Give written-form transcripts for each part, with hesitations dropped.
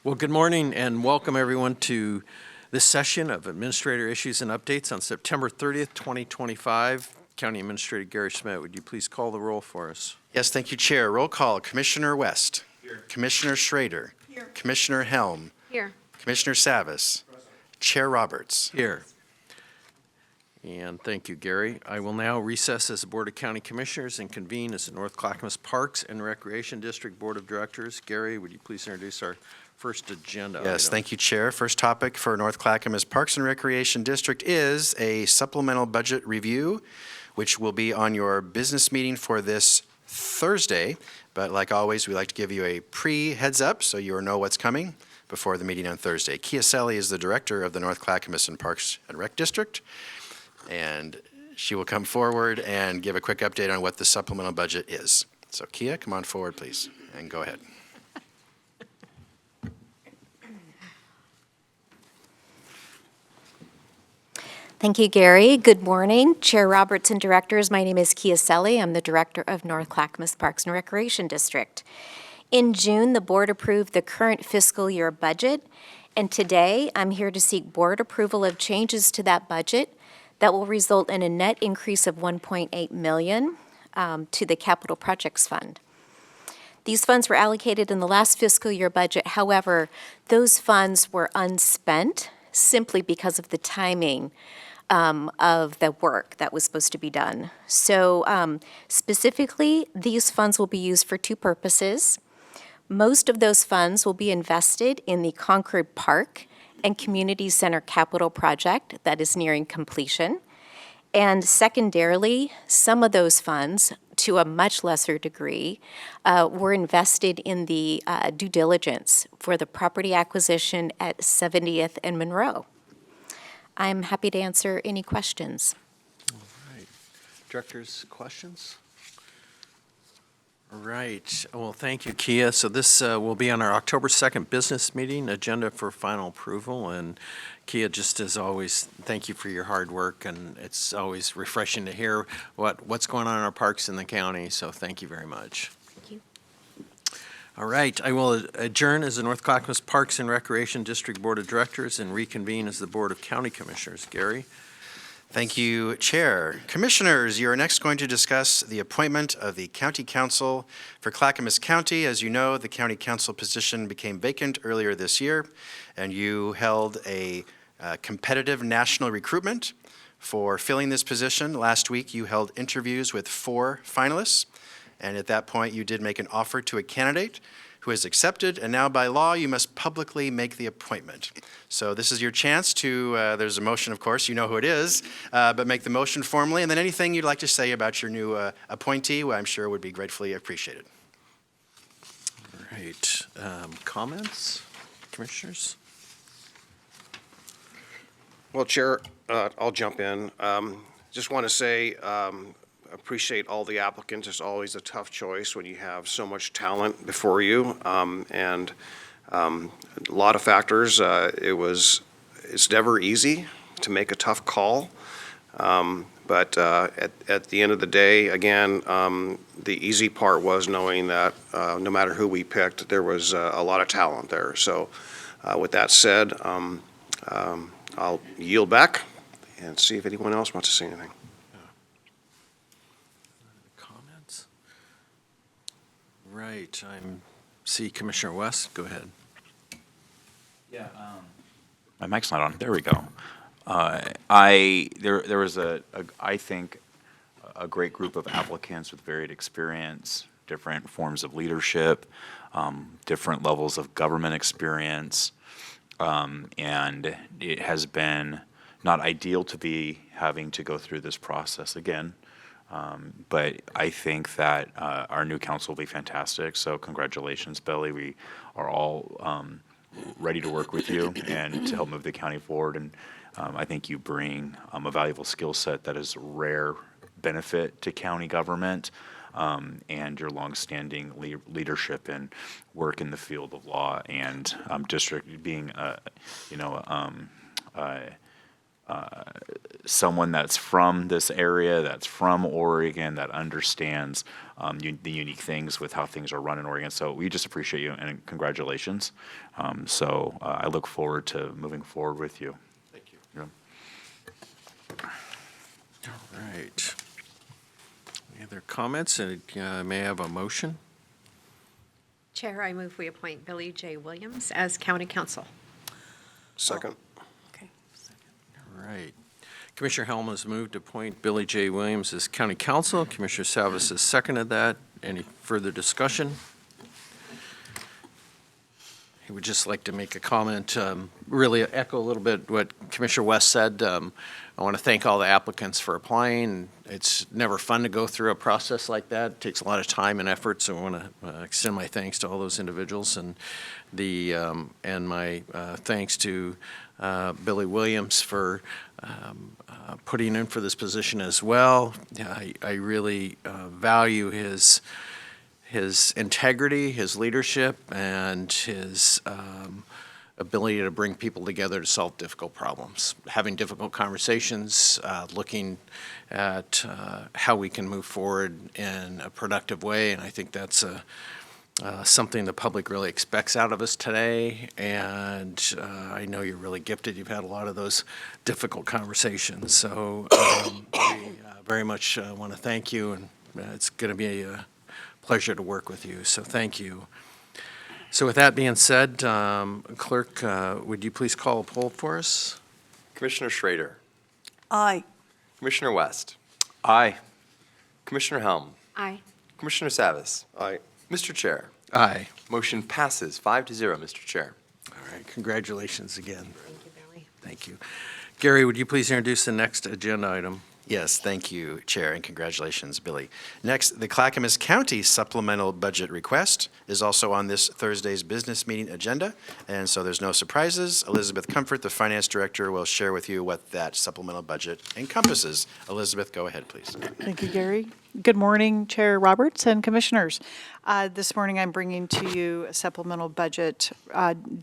Well, good morning and welcome everyone to this session of Administrator Issues and Updates on September 30th, 2025. County Administrator Gary Schmidt, would you please call the roll for us? Yes, thank you, Chair. Roll call. Commissioner West. Here. Commissioner Schrader. Here. Commissioner Helm. Here. Commissioner Savas. Chair Roberts. Here. And thank you, Gary. I will now recess as the Board of County Commissioners and convene as the North Clackamas Parks and Recreation District Board of Directors. Gary, would you please introduce our first agenda item? Yes, thank you, Chair. First topic for North Clackamas Parks and Recreation District is a supplemental budget review, which will be on your business meeting for this Thursday. But like always, we like to give you a pre-heads up so you know what's coming before the meeting on Thursday. Kia Selly is the director of the North Clackamas and Parks and Rec District, and she will come forward and give a quick update on what the supplemental budget is. So Kia, come on forward, please, and go ahead. Thank you, Gary. Good morning, Chair Roberts and Directors. My name is Kia Selly. I'm the Director of North Clackamas Parks and Recreation District. In June, the Board approved the current fiscal year budget, and today I'm here to seek Board approval of changes to that budget that will result in a net increase of $1.8 million to the Capital Projects Fund. These funds were allocated in the last fiscal year budget. However, those funds were unspent simply because of the timing of the work that was supposed to be done. So specifically, these funds will be used for two purposes. Most of those funds will be invested in the Concord Park and Community Center Capital Project that is nearing completion. And secondarily, some of those funds, to a much lesser degree, were invested in the due diligence for the property acquisition at 70th and Monroe. I'm happy to answer any questions. All right. Directors, questions? All right. Well, thank you, Kia. So this will be on our October 2nd business meeting agenda for final approval. And Kia, just as always, thank you for your hard work. And it's always refreshing to hear what's going on in our parks in the county. So thank you very much. Thank you. All right, I will adjourn as the North Clackamas Parks and Recreation District Board of Directors and reconvene as the Board of County Commissioners. Gary? Thank you, Chair. Commissioners, you are next going to discuss the appointment of the County Council for Clackamas County. As you know, the County Council position became vacant earlier this year, and you held a competitive national recruitment for filling this position. Last week, you held interviews with 4 finalists. And at that point, you did make an offer to a candidate who has accepted, and now by law, you must publicly make the appointment. So this is your chance to, there's a motion, of course, you know who it is, but make the motion formally, and then anything you'd like to say about your new appointee, I'm sure would be gratefully appreciated. All right, comments, commissioners? Well, Chair, I'll jump in. Just want to say, appreciate all the applicants. It's always a tough choice when you have so much talent before you, and a lot of factors. It's never easy to make a tough call, but at the end of the day, again, the easy part was knowing that no matter who we picked, there was a lot of talent there. So with that said, I'll yield back and see if anyone else wants to say anything. Right, see Commissioner West, go ahead. Yeah, my mic's not on. There we go. There was I think a great group of applicants with varied experience, different forms of leadership, different levels of government experience, and it has been not ideal to be having to go through this process again. But I think that our new council will be fantastic. So congratulations, Billy. We are all ready to work with you and to help move the county forward. And I think you bring a valuable skill set that is rare benefit to county government, and your longstanding leadership and work in the field of law and district being, someone that's from this area, that's from Oregon, that understands the unique things with how things are run in Oregon. So we just appreciate you and congratulations. I look forward to moving forward with you. Thank you. Yeah. All right. Any other comments? May I have a motion? Chair, I move we appoint Billy J. Williams as county council. Second. Okay. All right. Commissioner Helm has moved to appoint Billy J. Williams as county council. Commissioner Salvis has seconded that. Any further discussion? I would just like to make a comment, really echo a little bit what Commissioner West said. I want to thank all the applicants for applying. It's never fun to go through a process like that. It takes a lot of time and effort, so I want to extend my thanks to all those individuals and my thanks to Billy Williams for putting in for this position as well. I really value his integrity, his leadership, and his ability to bring people together to solve difficult problems, having difficult conversations, looking at how we can move forward in a productive way. And I think that's something the public really expects out of us today. And I know you're really gifted. You've had a lot of those difficult conversations. So we very much want to thank you, and it's going to be a pleasure to work with you. So thank you. So with that being said, Clerk, would you please call a poll for us? Commissioner Schrader. Aye. Commissioner West. Aye. Commissioner Helm. Aye. Commissioner Savis. Aye. Mr. Chair. Aye. Motion passes 5-0, Mr. Chair. All right, congratulations again. Thank you, Billy. Thank you. Gary, would you please introduce the next agenda item? Yes, thank you, Chair, and congratulations, Billy. Next, the Clackamas County supplemental budget request is also on this Thursday's business meeting agenda, and so there's no surprises. Elizabeth Comfort, the Finance Director, will share with you what that supplemental budget encompasses. Elizabeth, go ahead, please. Thank you, Gary. Good morning, Chair Roberts and Commissioners. This morning, I'm bringing to you a supplemental budget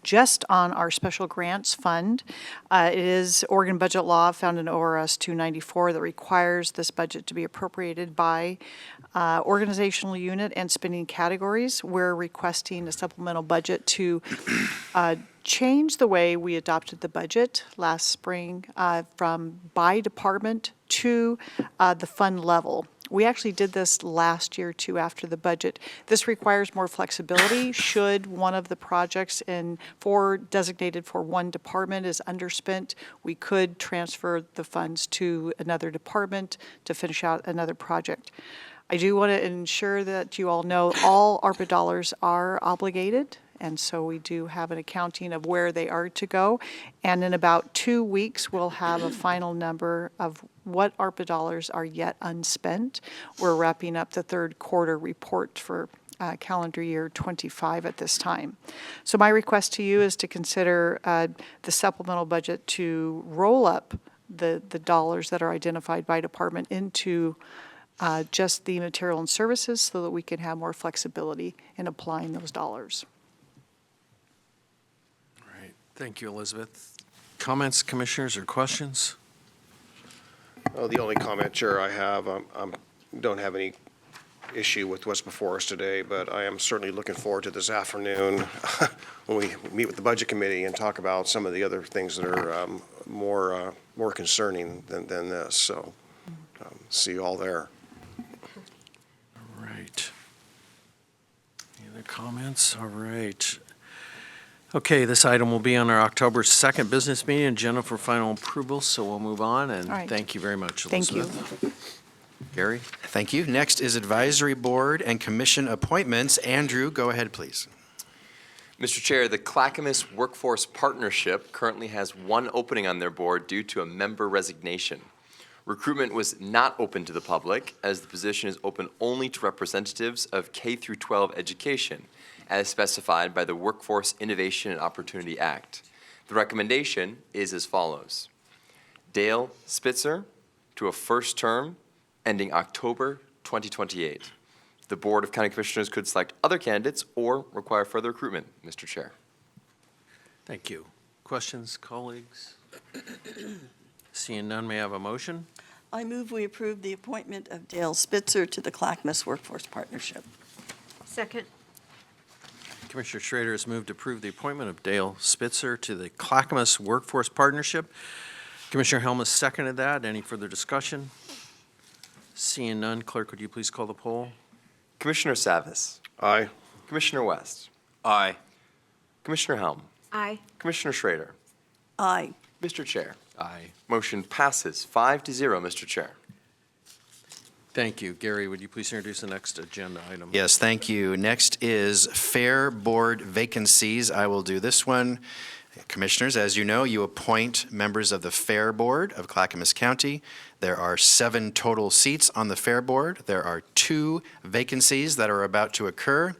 just on our special grants fund. It is Oregon budget law found in ORS 294 that requires this budget to be appropriated by organizational unit and spending categories. We're requesting a supplemental budget to change the way we adopted the budget last spring from by department to the fund level. We actually did this last year, too, after the budget. This requires more flexibility. Should one of the projects designated for one department is underspent, we could transfer the funds to another department to finish out another project. I do want to ensure that you all know all ARPA dollars are obligated, and so we do have an accounting of where they are to go. And in about 2 weeks, we'll have a final number of what ARPA dollars are yet unspent. We're wrapping up the third quarter report for calendar year 25 at this time. So my request to you is to consider the supplemental budget to roll up the dollars that are identified by department into just the material and services so that we can have more flexibility in applying those dollars. All right, thank you, Elizabeth. Comments, commissioners, or questions? Well, the only comment, Chair, I have, don't have any issue with what's before us today, but I am certainly looking forward to this afternoon when we meet with the Budget Committee and talk about some of the other things that are more concerning than this. So see you all there. All right. Any other comments? All right. Okay, this item will be on our October 2nd business meeting agenda for final approval, so we'll move on, and All right. thank you very much, Thank you. Elizabeth. Gary? Thank you. Next is Advisory Board and Commission appointments. Andrew, go ahead, please. Mr. Chair, the Clackamas Workforce Partnership currently has one opening on their board due to a member resignation. Recruitment was not open to the public, as the position is open only to representatives of K-12 education, as specified by the Workforce Innovation and Opportunity Act. The recommendation is as follows. Dale Spitzer to a first term ending October 2028. The Board of County Commissioners could select other candidates or require further recruitment, Mr. Chair. Thank you. Questions, colleagues? Seeing none, may I have a motion? I move we approve the appointment of Dale Spitzer to the Clackamas Workforce Partnership. Second. Commissioner Schrader has moved to approve the appointment of Dale Spitzer to the Clackamas Workforce Partnership. Commissioner Helm has seconded that. Any further discussion? Seeing none, clerk, would you please call the poll? Commissioner Savas. Aye. Commissioner West. Aye. Commissioner Helm. Aye. Commissioner Schrader. Aye. Mr. Chair. Aye. Motion passes 5-0, Mr. Chair. Thank you. Gary, would you please introduce the next agenda item? Yes, thank you. Next is Fair Board vacancies. I will do this one. Commissioners, as you know, you appoint members of the Fair Board of Clackamas County. There are 7 total seats on the Fair Board. There are 2 vacancies that are about to occur.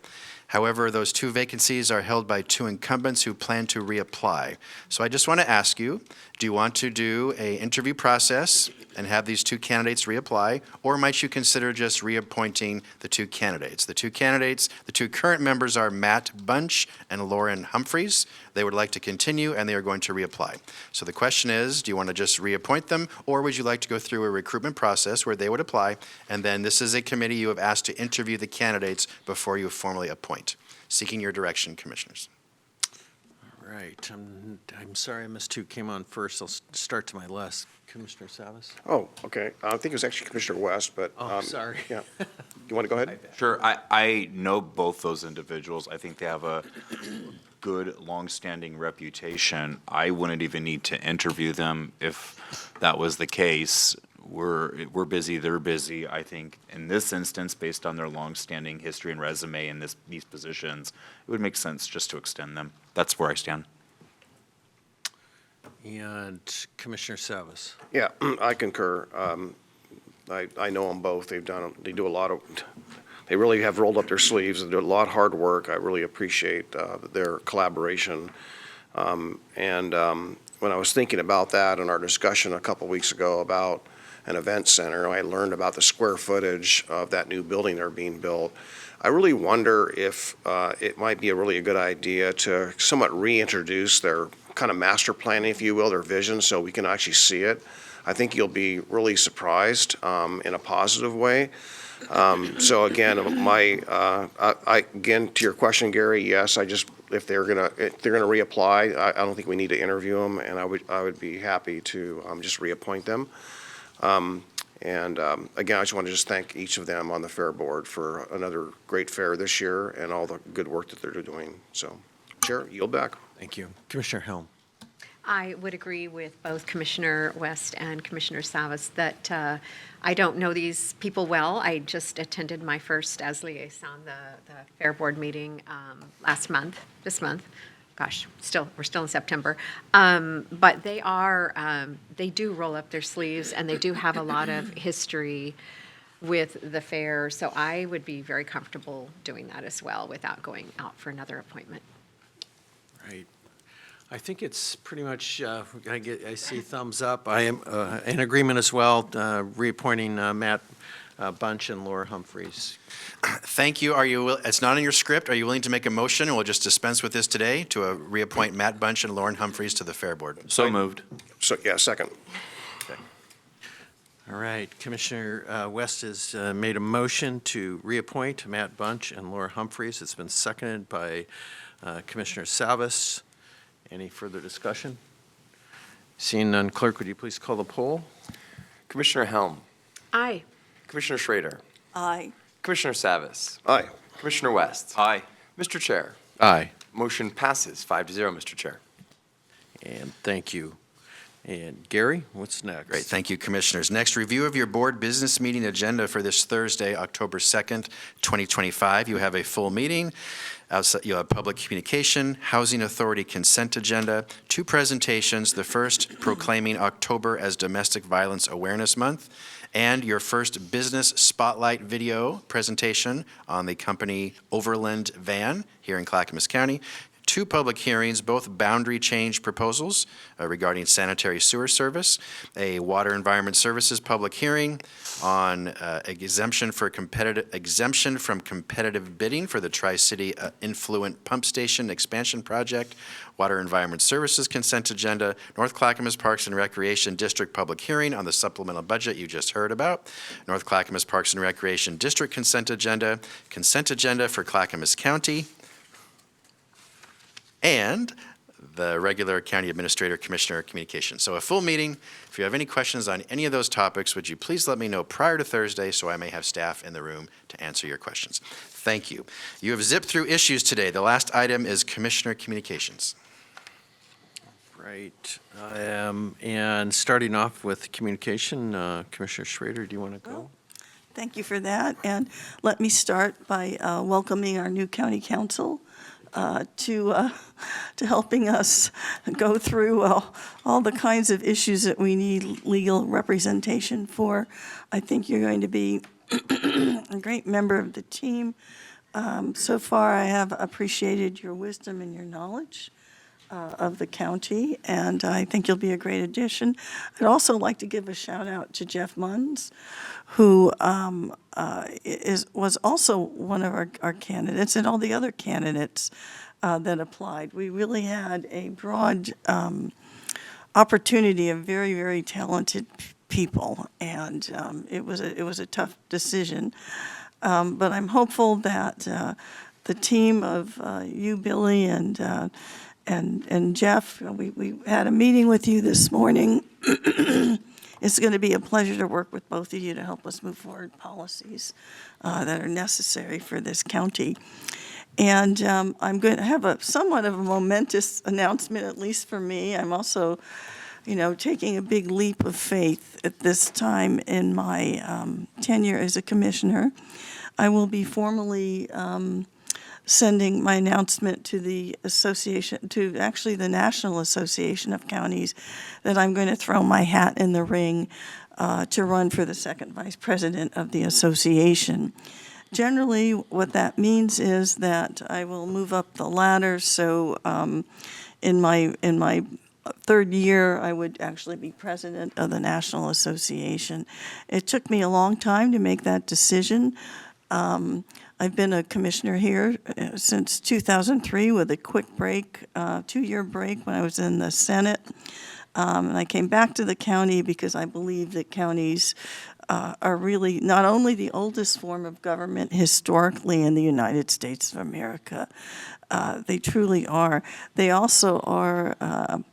However, those 2 vacancies are held by 2 incumbents who plan to reapply. So I just want to ask you, do you want to do an interview process and have these 2 candidates reapply, or might you consider just reappointing the 2 candidates? The 2 candidates, the 2 current members are Matt Bunch and Lauren Humphreys. They would like to continue, and they are going to reapply. So the question is, do you want to just reappoint them, or would you like to go through a recruitment process where they would apply, and then this is a committee you have asked to interview the candidates before you formally appoint? Seeking your direction, Commissioners. All right. I'm sorry, MS2 came on first. I'll start to my left. Commissioner Savas? Oh, okay. I think it was actually Commissioner West, but. Oh, sorry. Yeah. You want to go ahead? Sure, I know both those individuals. I think they have a good, longstanding reputation. I wouldn't even need to interview them if that was the case. We're busy, they're busy. I think in this instance, based on their longstanding history and resume in these positions, it would make sense just to extend them. That's where I stand. And Commissioner Savas? Yeah, I concur. I know them both. They do a lot of, they really have rolled up their sleeves and do a lot of hard work. I really appreciate their collaboration. When I was thinking about that in our discussion a couple weeks ago about an event center, I learned about the square footage of that new building they're being built. I really wonder if it might be a good idea to somewhat reintroduce their kind of master planning, if you will, their vision, so we can actually see it. I think you'll be really surprised in a positive way. So again, again, to your question, Gary, yes, if they're gonna reapply, I don't think we need to interview them, and I would be happy to just reappoint them. Again, I just want to thank each of them on the Fair Board for another great fair this year and all the good work that they're doing. So, Chair, yield back. Thank you. Commissioner Helm? I would agree with both Commissioner West and Commissioner Savas that I don't know these people well. I just attended my first as liaison, the Fair Board meeting this month. Gosh, we're still in September. But they do roll up their sleeves, and they do have a lot of history with the fair. So I would be very comfortable doing that as well without going out for another appointment. Right. I think it's pretty much, I see thumbs up. I am in agreement as well, reappointing Matt Bunch and Laura Humphreys. Thank you. It's not in your script. Are you willing to make a motion, and we'll just dispense with this today, to reappoint Matt Bunch and Lauren Humphreys to the Fair Board? So moved. So, yeah, second. All right. Commissioner West has made a motion to reappoint Matt Bunch and Laura Humphreys. It's been seconded by Commissioner Savas. Any further discussion? Seeing none, clerk, would you please call the poll? Commissioner Helm. Aye. Commissioner Schrader. Aye. Commissioner Savas. Aye. Commissioner West. Aye. Mr. Chair. Aye. Motion passes 5-0, Mr. Chair. And thank you. And Gary, what's next? Great, thank you, Commissioners. Next, review of your board business meeting agenda for this Thursday, October 2nd, 2025. You have a full meeting. You have public communication, Housing Authority consent agenda, 2 presentations, the first proclaiming October as Domestic Violence Awareness Month, and your first business spotlight video presentation on the company Overland Van here in Clackamas County. 2 public hearings, both boundary change proposals regarding sanitary sewer service, a water environment services public hearing on exemption from competitive bidding for the Tri-City Influent Pump Station Expansion Project, Water Environment Services consent agenda, North Clackamas Parks and Recreation District public hearing on the supplemental budget you just heard about, North Clackamas Parks and Recreation District consent agenda for Clackamas County, and the regular County Administrator Commissioner communication. So a full meeting. If you have any questions on any of those topics, would you please let me know prior to Thursday so I may have staff in the room to answer your questions. Thank you. You have zipped through issues today. The last item is Commissioner communications. Right. And starting off with communication, Commissioner Schrader, do you want to go? Thank you for that. And let me start by welcoming our new county council to helping us go through all the kinds of issues that we need legal representation for. I think you're going to be a great member of the team. So far, I have appreciated your wisdom and your knowledge of the county, and I think you'll be a great addition. I'd also like to give a shout out to Jeff Munns, who was also one of our candidates, and all the other candidates that applied. We really had a broad opportunity of very, very talented people, and it was a tough decision. But I'm hopeful that the team of you, Billy, and Jeff, we had a meeting with you this morning. It's going to be a pleasure to work with both of you to help us move forward policies that are necessary for this county. And I'm going to have somewhat of a momentous announcement, at least for me. I'm also, taking a big leap of faith at this time in my tenure as a commissioner. I will be formally sending my announcement to the association, to actually the National Association of Counties, that I'm going to throw my hat in the ring to run for the second vice president of the association. Generally, what that means is that I will move up the ladder. So in my third year, I would actually be president of the National Association. It took me a long time to make that decision. I've been a commissioner here since 2003 with a quick break, 2-year break when I was in the Senate. And I came back to the county because I believe that counties are really not only the oldest form of government historically in the United States of America, they truly are. They also are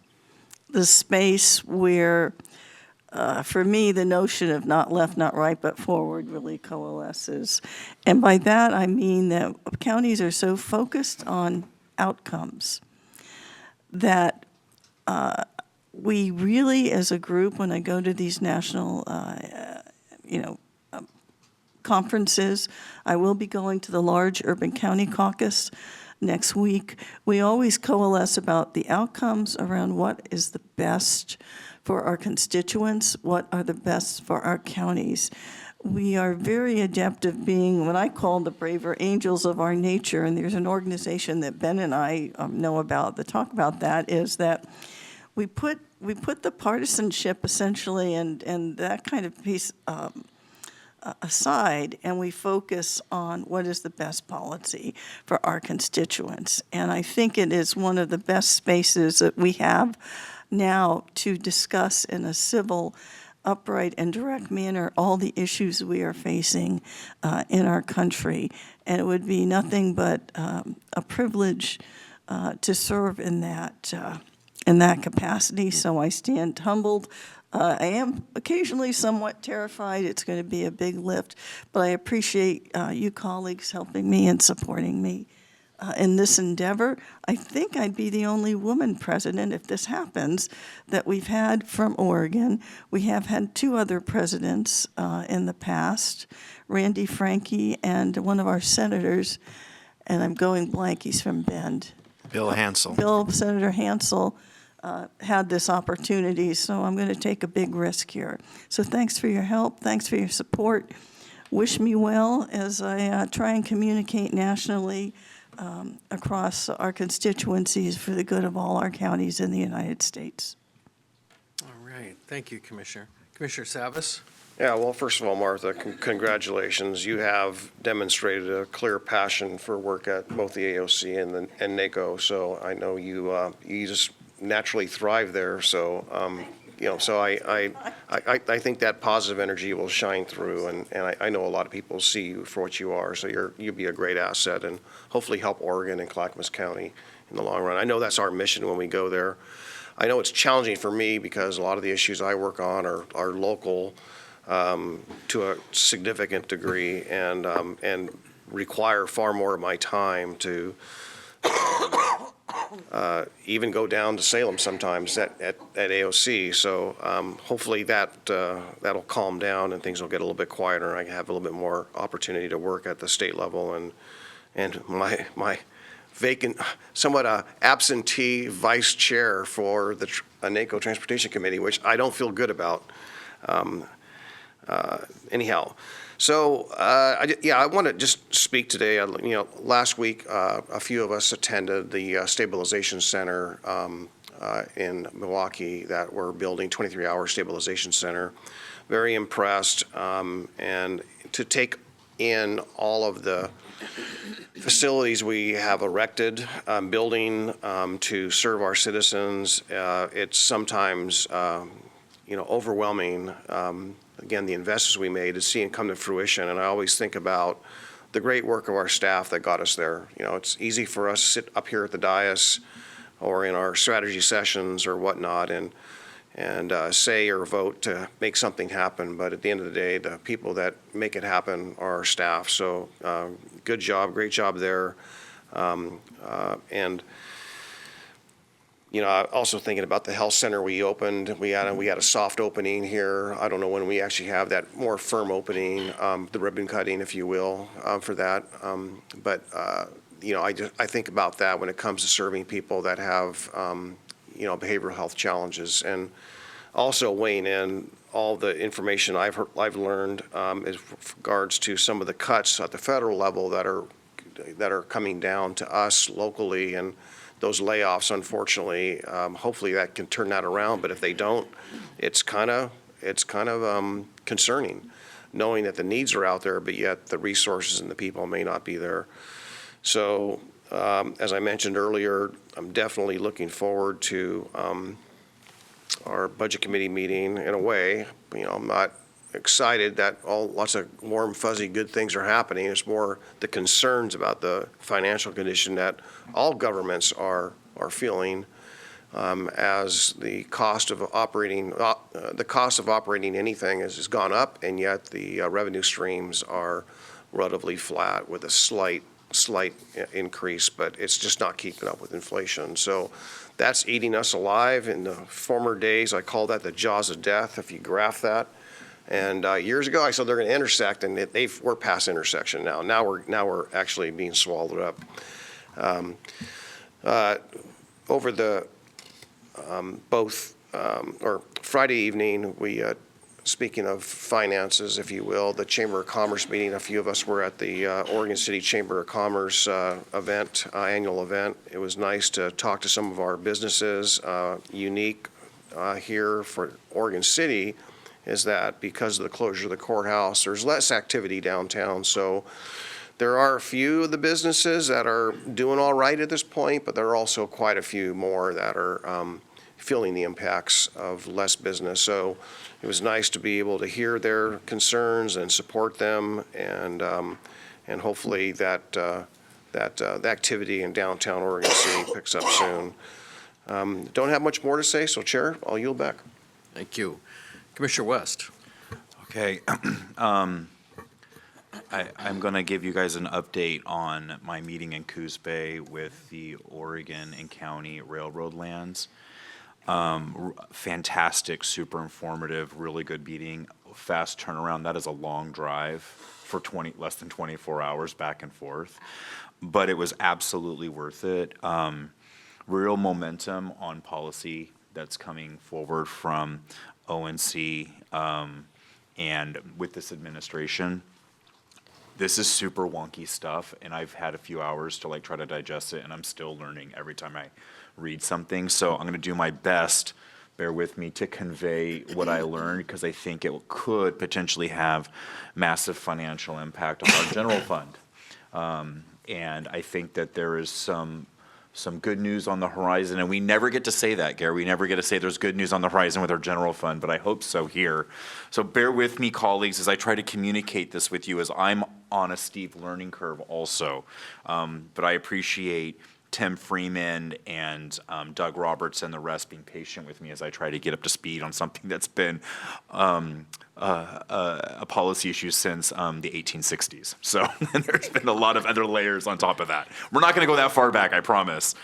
the space where, for me, the notion of not left, not right, but forward really coalesces. And by that, I mean that counties are so focused on outcomes that we really, as a group, when I go to these national, conferences, I will be going to the large Urban County Caucus next week. We always coalesce about the outcomes around what is the best for our constituents, what are the best for our counties. We are very adept of being what I call the braver angels of our nature, and there's an organization that Ben and I know about that talk about that, is that we put the partisanship essentially and that kind of piece aside, and we focus on what is the best policy for our constituents. And I think it is one of the best spaces that we have now to discuss in a civil, upright, and direct manner all the issues we are facing in our country. And it would be nothing but a privilege to serve in that capacity. So I stand humbled. I am occasionally somewhat terrified. It's going to be a big lift, but I appreciate you colleagues helping me and supporting me in this endeavor. I think I'd be the only woman president if this happens that we've had from Oregon. We have had 2 other presidents in the past, Randy Franke and one of our senators, and I'm going blank, he's from Bend. Bill Hansel. Senator Hansel had this opportunity, so I'm going to take a big risk here. So thanks for your help. Thanks for your support. Wish me well as I try and communicate nationally across our constituencies for the good of all our counties in the United States. All right, thank you, Commissioner. Commissioner Savas? Yeah, well, first of all, Martha, congratulations. You have demonstrated a clear passion for work at both the AOC and NACO, so I know you just naturally thrive there. So, so I think that positive energy will shine through, and I know a lot of people see you for what you are, so you'll be a great asset and hopefully help Oregon and Clackamas County in the long run. I know that's our mission when we go there. I know it's challenging for me because a lot of the issues I work on are local to a significant degree and require far more of my time to even go down to Salem sometimes at AOC. So hopefully that'll calm down and things will get a little bit quieter and I have a little bit more opportunity to work at the state level and my vacant, somewhat absentee vice chair for the NACO Transportation Committee, which I don't feel good about. Anyhow, so I want to just speak today. Last week a few of us attended the stabilization center in Milwaukee that we're building, 23-hour stabilization center. Very impressed, and to take in all of the facilities we have erected, building to serve our citizens. It's sometimes overwhelming. Again, the investments we made to see it come to fruition, and I always think about the great work of our staff that got us there. It's easy for us to sit up here at the dais or in our strategy sessions or whatnot and say or vote to make something happen, but at the end of the day, the people that make it happen are our staff. So good job, great job there. And also thinking about the health center we opened, we had a soft opening here. I don't know when we actually have that more firm opening, the ribbon cutting, if you will, for that. But I think about that when it comes to serving people that have behavioral health challenges, and also weighing in all the information I've learned as regards to some of the cuts at the federal level that are coming down to us locally, and those layoffs, unfortunately, hopefully that can turn that around. But if they don't, it's kind of concerning, knowing that the needs are out there, but yet the resources and the people may not be there. So, as I mentioned earlier, I'm definitely looking forward to our budget committee meeting. In a way, I'm not excited that lots of warm, fuzzy, good things are happening. It's more the concerns about the financial condition that all governments are feeling as the cost of operating anything has gone up, and yet the revenue streams are relatively flat with a slight increase, but it's just not keeping up with inflation. So that's eating us alive. In the former days, I call that the jaws of death, if you graph that. And years ago, I said they're going to intersect, and we're past intersection now. Now we're actually being swallowed up. Over the Friday evening, we speaking of finances, if you will, the Chamber of Commerce meeting. A few of us were at the Oregon City Chamber of Commerce annual event. It was nice to talk to some of our businesses. Unique here for Oregon City is that because of the closure of the courthouse, there's less activity downtown. So there are a few of the businesses that are doing all right at this point, but there are also quite a few more that are feeling the impacts of less business. So it was nice to be able to hear their concerns and support them, and hopefully that the activity in downtown Oregon City picks up soon. Don't have much more to say, so Chair, I'll yield back. Thank you. Commissioner West? Okay. I'm going to give you guys an update on my meeting in Coos Bay with the Oregon and County Railroad Lands. Fantastic, super informative, really good meeting, fast turnaround. That is a long drive for less than 24 hours back and forth, but it was absolutely worth it. Real momentum on policy that's coming forward from ONC and with this administration. This is super wonky stuff, and I've had a few hours to like try to digest it, and I'm still learning every time I read something. So I'm going to do my best, bear with me, to convey what I learned, because I think it could potentially have massive financial impact on our general fund. And I think that there is some good news on the horizon, and we never get to say that, Gary. We never get to say there's good news on the horizon with our general fund, but I hope so here. So bear with me, colleagues, as I try to communicate this with you, as I'm on a steep learning curve also. But I appreciate Tim Freeman and Doug Roberts and the rest being patient with me as I try to get up to speed on something that's been a policy issue since the 1860s. So and there's been a lot of other layers on top of that. We're not going to go that far back, I promise.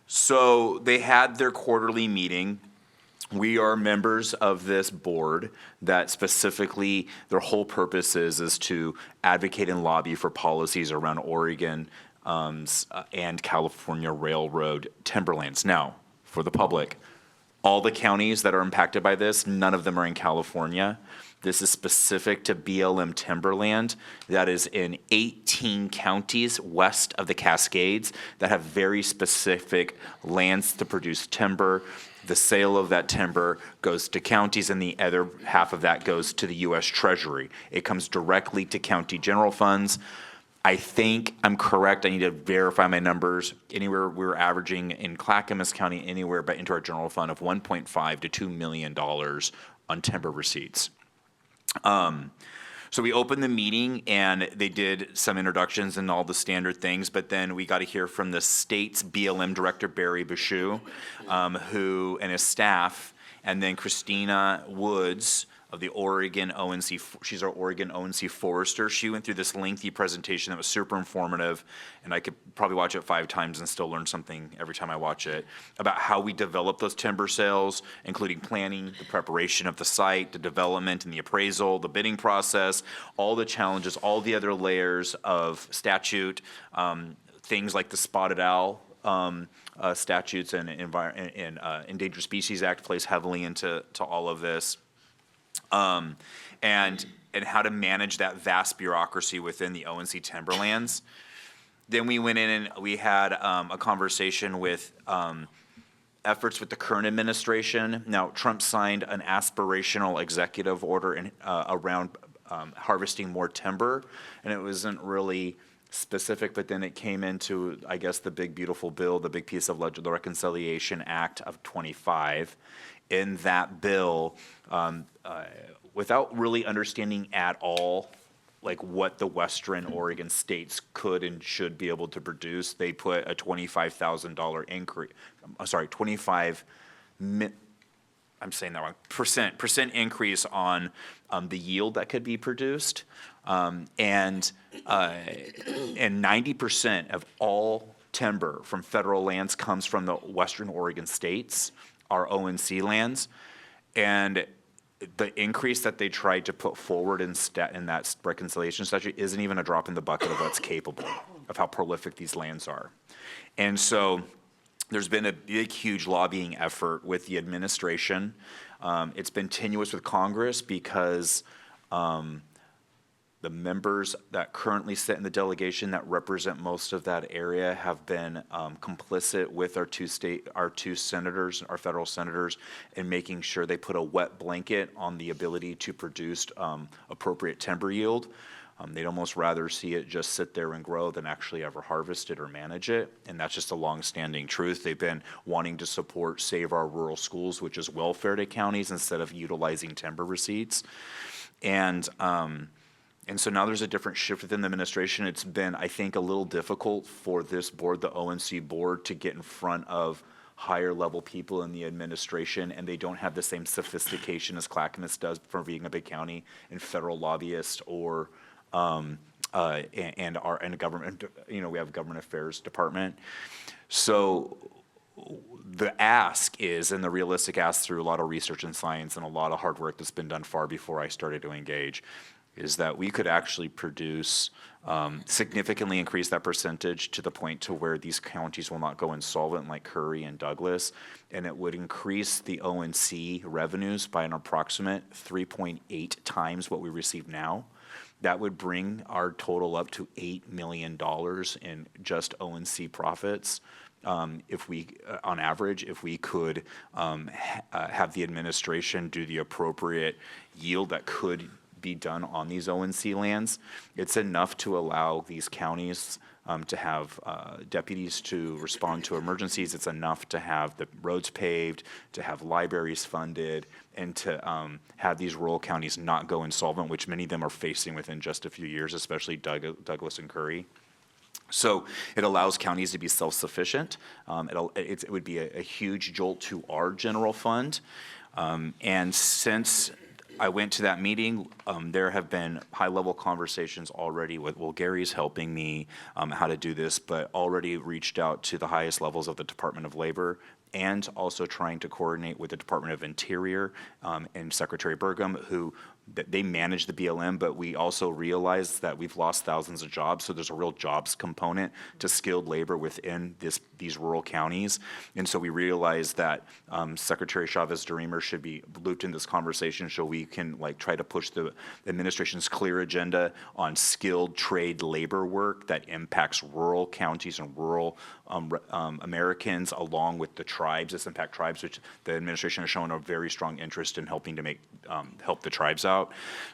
So they had their quarterly meeting. We are members of this board that specifically their whole purpose is to advocate and lobby for policies around Oregon and California Railroad timberlands. Now, for the public, all the counties that are impacted by this, none of them are in California. This is specific to BLM timberland that is in 18 counties west of the Cascades that have very specific lands to produce timber. The sale of that timber goes to counties, and the other half of that goes to the U.S. Treasury. It comes directly to county general funds. I think I'm correct. I need to verify my numbers. Anywhere we're averaging in Clackamas County, anywhere but into our general fund of $1.5 to $2 million on timber receipts. So we opened the meeting, and they did some introductions and all the standard things, but then we got to hear from the state's BLM director, Barry Bashu, who and his staff, and then Christina Woods of the Oregon ONC, she's our Oregon ONC forester. She went through this lengthy presentation that was super informative, and I could probably watch it 5 times and still learn something every time I watch it, about how we develop those timber sales, including planning, the preparation of the site, the development and the appraisal, the bidding process, all the challenges, all the other layers of statute, things like the spotted owl statutes and Endangered Species Act plays heavily into all of this. And how to manage that vast bureaucracy within the ONC timberlands. Then we went in and we had a conversation with efforts with the current administration. Now, Trump signed an aspirational executive order around harvesting more timber, and it wasn't really specific, but then it came into, I guess, the big beautiful bill, the big piece of the Reconciliation Act of 25. In that bill, without really understanding at all like what the Western Oregon states could and should be able to produce, they put a $25,000 increase. I'm saying that wrong. Percent increase on the yield that could be produced, and 90% of all timber from federal lands comes from the Western Oregon states, our ONC lands, and the increase that they tried to put forward in that reconciliation statute isn't even a drop in the bucket of what's capable of how prolific these lands are. And so there's been a big, huge lobbying effort with the administration. It's been tenuous with Congress because the members that currently sit in the delegation that represent most of that area have been complicit with our two senators, our federal senators, in making sure they put a wet blanket on the ability to produce appropriate timber yield. They'd almost rather see it just sit there and grow than actually ever harvest it or manage it, and that's just a long-standing truth. They've been wanting to support Save Our Rural Schools, which is welfare to counties instead of utilizing timber receipts. And so now there's a different shift within the administration. It's been, I think, a little difficult for this board, the ONC board, to get in front of higher level people in the administration, and they don't have the same sophistication as Clackamas does for being a big county and federal lobbyist or and government. You know, we have a government affairs department. So the ask is, and the realistic ask through a lot of research and science and a lot of hard work that's been done far before I started to engage, is that we could actually produce, significantly increase that percentage to the point to where these counties will not go insolvent like Curry and Douglas, and it would increase the ONC revenues by an approximate 3.8 times what we receive now. That would bring our total up to $8 million in just O&C profits. If we, on average, if we could have the administration do the appropriate yield that could be done on these O&C lands, it's enough to allow these counties to have deputies to respond to emergencies. It's enough to have the roads paved, to have libraries funded, and to have these rural counties not go insolvent, which many of them are facing within just a few years, especially Douglas and Curry. So it allows counties to be self-sufficient. It would be a huge jolt to our general fund. And since I went to that meeting, there have been high-level conversations already with, well, Gary's helping me how to do this, but already reached out to the highest levels of the Department of Labor, and also trying to coordinate with the Department of Interior and Secretary Burgum, who they manage the BLM, but we also realize that we've lost thousands of jobs, so there's a real jobs component to skilled labor within these rural counties. And so we realize that Secretary Chavez-DeRemer should be looped in this conversation so we can try to push the administration's clear agenda on skilled trade labor work that impacts rural counties and rural Americans, along with the tribes, impact tribes, which the administration has shown a very strong interest in helping to make help the tribes out.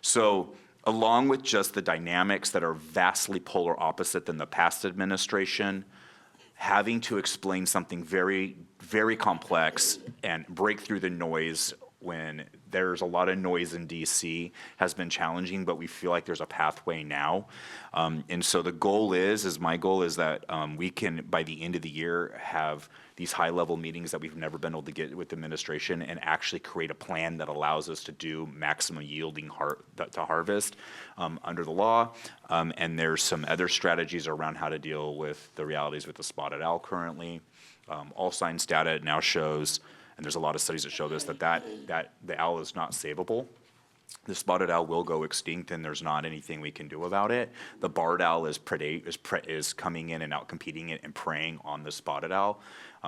So along with just the dynamics that are vastly polar opposite than the past administration, having to explain something very, very complex and break through the noise when there's a lot of noise in DC has been challenging, but we feel like there's a pathway now. And so the goal my goal is that we can, by the end of the year, have these high-level meetings that we've never been able to get with the administration and actually create a plan that allows us to do maximum yielding to harvest under the law. And there's some other strategies around how to deal with the realities with the spotted owl currently. All science data now shows, and there's a lot of studies that show this, that the owl is not savable. The spotted owl will go extinct, and there's not anything we can do about it. The barred owl is coming in and out competing it and preying on the spotted owl.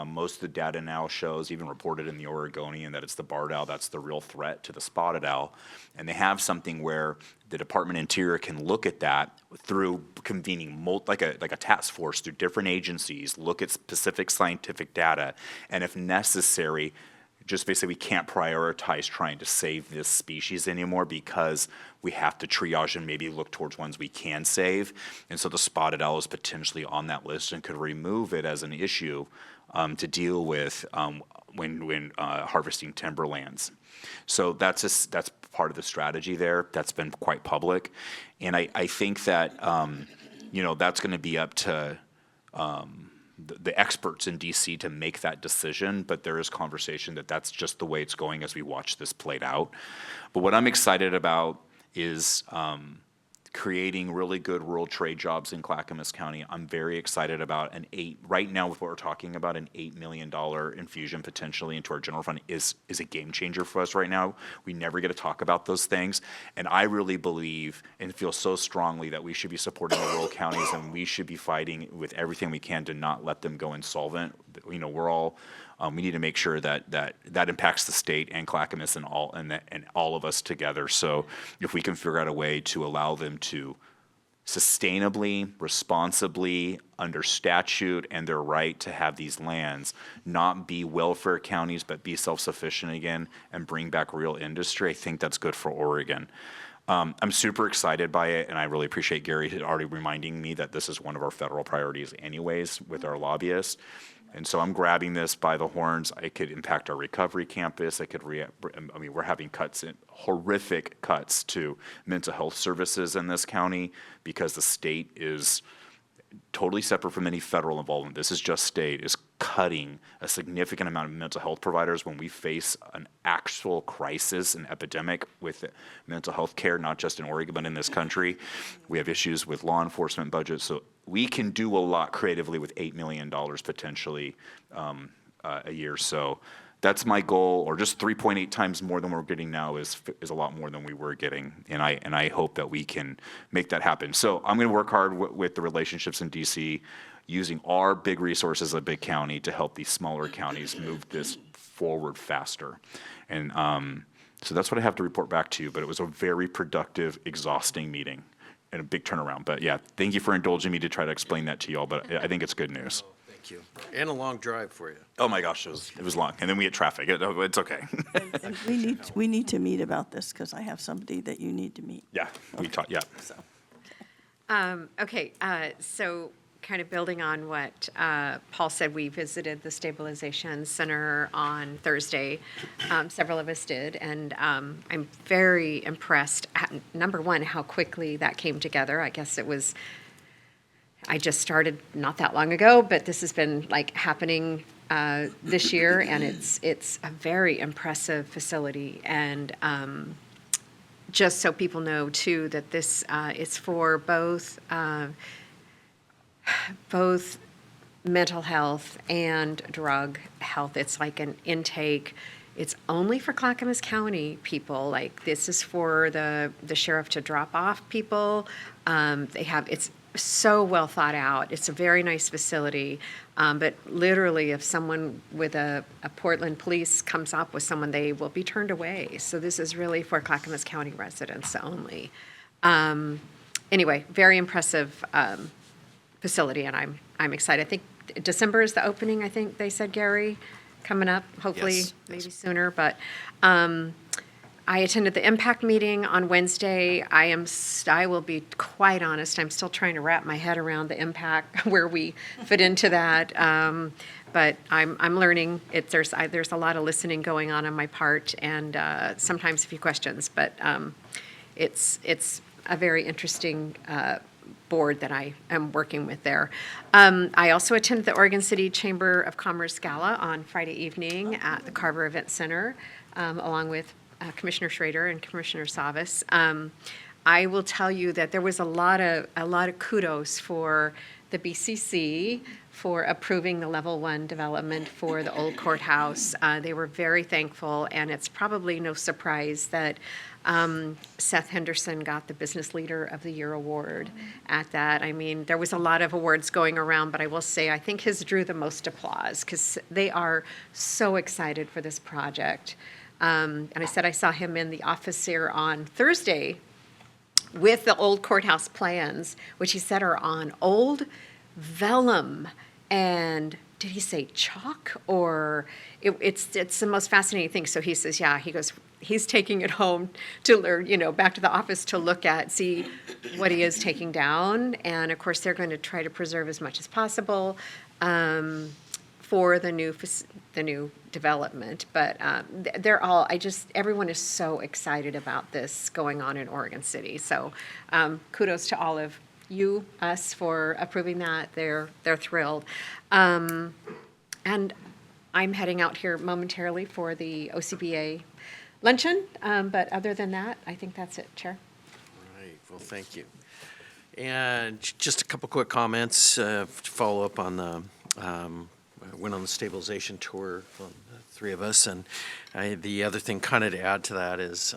Most of the data now shows, even reported in the Oregonian, that it's the barred owl that's the real threat to the spotted owl. And they have something where the Department of Interior can look at that through convening like a task force through different agencies, look at specific scientific data, and if necessary, just basically we can't prioritize trying to save this species anymore because we have to triage and maybe look towards ones we can save. And so the spotted owl is potentially on that list and could remove it as an issue to deal with when harvesting timberlands. So that's part of the strategy there. That's been quite public. And I think that, that's going to be up to the experts in DC to make that decision, but there is conversation that that's just the way it's going as we watch this played out. But what I'm excited about is creating really good rural trade jobs in Clackamas County. I'm very excited about right now with what we're talking about, an $8 million infusion potentially into our general fund is a game changer for us right now. We never get to talk about those things. And I really believe and feel so strongly that we should be supporting the rural counties and we should be fighting with everything we can to not let them go insolvent. We're all, we need to make sure that impacts the state and Clackamas and all of us together. So if we can figure out a way to allow them to sustainably, responsibly, under statute and their right to have these lands, not be welfare counties, but be self-sufficient again and bring back real industry, I think that's good for Oregon. I'm super excited by it, and I really appreciate Gary already reminding me that this is one of our federal priorities anyways with our lobbyists. And so I'm grabbing this by the horns. It could impact our recovery campus. We're having horrific cuts to mental health services in this county because the state is totally separate from any federal involvement. This is just state, is cutting a significant amount of mental health providers when we face an actual crisis, an epidemic with mental health care, not just in Oregon, but in this country. We have issues with law enforcement budgets. So we can do a lot creatively with $8 million potentially a year. So that's my goal, or just 3.8 times more than we're getting now is a lot more than we were getting, and I hope that we can make that happen. So I'm going to work hard with the relationships in DC, using our big resources as a big county to help these smaller counties move this forward faster. And so that's what I have to report back to you, but it was a very productive, exhausting meeting. and a big turnaround. But yeah, thank you for indulging me to try to explain that to y'all, but I think it's good news. Thank you. And a long drive for you. Oh my gosh, it was long. And then we had traffic. It's okay. And we need to meet about this because I have somebody that you need to meet. Yeah, we talked, yeah. So, Okay, so kind of building on what Paul said, we visited the Stabilization Center on Thursday. Several of us did, and I'm very impressed, number one, how quickly that came together. I guess I just started not that long ago, but this has been like happening this year, and it's a very impressive facility. And just so people know too, that this is for both mental health and drug health. It's like an intake. It's only for Clackamas County people. Like, this is for the sheriff to drop off people. It's so well thought out. It's a very nice facility. But literally, if someone with a Portland police comes up with someone, they will be turned away. So this is really for Clackamas County residents only. Anyway, very impressive facility, and I'm excited. I think December is the opening, I think they said, Gary, coming up, hopefully, Yes, maybe sooner. But I attended the impact meeting on Wednesday. I will be quite honest, I'm still trying to wrap my head around the impact, where we fit into that. But I'm learning. There's a lot of listening going on my part, and sometimes a few questions. But it's a very interesting board that I am working with there. I also attended the Oregon City Chamber of Commerce Gala on Friday evening at the Carver Event Center, along with Commissioner Schrader and Commissioner Savas. I will tell you that there was a lot of kudos for the BCC for approving the level 1 development for the old courthouse. They were very thankful, and it's probably no surprise that Seth Henderson got the Business Leader of the Year award at that. I mean, there was a lot of awards going around, but I will say I think his drew the most applause because they are so excited for this project. And I said I saw him in the office here on Thursday with the old courthouse plans, which he said are on old vellum. And did he say chalk? Or it's the most fascinating thing. So he says, yeah, he goes, he's taking it home to learn, back to the office to see what he is taking down. And of course, they're going to try to preserve as much as possible for the new development. But everyone is so excited about this going on in Oregon City. So kudos to all of us for approving that. They're thrilled. And I'm heading out here momentarily for the OCBA luncheon. But other than that, I think that's it, Chair. Right, well, thank you. And just a couple quick comments to follow up on the, I went on the stabilization tour, the three of us, and the other thing kind of to add to that is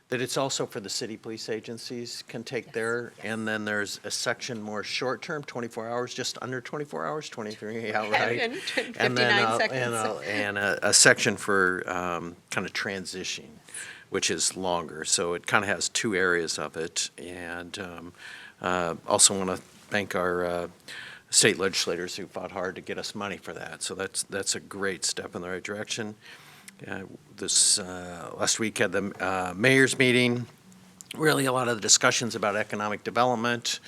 that it's also for the city police agencies can take there, and then there's a section more short-term, 24 hours, just under 24 hours, 23, yeah, right? And 59 And then, seconds. and a section for kind of transition, which is longer. So it kind of has two areas of it. And also want to thank our state legislators who fought hard to get us money for that. So that's a great step in the right direction. This last week had the mayor's meeting, really a lot of the discussions about economic development.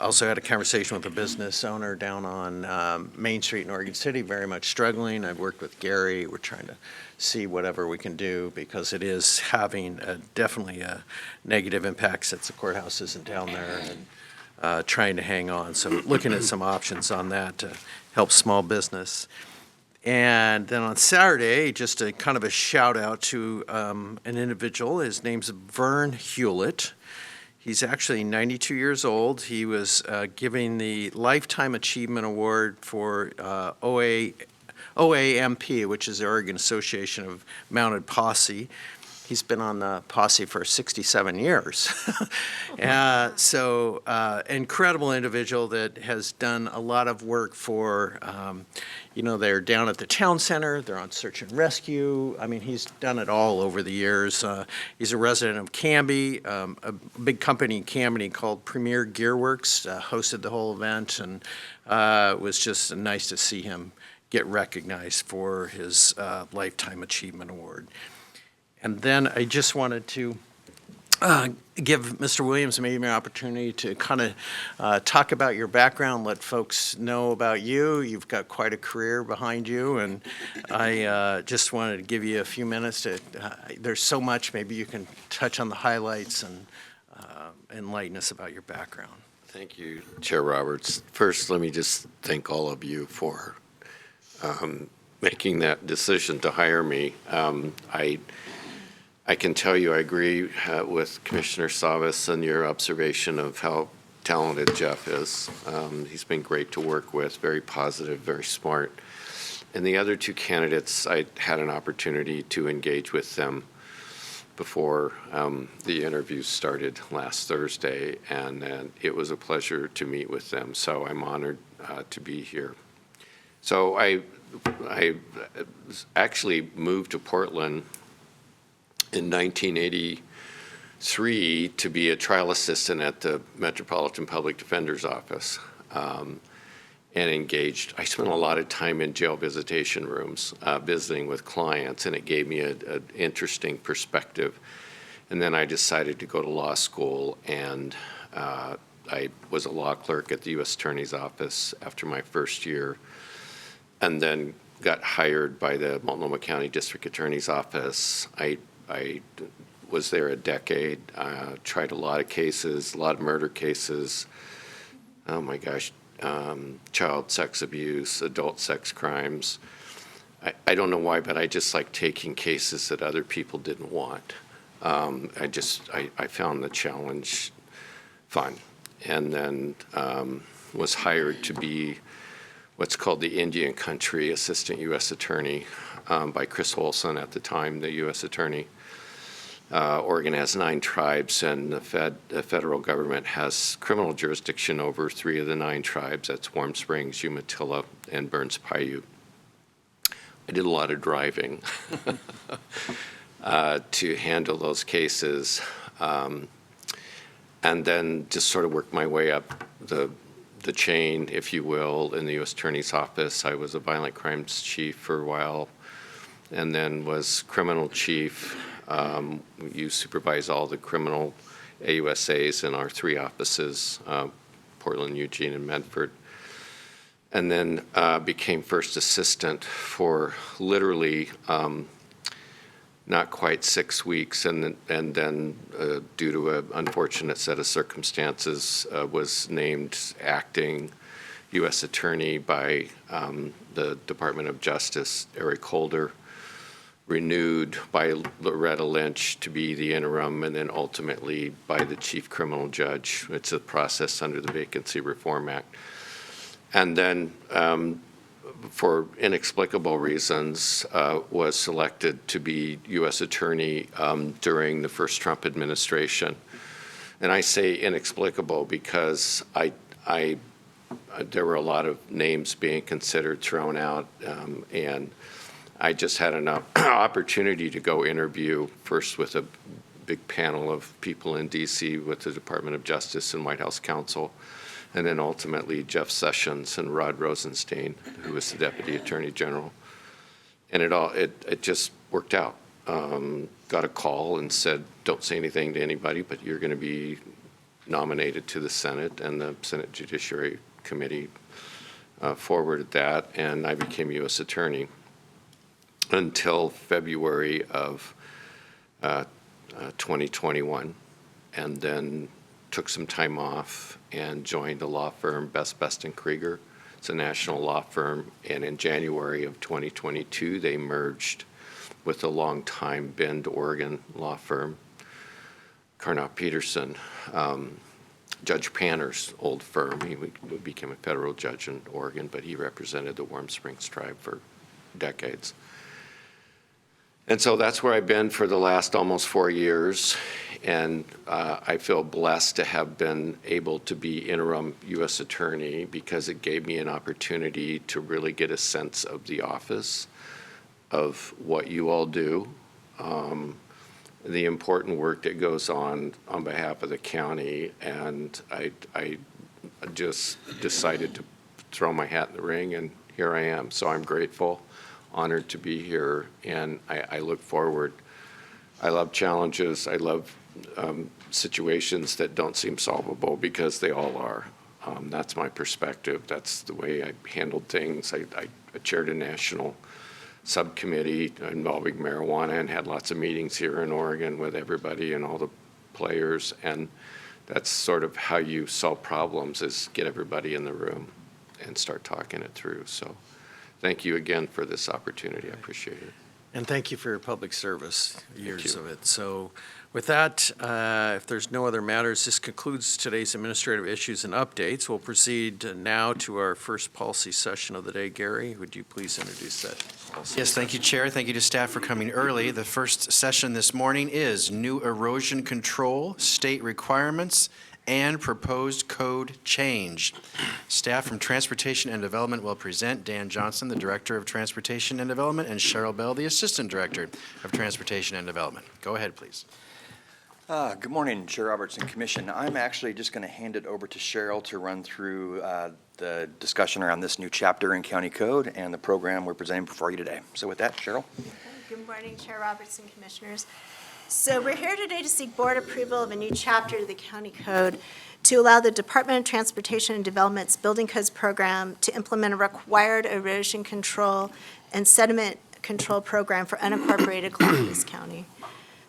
Also had a conversation with a business owner down on Main Street in Oregon City, very much struggling. I've worked with Gary. We're trying to see whatever we can do because it is having definitely a negative impact since the courthouse isn't down there, and trying to hang on. So looking at some options on that to help small business. And then on Saturday, just a kind of a shout out to an individual. His name's Vern Hewlett. He's actually 92 years old. He was giving the Lifetime Achievement Award for OAMP, which is the Oregon Association of Mounted Posse. He's been on the posse for 67 years. Incredible individual that has done a lot of work for, they're down at the town center, they're on search and rescue. I mean, he's done it all over the years. He's a resident of Canby. A big company in Canby called Premier Gearworks hosted the whole event, and it was just nice to see him get recognized for his Lifetime Achievement Award. And then I just wanted to give Mr. Williams maybe an opportunity to kind of talk about your background, let folks know about you. You've got quite a career behind you, and I just wanted to give you a few minutes to, there's so much, maybe you can touch on the highlights and enlighten us about your background. Thank you, Chair Roberts. First, let me just thank all of you for making that decision to hire me. I can tell you I agree with Commissioner Savas and your observation of how talented Jeff is. He's been great to work with, very positive, very smart. And the other two candidates, I had an opportunity to engage with them before the interviews started last Thursday, and it was a pleasure to meet with them. So I'm honored to be here. So I actually moved to Portland in 1983 to be a trial assistant at the Metropolitan Public Defender's Office, and engaged. I spent a lot of time in jail visitation rooms visiting with clients, and it gave me an interesting perspective. And then I decided to go to law school, and I was a law clerk at the U.S. Attorney's Office after my first year, and then got hired by the Multnomah County District Attorney's Office. I was there a decade, tried a lot of cases, a lot of murder cases, oh my gosh, child sex abuse, adult sex crimes. I don't know why, but I just like taking cases that other people didn't want. I found the challenge fun. And then was hired to be what's called the Indian Country Assistant U.S. Attorney by Chris Olson at the time, the U.S. Attorney. Oregon has 9 tribes, and the federal government has criminal jurisdiction over 3 of the 9 tribes. That's Warm Springs, Umatilla, and Burns Paiute. I did a lot of driving to handle those cases, and then just sort of worked my way up the chain, if you will, in the U.S. Attorney's Office. I was a violent crimes chief for a while, and then was criminal chief. You supervise all the criminal AUSAs in our 3 offices, Portland, Eugene, and Medford. And then became first assistant for literally not quite 6 weeks, and then due to an unfortunate set of circumstances, was named acting U.S. Attorney by the Department of Justice, Eric Holder, renewed by Loretta Lynch to be the interim, and then ultimately by the chief criminal judge. It's a process under the Vacancy Reform Act. And then, for inexplicable reasons, was selected to be U.S. Attorney during the first Trump administration. And I say inexplicable because there were a lot of names being considered, thrown out, and I just had an opportunity to go interview first with a big panel of people in D.C. with the Department of Justice and White House counsel, and then ultimately Jeff Sessions and Rod Rosenstein, who was the Deputy Attorney General. And it just worked out. Got a call and said, don't say anything to anybody, but you're going to be nominated to the Senate, and the Senate Judiciary Committee forwarded that, and I became U.S. Attorney until February of 2021, and then took some time off and joined the law firm Best & Krieger. It's a national law firm, and in January of 2022, they merged with a longtime Bend, Oregon law firm, Carnot Peterson, Judge Panner's old firm. He became a federal judge in Oregon, but he represented the Warm Springs tribe for decades. And so that's where I've been for the last almost 4 years. And I feel blessed to have been able to be interim U.S. Attorney because it gave me an opportunity to really get a sense of the office, of what you all do, the important work that goes on behalf of the county. And I just decided to throw my hat in the ring, and here I am. So I'm grateful, honored to be here, and I look forward. I love challenges. I love situations that don't seem solvable because they all are. That's my perspective. That's the way I handled things. I chaired a national subcommittee involving marijuana and had lots of meetings here in Oregon with everybody and all the players. And that's sort of how you solve problems, is get everybody in the room and start talking it through. So thank you again for this opportunity. I appreciate it. And thank you for your public service, years you. of it. So with that, if there's no other matters, this concludes today's administrative issues and updates. We'll proceed now to our first policy session of the day. Gary, would you please introduce that policy? Yes, thank you, Chair. Thank you to staff for coming early. The first session this morning is new erosion control, state requirements, and proposed code change. Staff from Transportation and Development will present. Dan Johnson, the Director of Transportation and Development, and Cheryl Bell, the Assistant Director of Transportation and Development. Go ahead, please. Good morning, Chair Roberts and Commission. I'm actually just going to hand it over to Cheryl to run through the discussion around this new chapter in County Code and the program we're presenting before you today. So with that, Cheryl. Good morning, Chair Roberts and Commissioners. So we're here today to seek board approval of a new chapter of the County Code to allow the Department of Transportation and Development's Building Codes program to implement a required erosion control and sediment control program for unincorporated Clackamas County.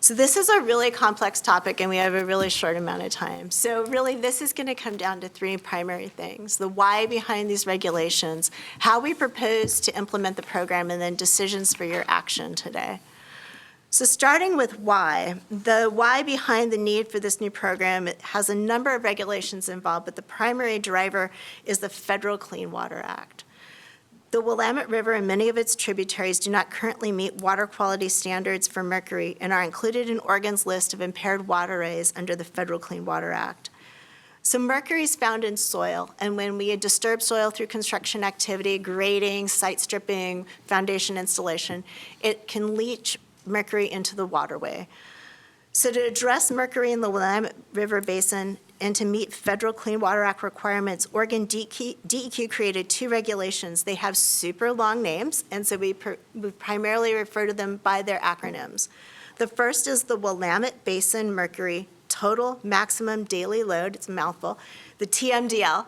So this is a really complex topic, and we have a really short amount of time. So really, this is going to come down to three primary things: the why behind these regulations, how we propose to implement the program, and then decisions for your action today. So starting with why, the why behind the need for this new program, it has a number of regulations involved, but the primary driver is the Federal Clean Water Act. The Willamette River and many of its tributaries do not currently meet water quality standards for mercury and are included in Oregon's list of impaired waterways under the Federal Clean Water Act. So mercury is found in soil, and when we disturb soil through construction activity, grading, site stripping, foundation installation, it can leach mercury into the waterway. So to address mercury in the Willamette River Basin and to meet Federal Clean Water Act requirements, Oregon DEQ created two regulations. They have super long names, and so we primarily refer to them by their acronyms. The first is the Willamette Basin Mercury Total Maximum Daily Load, it's a mouthful, the TMDL,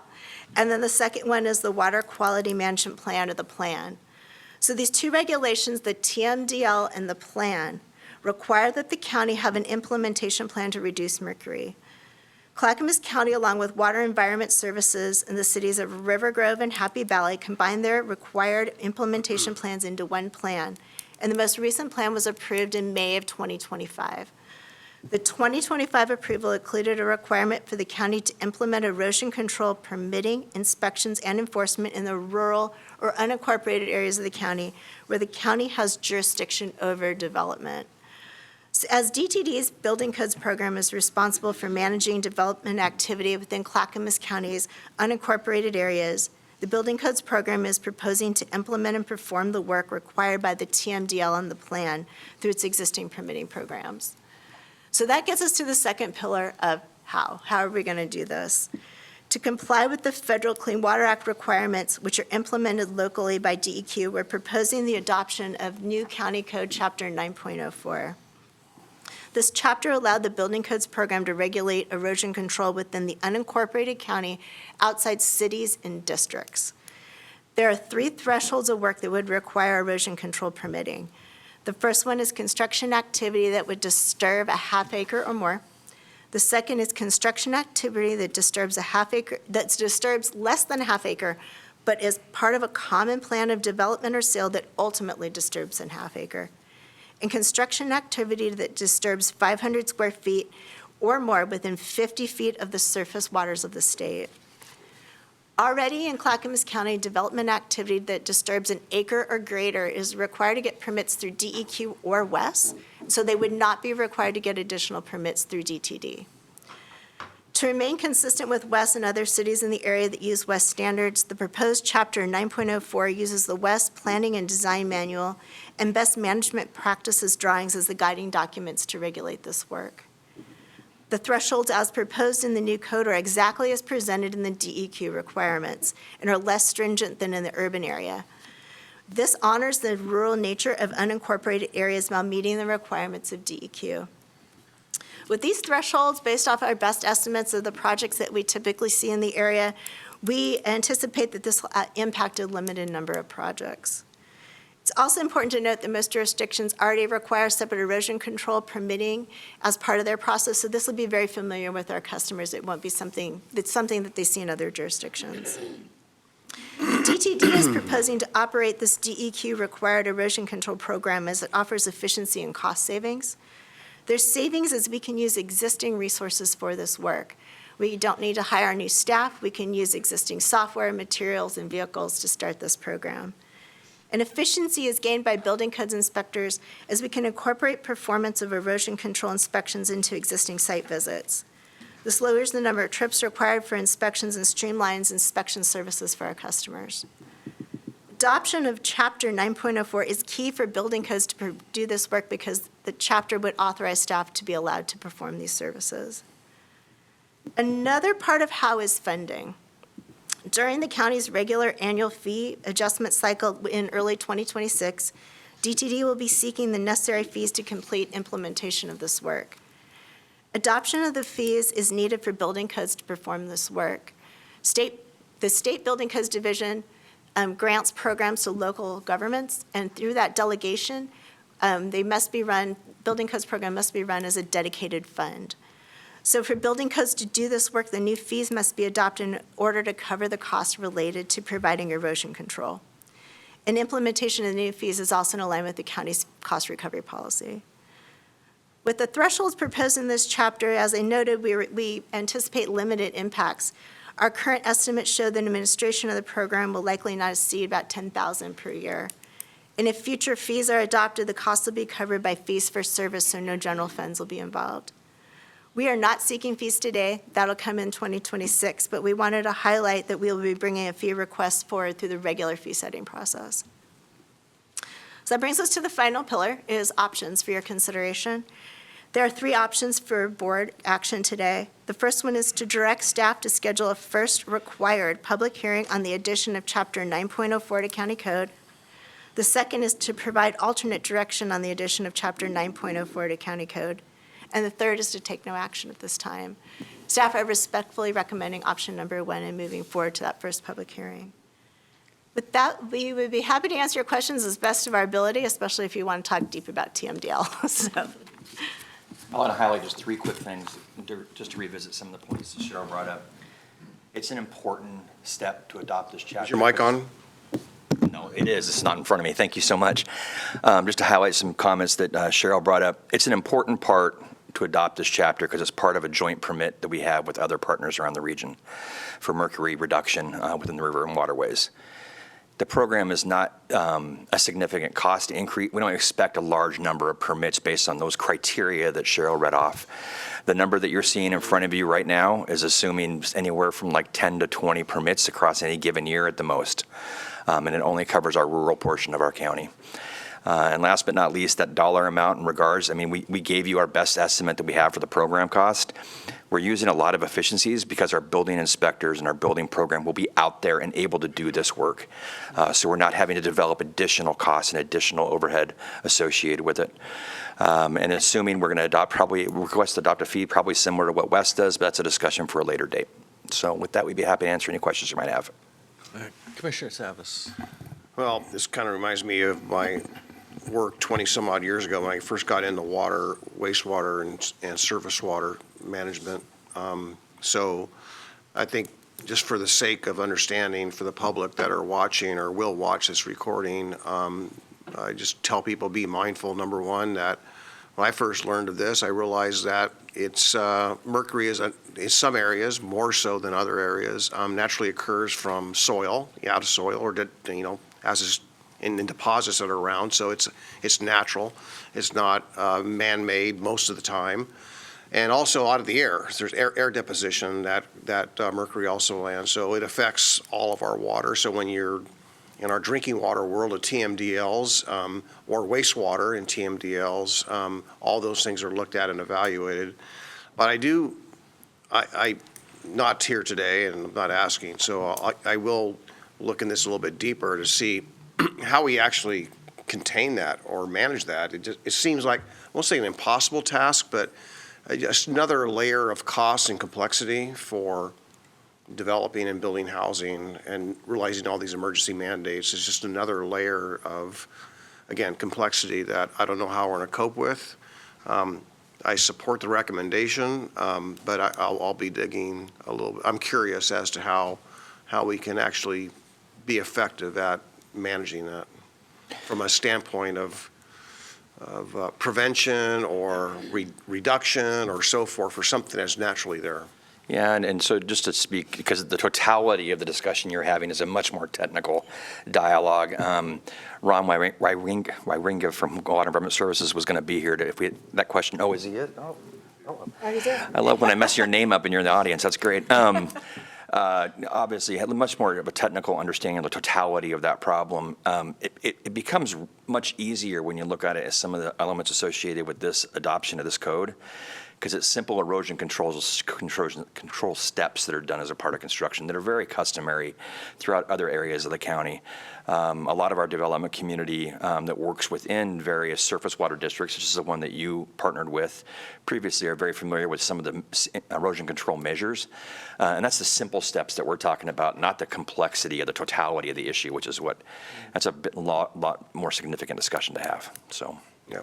and then the second one is the Water Quality Management Plan, or the plan. So these two regulations, the TMDL and the plan, require that the county have an implementation plan to reduce mercury. Clackamas County, along with Water Environment Services and the cities of River Grove and Happy Valley, combined their required implementation plans into one plan, and the most recent plan was approved in May of 2025. The 2025 approval included a requirement for the county to implement erosion control permitting, inspections, and enforcement in the rural or unincorporated areas of the county where the county has jurisdiction over development. So as DTD's Building Codes program is responsible for managing development activity within Clackamas County's unincorporated areas, the Building Codes program is proposing to implement and perform the work required by the TMDL and the plan through its existing permitting programs. So that gets us to the second pillar of how. How are we going to do this? To comply with the Federal Clean Water Act requirements, which are implemented locally by DEQ, we're proposing the adoption of new County Code Chapter 9.04. This chapter allowed the Building Codes program to regulate erosion control within the unincorporated county outside cities and districts. There are three thresholds of work that would require erosion control permitting. The first one is construction activity that would disturb a half acre or more. The second is construction activity that disturbs less than a half acre, but is part of a common plan of development or sale that ultimately disturbs a half acre. And construction activity that disturbs 500 square feet or more within 50 feet of the surface waters of the state. Already in Clackamas County, development activity that disturbs an acre or greater is required to get permits through DEQ or WES, so they would not be required to get additional permits through DTD. To remain consistent with WES and other cities in the area that use WES standards, the proposed Chapter 9.04 uses the WES Planning and Design Manual and Best Management Practices drawings as the guiding documents to regulate this work. The thresholds as proposed in the new code are exactly as presented in the DEQ requirements and are less stringent than in the urban area. This honors the rural nature of unincorporated areas while meeting the requirements of DEQ. With these thresholds, based off our best estimates of the projects that we typically see in the area, we anticipate that this will impact a limited number of projects. It's also important to note that most jurisdictions already require separate erosion control permitting as part of their process, so this will be very familiar with our customers. It won't be something that they see in other jurisdictions. DTD is proposing to operate this DEQ-required erosion control program as it offers efficiency and cost savings. There's savings as we can use existing resources for this work. We don't need to hire new staff. We can use existing software, materials, and vehicles to start this program. And efficiency is gained by building codes inspectors as we can incorporate performance of erosion control inspections into existing site visits. This lowers the number of trips required for inspections and streamlines inspection services for our customers. Adoption of Chapter 9.04 is key for building codes to do this work because the chapter would authorize staff to be allowed to perform these services. Another part of how is funding. During the county's regular annual fee adjustment cycle in early 2026, DTD will be seeking the necessary fees to complete implementation of this work. Adoption of the fees is needed for building codes to perform this work. The State Building Codes Division grants programs to local governments, and through that delegation, building codes program must be run as a dedicated fund. So for building codes to do this work, the new fees must be adopted in order to cover the costs related to providing erosion control. And implementation of the new fees is also in alignment with the county's cost recovery policy. With the thresholds proposed in this chapter, as I noted, we anticipate limited impacts. Our current estimates show that administration of the program will likely not exceed about $10,000 per year. And if future fees are adopted, the costs will be covered by fees for service, so no general funds will be involved. We are not seeking fees today. That'll come in 2026, but we wanted to highlight that we will be bringing a fee request forward through the regular fee setting process. So that brings us to the final pillar, is options for your consideration. There are 3 options for board action today. The first one is to direct staff to schedule a first required public hearing on the addition of Chapter 9.04 to County Code. The second is to provide alternate direction on the addition of Chapter 9.04 to County Code. And the third is to take no action at this time. Staff are respectfully recommending option number 1 and moving forward to that first public hearing. With that, we would be happy to answer your questions as best of our ability, especially if you want to talk deep about TMDL. So. I want to highlight just 3 quick things, just to revisit some of the points that Cheryl brought up. It's an important step to adopt this chapter. Is your mic on? No, it is. It's not in front of me. Thank you so much. Just to highlight some comments that Cheryl brought up. It's an important part to adopt this chapter because it's part of a joint permit that we have with other partners around the region for mercury reduction within the river and waterways. The program is not a significant cost increase. We don't expect a large number of permits based on those criteria that Cheryl read off. The number that you're seeing in front of you right now is assuming anywhere from like 10 to 20 permits across any given year at the most. And it only covers our rural portion of our county. And last but not least, that dollar amount in regards, I mean, we gave you our best estimate that we have for the program cost. We're using a lot of efficiencies because our building inspectors and our building program will be out there and able to do this work. So we're not having to develop additional costs and additional overhead associated with it. And assuming we're going to request to adopt a fee probably similar to what West does, but that's a discussion for a later date. So with that, we'd be happy to answer any questions you might have. Commissioner Savas. Well, this kind of reminds me of my work 20-some-odd years ago when I first got into water, wastewater, and surface water management. So I think just for the sake of understanding for the public that are watching or will watch this recording, I just tell people be mindful, number one, that when I first learned of this, I realized that It's, mercury is some areas, more so than other areas, naturally occurs from soil, out of soil, or, as is in deposits that are around, so it's natural. It's not man-made most of the time. And also out of the air. There's air deposition that mercury also lands, so it affects all of our water. So when you're in our drinking water world of TMDLs or wastewater in TMDLs, all those things are looked at and evaluated. But I'm not here today and I'm not asking, so I will look in this a little bit deeper to see how we actually contain that or manage that. It seems like, I won't say an impossible task, but just another layer of cost and complexity for developing and building housing and realizing all these emergency mandates is just another layer of, again, complexity that I don't know how we're going to cope with. I support the recommendation, but I'll be digging a little bit. I'm curious as to how we can actually be effective at managing that from a standpoint of prevention or reduction or so forth for something that's naturally there. Yeah, and so just to speak, because the totality of the discussion you're having is a much more technical dialogue. Ron Wyringa from Water Environment Services was going to be here that question. Oh, is he it? Oh, he's there. I love when I mess your name up and you're in the audience. That's great. Obviously, had much more of a technical understanding of the totality of that problem. It becomes much easier when you look at it as some of the elements associated with this adoption of this code, because it's simple erosion control steps that are done as a part of construction that are very customary throughout other areas of the county. A lot of our development community that works within various surface water districts, such as the one that you partnered with previously, are very familiar with some of the erosion control measures. And that's the simple steps that we're talking about, not the complexity of the totality of the issue, which is that's a lot more significant discussion to have. So, yeah.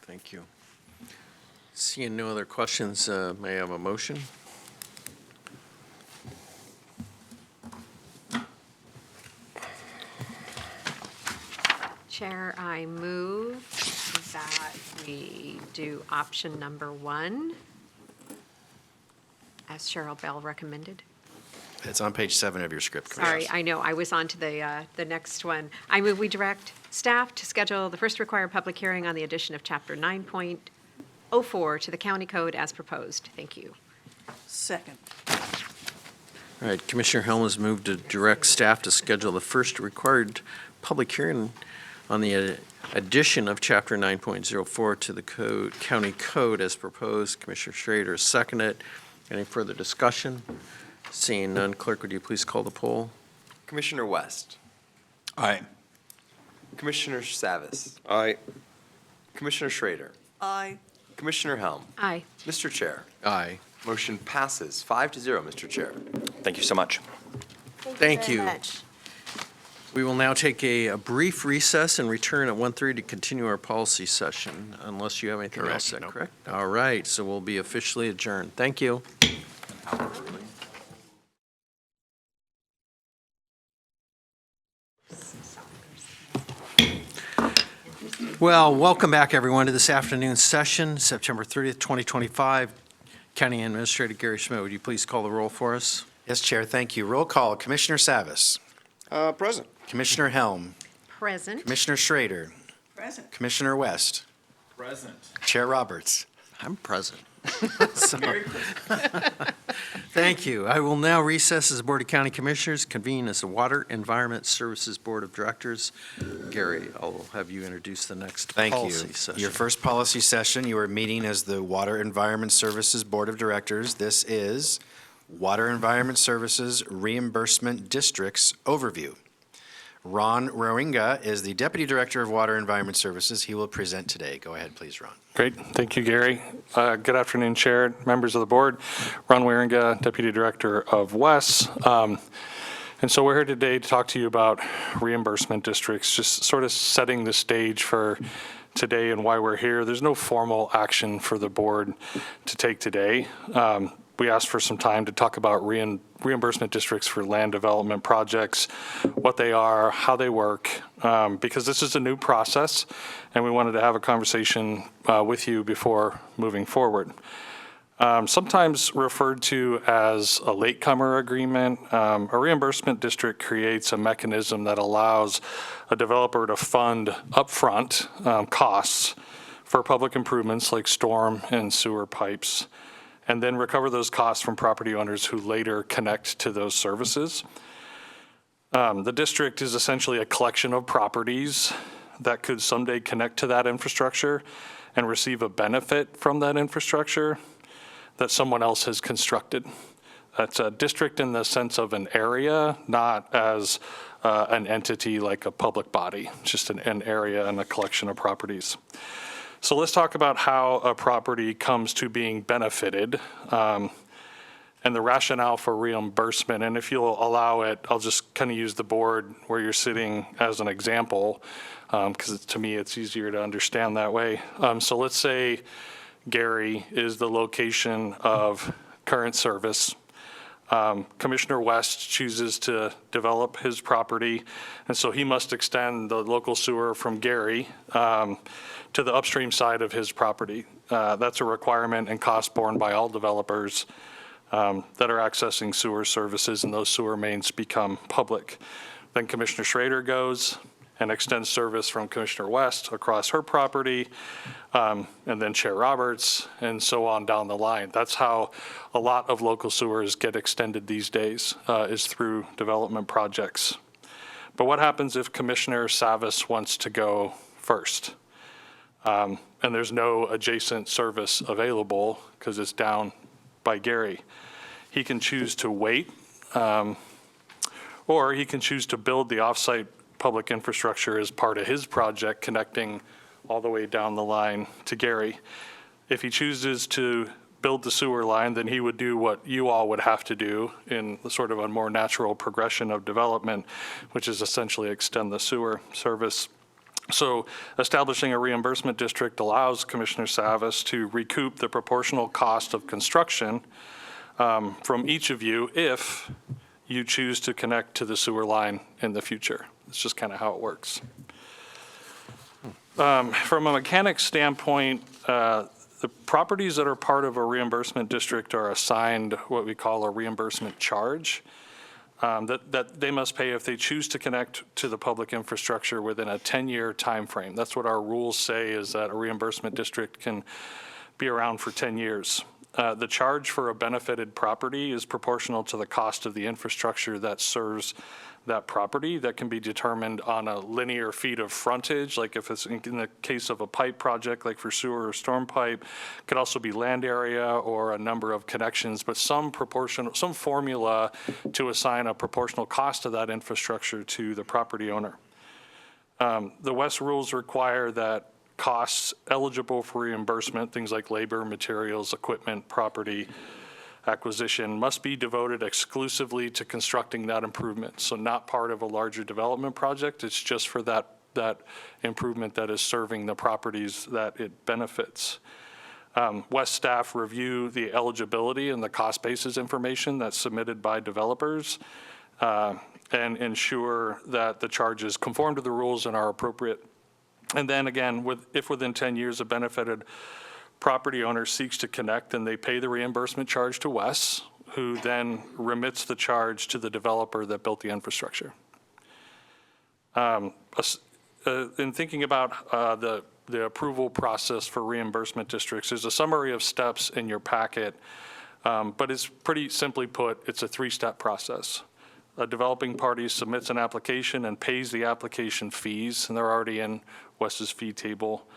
Thank you. Seeing no other questions, may I have a motion? Chair, I move that we do option number 1, as Cheryl Bell recommended. It's on page 7 of your script, Commissioner. Sorry, I know, I was on to the next one. I move we direct staff to schedule the first required public hearing on the addition of Chapter 9.04 to the county code as proposed. Thank you. Second. All right, Commissioner Helm has moved to direct staff to schedule the first required public hearing on the addition of Chapter 9.04 to the county code as proposed. Commissioner Schrader has seconded it. Any further discussion? Seeing none, clerk, would you please call the poll? Commissioner West. Aye. Commissioner Savas. Aye. Commissioner Schrader. Aye. Commissioner Helm. Aye. Mr. Chair. Aye. Motion passes 5-0, Mr. Chair. thank you so much. Thank very you. much. We will now take a brief recess and return at 1:30 to continue our policy session, unless you have anything else, is that Nope. correct? All right, so we'll be officially adjourned. Thank you. Well, welcome back, everyone, to this afternoon's session, September 30th, 2025. County Administrator Gary Schmidt, would you please call the roll for us? Yes, Chair, thank you. Roll call, Commissioner Savas, Present. Commissioner Helm, Present. Commissioner Schrader, Present. Commissioner West, Present. Chair Roberts. I'm present. So, thank you. I will now recess as the Board of County Commissioners, convene as the Water Environment Services Board of Directors. Gary, I'll have you introduce the next Thank policy you. session. Your first policy session, you are meeting as the Water Environment Services Board of Directors. This is Water Environment Services Reimbursement Districts Overview. Ron Roinga is the Deputy Director of Water Environment Services. He will present today. Go ahead, please, Ron. Great. Thank you, Gary. Good afternoon, Chair, members of the board. Ron Waringa, Deputy Director of WES. And so we're here today to talk to you about reimbursement districts, just sort of setting the stage for today and why we're here. There's no formal action for the board to take today. we asked for some time to talk about reimbursement districts for land development projects, what they are, how they work, because this is a new process, and we wanted to have a conversation with you before moving forward. Sometimes referred to as a latecomer agreement, a reimbursement district creates a mechanism that allows a developer to fund upfront costs for public improvements like storm and sewer pipes, and then recover those costs from property owners who later connect to those services. The district is essentially a collection of properties that could someday connect to that infrastructure and receive a benefit from that infrastructure that someone else has constructed. That's a district in the sense of an area, not as an entity like a public body, just an area and a collection of properties. So let's talk about how a property comes to being benefited and the rationale for reimbursement. And if you'll allow it, I'll just kind of use the board where you're sitting as an example, because to me, it's easier to understand that way. So let's say Gary is the location of current service. Commissioner West chooses to develop his property, and so he must extend the local sewer from Gary to the upstream side of his property. That's a requirement and cost borne by all developers that are accessing sewer services, and those sewer mains become public. Then Commissioner Schrader goes and extends service from Commissioner West across her property, and then Chair Roberts, and so on down the line. That's how a lot of local sewers get extended these days, is through development projects. But what happens if Commissioner Savas wants to go first? And there's no adjacent service available because it's down by Gary. He can choose to wait, or he can choose to build the offsite public infrastructure as part of his project connecting all the way down the line to Gary. If he chooses to build the sewer line, then he would do what you all would have to do in sort of a more natural progression of development, which is essentially extend the sewer service. So establishing a reimbursement district allows Commissioner Savas to recoup the proportional cost of construction from each of you if you choose to connect to the sewer line in the future. It's just kind of how it works. From a mechanics standpoint, the properties that are part of a reimbursement district are assigned what we call a reimbursement charge that they must pay if they choose to connect to the public infrastructure within a 10-year time frame. That's what our rules say, is that a reimbursement district can be around for 10 years. The charge for a benefited property is proportional to the cost of the infrastructure that serves that property. That can be determined on a linear feet of frontage, like if it's in the case of a pipe project, like for sewer or storm pipe. It could also be land area or a number of connections, but some formula to assign a proportional cost of that infrastructure to the property owner. The West rules require that costs eligible for reimbursement, things like labor, materials, equipment, property acquisition, must be devoted exclusively to constructing that improvement. So not part of a larger development project. It's just for that improvement that is serving the properties that it benefits. West staff review the eligibility and the cost basis information that's submitted by developers and ensure that the charges conform to the rules and are appropriate. And then again, if within 10 years a benefited property owner seeks to connect, then they pay the reimbursement charge to Wes, who then remits the charge to the developer that built the infrastructure. In thinking about the approval process for reimbursement districts, there's a summary of steps in your packet, but it's pretty simply put, it's a 3-step process. A developing party submits an application and pays the application fees, and they're already in Wes's fee table.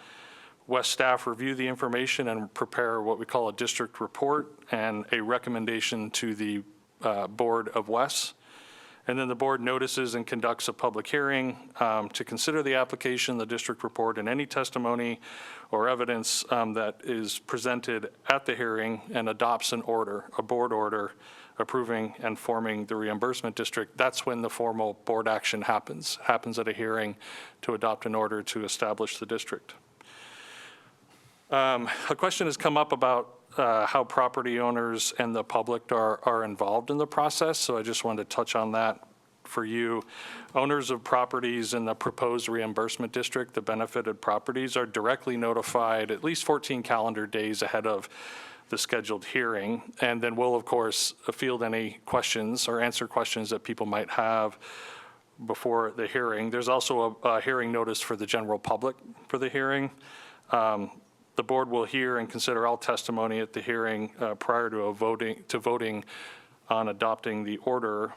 West staff review the information and prepare what we call a district report and a recommendation to the board of Wes. And then the board notices and conducts a public hearing to consider the application, the district report, and any testimony or evidence that is presented at the hearing, and adopts an order, a board order, approving and forming the reimbursement district. That's when the formal board action happens at a hearing to adopt an order to establish the district. A question has come up about how property owners and the public are involved in the process, so I just wanted to touch on that for you. Owners of properties in the proposed reimbursement district, the benefited properties, are directly notified at least 14 calendar days ahead of the scheduled hearing, and then we'll, of course, field any questions or answer questions that people might have before the hearing. There's also a hearing notice for the general public for the hearing. The board will hear and consider all testimony at the hearing prior to voting on adopting the order.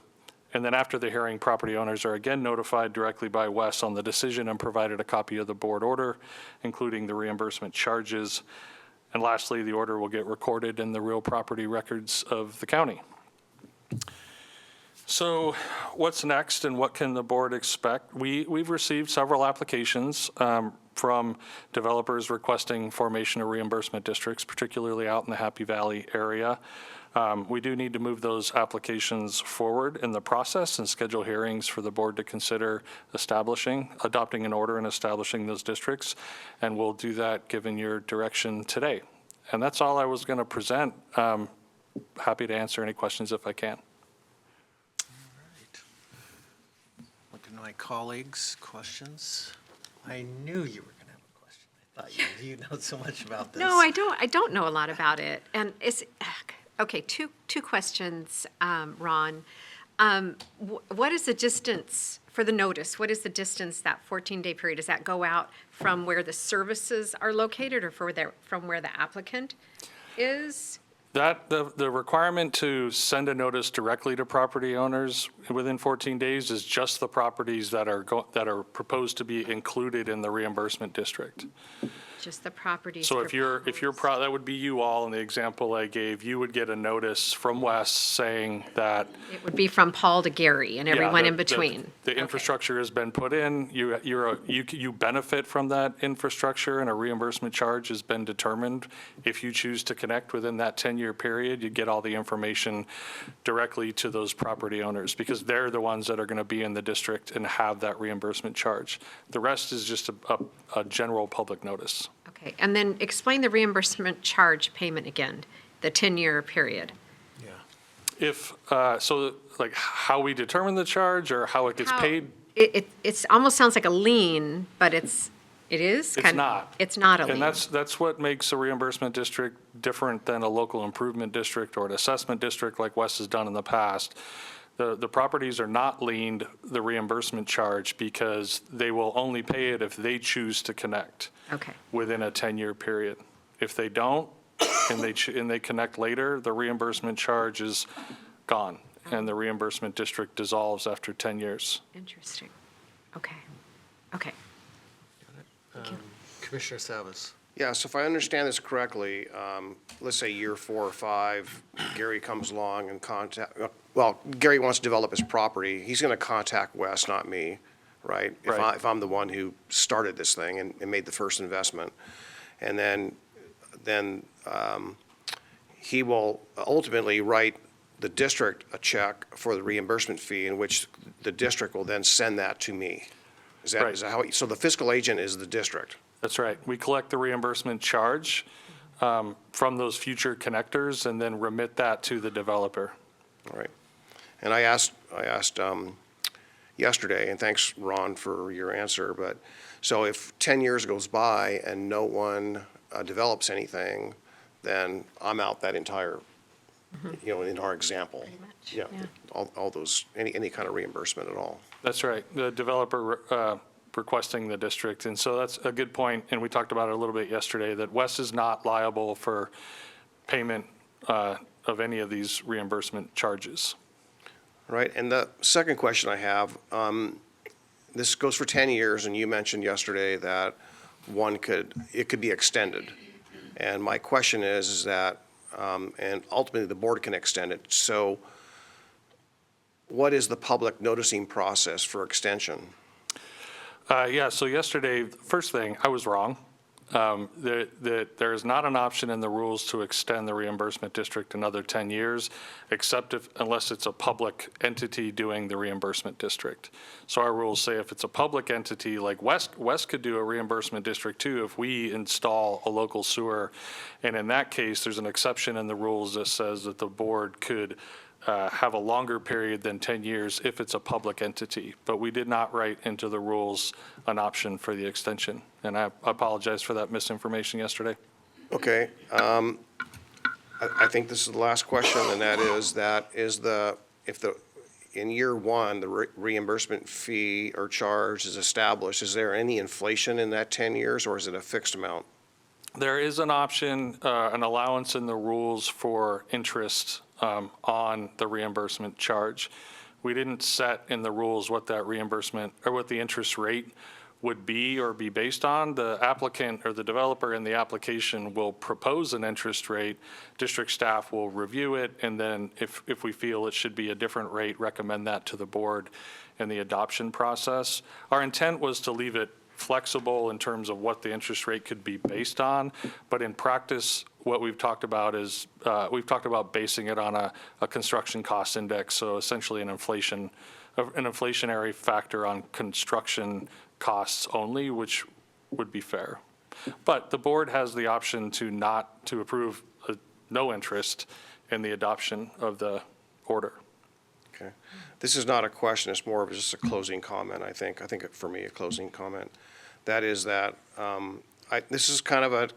And then after the hearing, property owners are again notified directly by Wes on the decision and provided a copy of the board order, including the reimbursement charges. And lastly, the order will get recorded in the real property records of the county. So what's next and what can the board expect? We've received several applications from developers requesting formation of reimbursement districts, particularly out in the Happy Valley area. We do need to move those applications forward in the process and schedule hearings for the board to consider adopting an order and establishing those districts. And we'll do that given your direction today. And that's all I was going to present. Happy to answer any questions if I can. Looking at my colleagues, questions? I knew you were going to have a question. I thought you know so much about this. No, I don't know a lot about it. And it's, okay, two questions, Ron. What is the distance for the notice? What is the distance, that 14-day period? Does that go out from where the services are located or from where the applicant is? The requirement to send a notice directly to property owners within 14 days is just the properties that are proposed to be included in the reimbursement district. Just the properties. So if you're that would be you all in the example I gave, you would get a notice from Wes saying that. It would be from Paul to Gary and everyone Yeah, in between. The infrastructure has been put in, you benefit from that infrastructure, and a reimbursement charge has been determined. If you choose to connect within that 10-year period, you get all the information directly to those property owners, because they're the ones that are going to be in the district and have that reimbursement charge. The rest is just a general public notice. Okay, and then explain the reimbursement charge payment again, the 10-year period. Yeah. If, so like how we determine the charge or how it gets paid? It's almost sounds like a lien, but it is? It's kind of- not. It's not a lien. And that's what makes a reimbursement district different than a local improvement district or an assessment district like Wes has done in the past. The properties are not liened the reimbursement charge because they will only pay it if they choose to connect. Okay. Within a 10-year period. If they don't, and they connect later, the reimbursement charge is gone, and the reimbursement district dissolves after 10 years. Interesting. Okay. Okay. Commissioner Savas. Yeah, so if I understand this correctly, let's say year 4 or 5, Gary comes along and Gary wants to develop his property. He's going to contact Wes, not me, right? Right. If I'm the one who started this thing and made the first investment. And then he will ultimately write the district a check for the reimbursement fee, in which the district will then send that to me. Is that Right. how, so the fiscal agent is the district? That's right. We collect the reimbursement charge from those future connectors and then remit that to the developer. All right. And I asked yesterday, and thanks, Ron, for your answer, but, so if 10 years goes by and no one develops anything, then I'm out that entire, in our example. Pretty much, Yeah, yeah. all those, any kind of reimbursement at all. That's right. The developer requesting the district. And so that's a good point, and we talked about it a little bit yesterday, that Wes is not liable for payment of any of these reimbursement charges. Right, and the second question I have, this goes for 10 years, and you mentioned yesterday that it could be extended. And my question is that, and ultimately the board can extend it, so what is the public noticing process for extension? Yeah, so yesterday, first thing, I was wrong. that there is not an option in the rules to extend the reimbursement district another 10 years, unless it's a public entity doing the reimbursement district. So our rules say if it's a public entity, like West could do a reimbursement district too if we install a local sewer. And in that case, there's an exception in the rules that says that the board could have a longer period than 10 years if it's a public entity. But we did not write into the rules an option for the extension. And I apologize for that misinformation yesterday. Okay. I think this is the last question, and that is in year one, the reimbursement fee or charge is established, is there any inflation in that 10 years, or is it a fixed amount? There is an option, an allowance in the rules for interest on the reimbursement charge. We didn't set in the rules what that reimbursement or what the interest rate would be or be based on. The applicant or the developer in the application will propose an interest rate. District staff will review it, and then if we feel it should be a different rate, recommend that to the board in the adoption process. Our intent was to leave it flexible in terms of what the interest rate could be based on, but in practice, what we've talked about is we've talked about basing it on a construction cost index, so essentially an inflationary factor on construction costs only, which would be fair. But the board has the option to approve no interest in the adoption of the order. Okay. This is not a question, it's more of just a closing comment, I think. I think for me, a closing comment. That is that this is kind of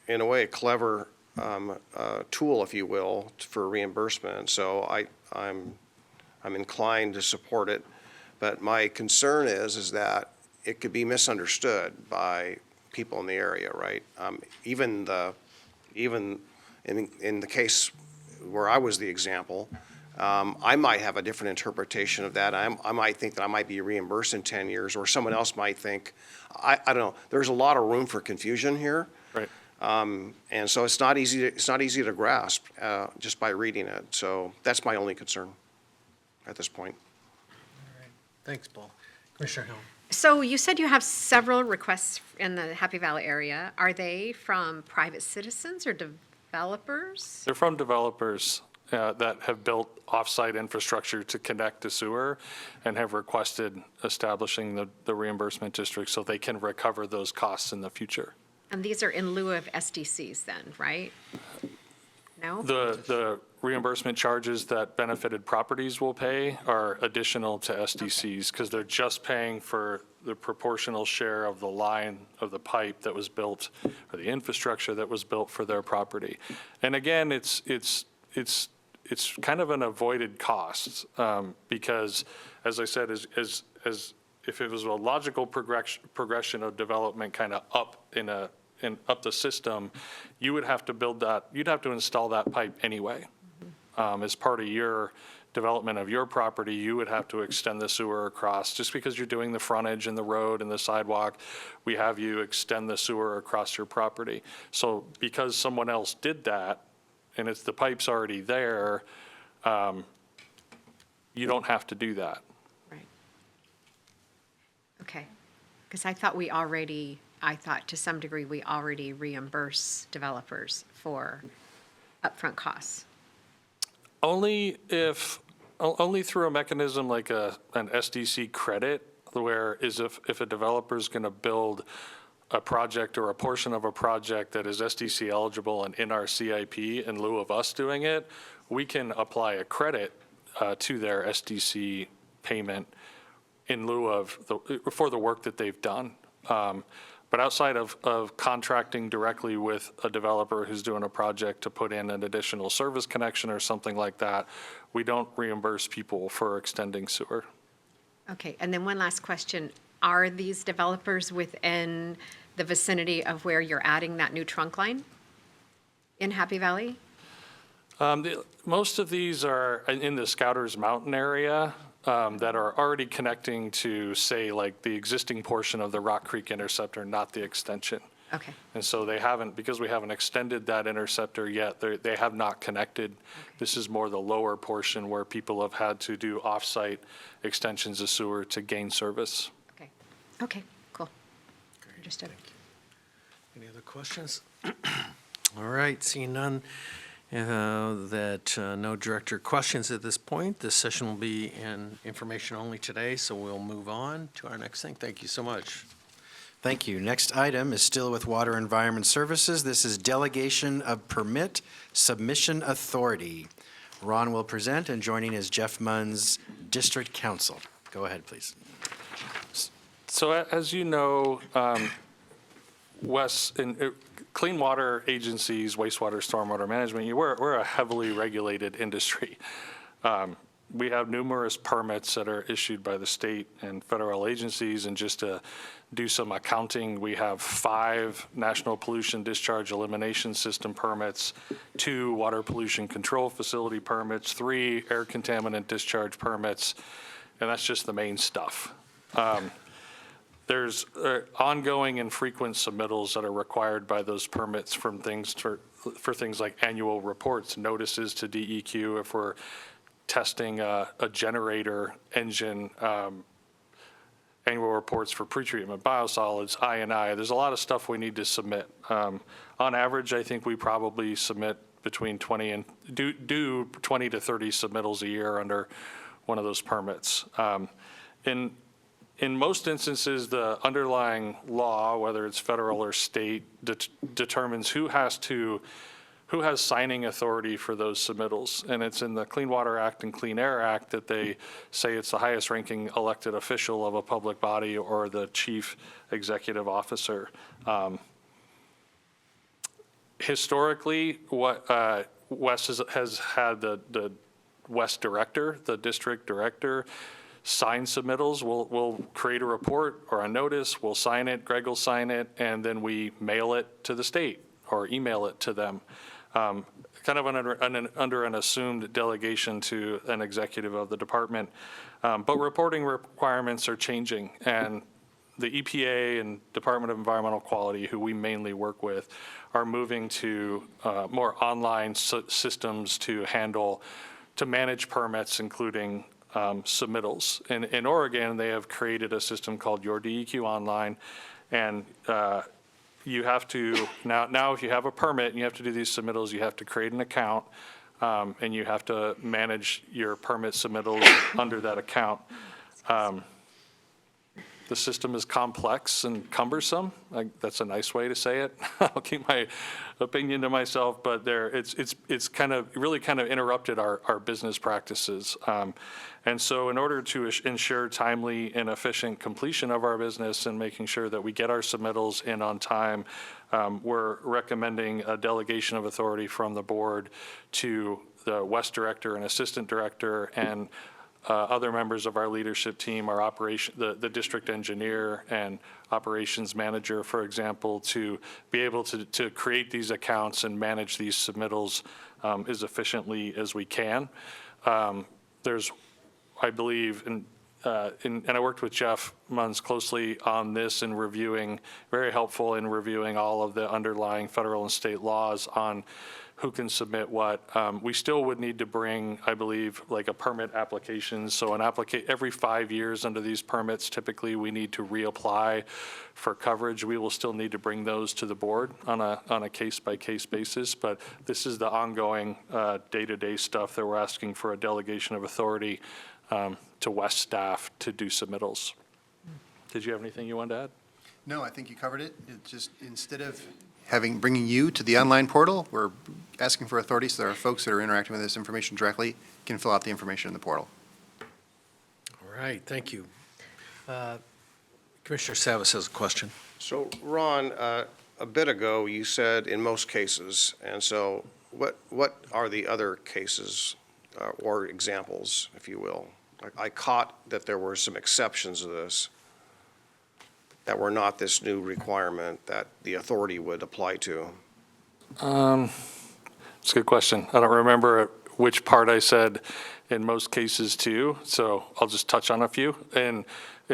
in a way, a clever tool, if you will, for reimbursement. So I'm inclined to support it. But my concern is that it could be misunderstood by people in the area, right? Even in the case where I was the example, I might have a different interpretation of that. I might think that I might be reimbursed in 10 years, or someone else might think, I don't know. There's a lot of room for confusion here. Right. And so it's not easy to grasp just by reading it. So that's my only concern at this point. All right. Thanks, Paul. Commissioner Hill. So you said you have several requests in the Happy Valley area. Are they from private citizens or developers? They're from developers that have built off-site infrastructure to connect to sewer and have requested establishing the reimbursement district so they can recover those costs in the future. And these are in lieu of SDCs then, right? No? The reimbursement charges that benefited properties will pay are additional to SDCs because they're just paying for the proportional share of the line of the pipe that was built or the infrastructure that was built for their property. And again, it's kind of an avoided cost because, as I said, as if it was a logical progression of development kind of up up the system, you would have to build that, you'd have to install that pipe anyway. As part of your development of your property, you would have to extend the sewer across. Just because you're doing the frontage and the road and the sidewalk, we have you extend the sewer across your property. So because someone else did that, and the pipe's already there, you don't have to do that. Right. Okay. Because I thought to some degree we already reimburse developers for upfront costs. Only through a mechanism like an SDC credit, where if a developer is going to build a project or a portion of a project that is SDC eligible and in our CIP in lieu of us doing it, we can apply a credit to their SDC payment in lieu of for the work that they've done. But outside of contracting directly with a developer who's doing a project to put in an additional service connection or something like that, we don't reimburse people for extending sewer. Okay, and then one last question. Are these developers within the vicinity of where you're adding that new trunk line in Happy Valley? Most of these are in the Scouters Mountain area that are already connecting to, say, like the existing portion of the Rock Creek Interceptor, not the extension. Okay. And so they haven't, because we haven't extended that interceptor yet, they have not connected. Okay. This is more the lower portion where people have had to do off-site extensions of sewer to gain service. Okay. Okay, cool. Understood. Any other questions? All right, seeing none, no director questions at this point. This session will be in information only today, so we'll move on to our next thing. Thank you so much. Thank you. Next item is still with Water Environment Services. This is Delegation of Permit Submission Authority. Ron will present, and joining is Jeff Munn's District Counsel. Go ahead, please. So as you know, clean water agencies, wastewater, stormwater management, we're a heavily regulated industry. We have numerous permits that are issued by the state and federal agencies, and just to do some accounting, we have 5 National Pollution Discharge Elimination System permits, 2 Water Pollution Control Facility permits, 3 Air Contaminant Discharge permits, and that's just the main stuff. There's ongoing and frequent submittals that are required by those permits for things like annual reports, notices to DEQ if we're testing a generator engine, annual reports for pretreatment, biosolids, I&I. There's a lot of stuff we need to submit. On average, I think we probably submit between 20 and do 20 to 30 submittals a year under one of those permits. In most instances, the underlying law, whether it's federal or state, determines who has signing authority for those submittals. And it's in the Clean Water Act and Clean Air Act that they say it's the highest ranking elected official of a public body or the chief executive officer. Historically, what WES has had the WES director, the district director, sign submittals. We'll create a report or a notice, we'll sign it, Greg will sign it, and then we mail it to the state or email it to them. Kind of under an assumed delegation to an executive of the department. But reporting requirements are changing, and the EPA and Department of Environmental Quality, who we mainly work with, are moving to more online systems to manage permits, including submittals. In Oregon, they have created a system called Your DEQ Online, and you have to, now if you have a permit and you have to do these submittals, you have to create an account, and you have to manage your permit submittals under that account. The system is complex and cumbersome. That's a nice way to say it. I'll keep my opinion to myself, but it's kind of really interrupted our business practices. And so in order to ensure timely and efficient completion of our business and making sure that we get our submittals in on time, we're recommending a delegation of authority from the board to the WES director and assistant director and other members of our leadership team, our the district engineer and operations manager, for example, to be able to create these accounts and manage these submittals as efficiently as we can. There's, I believe, and I worked with Jeff Munns closely on this and very helpful in reviewing all of the underlying federal and state laws on who can submit what. We still would need to bring, I believe, like a permit application. So every 5 years under these permits, typically we need to reapply for coverage. We will still need to bring those to the board on a case-by-case basis. But this is the ongoing day-to-day stuff that we're asking for a delegation of authority to WES staff to do submittals. Did you have anything you wanted to add? No, I think you covered it. It just, instead of bringing you to the online portal, we're asking for authority so there are folks that are interacting with this information directly can fill out the information in the portal. All right, thank you. Commissioner Savas has a question. So, Ron, a bit ago, you said in most cases, and so what are the other cases or examples, if you will? I caught that there were some exceptions to this that were not this new requirement that the authority would apply to. It's a good question. I don't remember which part I said in most cases too, so I'll just touch on a few. And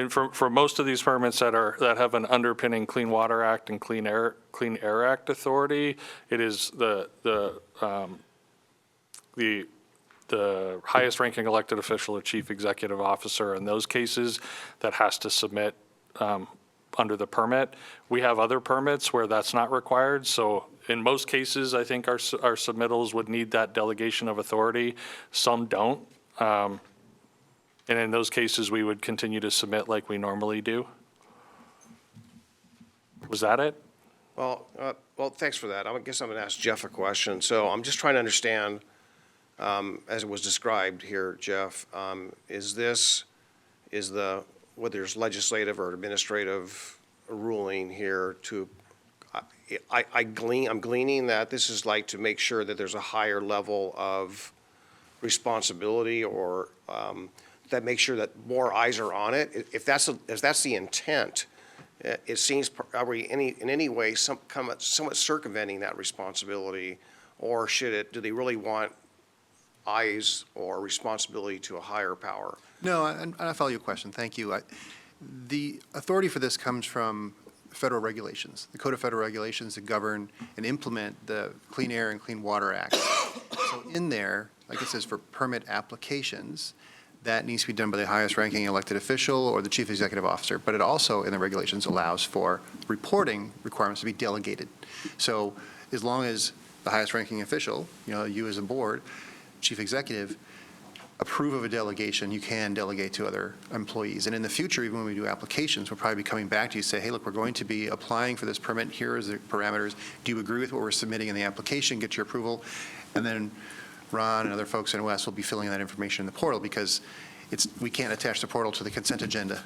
for most of these permits that have an underpinning Clean Water Act and Clean Air Act authority, it is the highest ranking elected official or chief executive officer in those cases that has to submit under the permit. We have other permits where that's not required, so in most cases, I think our submittals would need that delegation of authority. Some don't. And in those cases, we would continue to submit like we normally do. Was that it? Well, thanks for that. I guess I'm going to ask Jeff a question. So I'm just trying to understand, as it was described here, Jeff, whether there's legislative or administrative ruling here to, I'm gleaning that this is like to make sure that there's a higher level of responsibility or that makes sure that more eyes are on it. If that's the intent, it seems, are we in any way somewhat circumventing that responsibility, or do they really want eyes or responsibility to a higher power? No, and I follow your question. Thank you. The authority for this comes from federal regulations, the Code of Federal Regulations that govern and implement the Clean Air and Clean Water Act. So in there, like it says, for permit applications, that needs to be done by the highest ranking elected official or the chief executive officer. But it also, in the regulations, allows for reporting requirements to be delegated. So as long as the highest ranking official, you as a board, chief executive, approve of a delegation, you can delegate to other employees. And in the future, even when we do applications, we'll probably be coming back to you, say, hey, look, we're going to be applying for this permit. Here are the parameters. Do you agree with what we're submitting in the application? Get your approval. And then Ron and other folks in West will be filling that information in the portal, because we can't attach the portal to the consent agenda,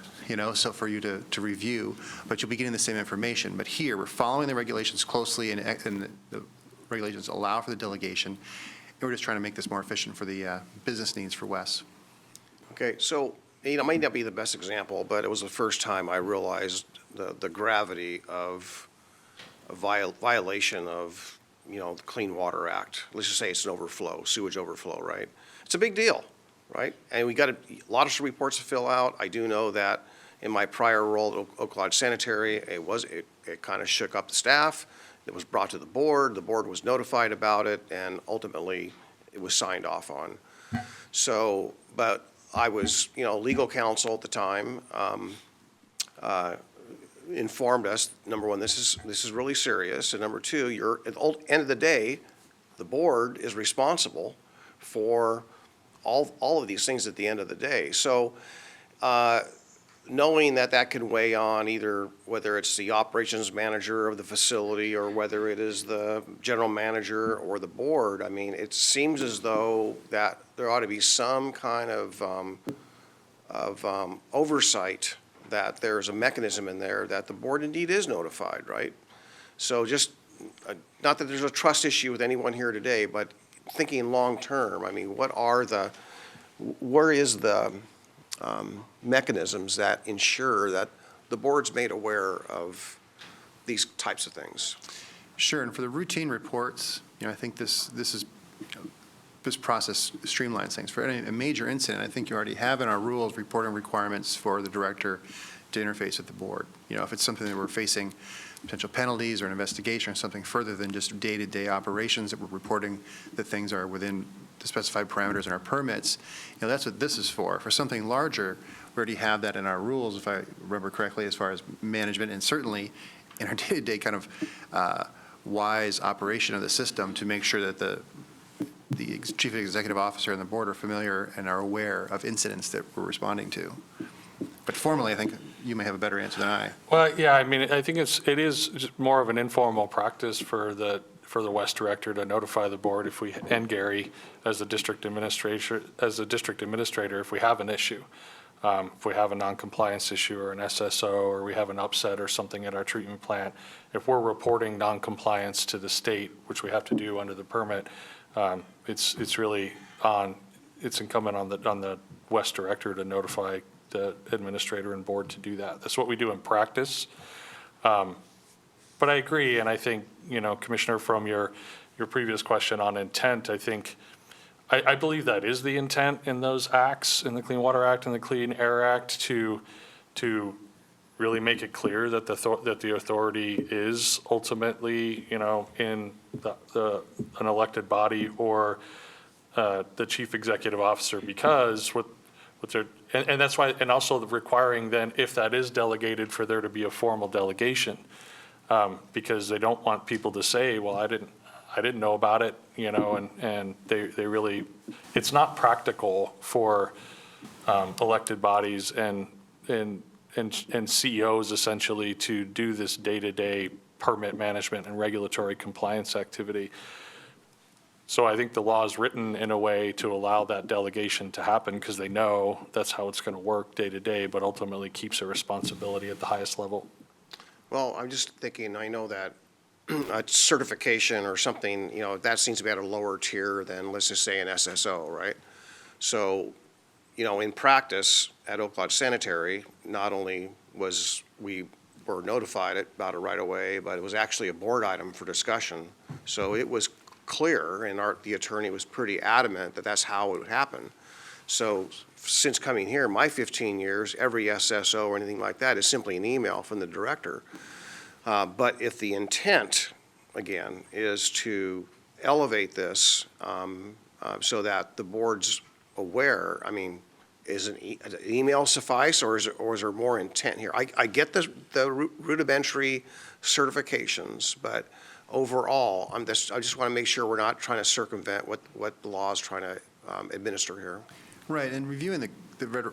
so for you to review, but you'll be getting the same information. But here, we're following the regulations closely, and the regulations allow for the delegation. And we're just trying to make this more efficient for the business needs for Wes. Okay, so, it might not be the best example, but it was the first time I realized the gravity of a violation of, the Clean Water Act. Let's just say it's an overflow, sewage overflow, right? It's a big deal, right? And we got a lot of reports to fill out. I do know that in my prior role at Oak Lodge Sanitary, it kind of shook up the staff. It was brought to the board was notified about it, and ultimately it was signed off on. So, but I was, legal counsel at the time, informed us, number one, this is really serious, and number two, at the end of the day, the board is responsible for all of these things at the end of the day. So, knowing that could weigh on either whether it's the operations manager of the facility or whether it is the general manager or the board, it seems as though that there ought to be some kind of oversight, that there's a mechanism in there that the board indeed is notified, right? So just, not that there's a trust issue with anyone here today, but thinking long-term, where is the mechanisms that ensure that the board's made aware of these types of things? Sure, and for the routine reports, I think this process streamlines things. For a major incident, I think you already have in our rules reporting requirements for the director to interface with the board. If it's something that we're facing potential penalties or an investigation or something further than just day-to-day operations, that we're reporting that things are within the specified parameters in our permits, that's what this is for. For something larger, we already have that in our rules, if I remember correctly, as far as management, and certainly in our day-to-day kind of wise operation of the system to make sure that the chief executive officer and the board are familiar and are aware of incidents that we're responding to. But formally, I think you may have a better answer than I. Well, yeah, I think it is just more of an informal practice for the West director to notify the board and Gary as the district administrator, if we have an issue. If we have a non-compliance issue or an SSO, or we have an upset or something at our treatment plant, if we're reporting non-compliance to the state, which we have to do under the permit, it's really it's incumbent on the West director to notify the administrator and board to do that. That's what we do in practice. But I agree, and I think, Commissioner, from your previous question on intent, I believe that is the intent in those acts, in the Clean Water Act and the Clean Air Act, to really make it clear that the authority is ultimately, in an elected body or the chief executive officer, because And that's why, and also requiring then, if that is delegated, for there to be a formal delegation. Because they don't want people to say, well, I didn't know about it, and they really, it's not practical for elected bodies and CEOs essentially to do this day-to-day permit management and regulatory compliance activity. So I think the law is written in a way to allow that delegation to happen because they know that's how it's going to work day to day, but ultimately keeps a responsibility at the highest level. Well, I'm just thinking, I know that a certification or something, that seems to be at a lower tier than, let's just say, an SSO, right? So, in practice, at Oak Lodge Sanitary, not only was we were notified about it right away, but it was actually a board item for discussion. So it was clear, and the attorney was pretty adamant that that's how it would happen. So since coming here, my 15 years, every SSO or anything like that is simply an email from the director. But if the intent, again, is to elevate this so that the board's aware, I mean, is an email suffice, or is there more intent here? I get the rudimentary certifications, but overall, I just want to make sure we're not trying to circumvent what the law is trying to administer here. Right, and reviewing the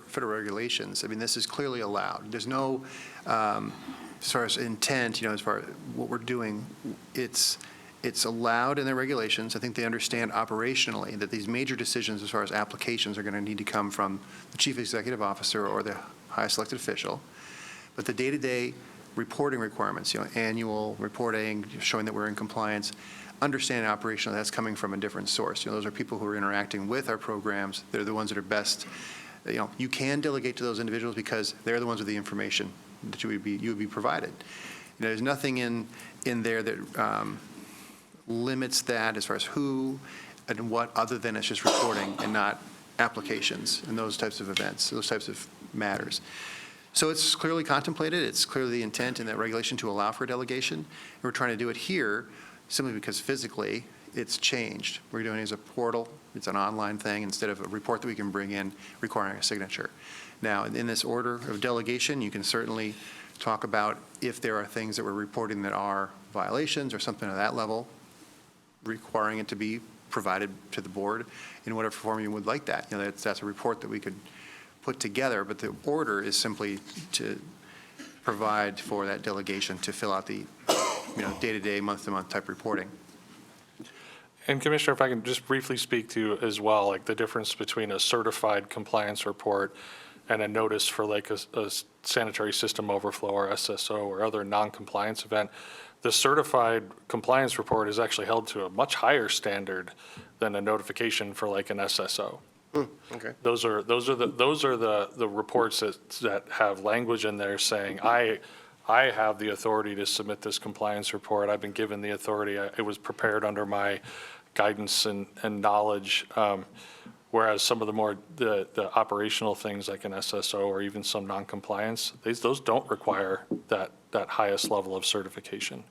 federal regulations, I mean, this is clearly allowed. There's no, as far as intent, as far as what we're doing, it's allowed in the regulations. I think they understand operationally that these major decisions as far as applications are going to need to come from the chief executive officer or the highest elected official. But the day-to-day reporting requirements, annual reporting, showing that we're in compliance, understanding operationally that's coming from a different source. Those are people who are interacting with our programs. They're the ones that are best. You can delegate to those individuals because they're the ones with the information that you would be provided. There's nothing in there that limits that as far as who and what, other than it's just reporting and not applications and those types of events, those types of matters. So it's clearly contemplated. It's clearly the intent in that regulation to allow for delegation. And we're trying to do it here simply because physically it's changed. We're doing it as a portal. It's an online thing instead of a report that we can bring in requiring a signature. Now, in this order of delegation, you can certainly talk about if there are things that we're reporting that are violations or something at that level, requiring it to be provided to the board in whatever form you would like that. That's a report that we could put together, but the order is simply to provide for that delegation to fill out the day-to-day, month-to-month type reporting. And Commissioner, if I can just briefly speak to as well, like the difference between a certified compliance report and a notice for like a sanitary system overflow or SSO or other non-compliance event. The certified compliance report is actually held to a much higher standard than a notification for like an SSO. Okay. Those are the reports that have language in there saying, I have the authority to submit this compliance report. I've been given the authority. It was prepared under my guidance and knowledge. Whereas some of the operational things like an SSO or even some non-compliance, those don't require that highest level of certification.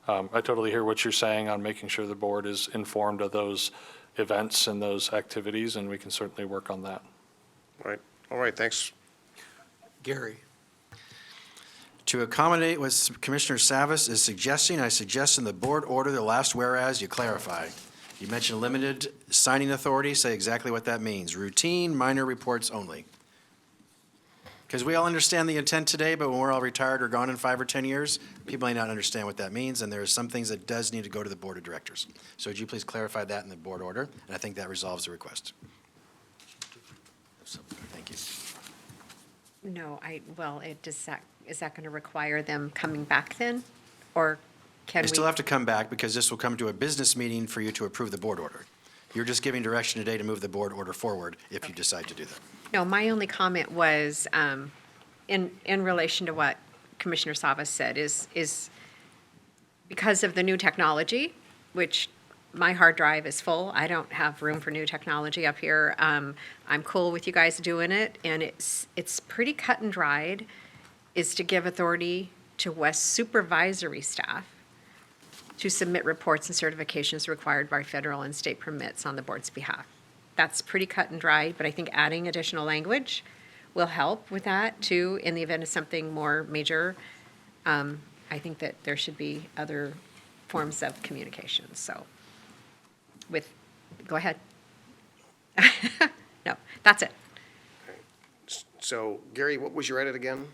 I totally hear what you're saying on making sure the board is informed of those events and those activities, and we can certainly work on that. Right. All right, thanks. Gary. To accommodate what Commissioner Savas is suggesting, I suggest in the board order, the last whereas, you clarify. You mentioned limited signing authority, say exactly what that means. Routine, minor reports only. Because we all understand the intent today, but when we're all retired or gone in 5 or 10 years, people may not understand what that means, and there are some things that does need to go to the board of directors. So would you please clarify that in the board order? And I think that resolves the request. Thank you. No, is that going to require them coming back then? Or can They we? still have to come back because this will come to a business meeting for you to approve the board order. You're just giving direction today to move the board order forward if you decide to do that. No, my only comment was in relation to what Commissioner Savas said is because of the new technology, which my hard drive is full. I don't have room for new technology up here. I'm cool with you guys doing it, and it's pretty cut and dried, is to give authority to West supervisory staff to submit reports and certifications required by federal and state permits on the board's behalf. that's pretty cut and dried, but I think adding additional language will help with that too, in the event of something more major. I think that there should be other forms of communication, so go ahead. No, that's it. So Gary, what was your edit again?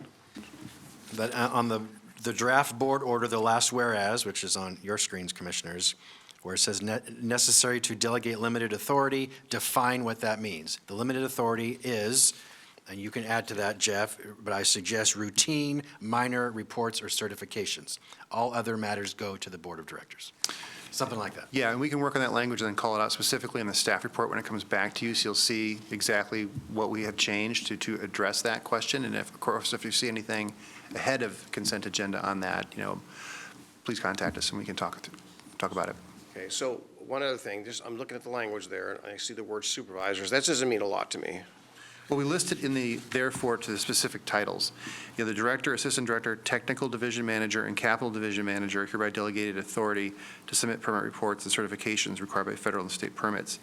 But on the draft board order, the last whereas, which is on your screens, Commissioners, where it says necessary to delegate limited authority, define what that means. The limited authority is, and you can add to that, Jeff, but I suggest routine, minor reports, or certifications. All other matters go to the Board of Directors. Something like that. Yeah, and we can work on that language and then call it out specifically in the staff report when it comes back to you, so you'll see exactly what we have changed to address that question. And if, of course, if you see anything ahead of consent agenda on that, please contact us and we can talk about it. Okay, so one other thing, I'm looking at the language there, and I see the word supervisors. That doesn't mean a lot to me. Well, we listed in the therefore to the specific titles. The director, assistant director, technical division manager, and capital division manager hereby delegated authority to submit permit reports and certifications required by federal and state permits.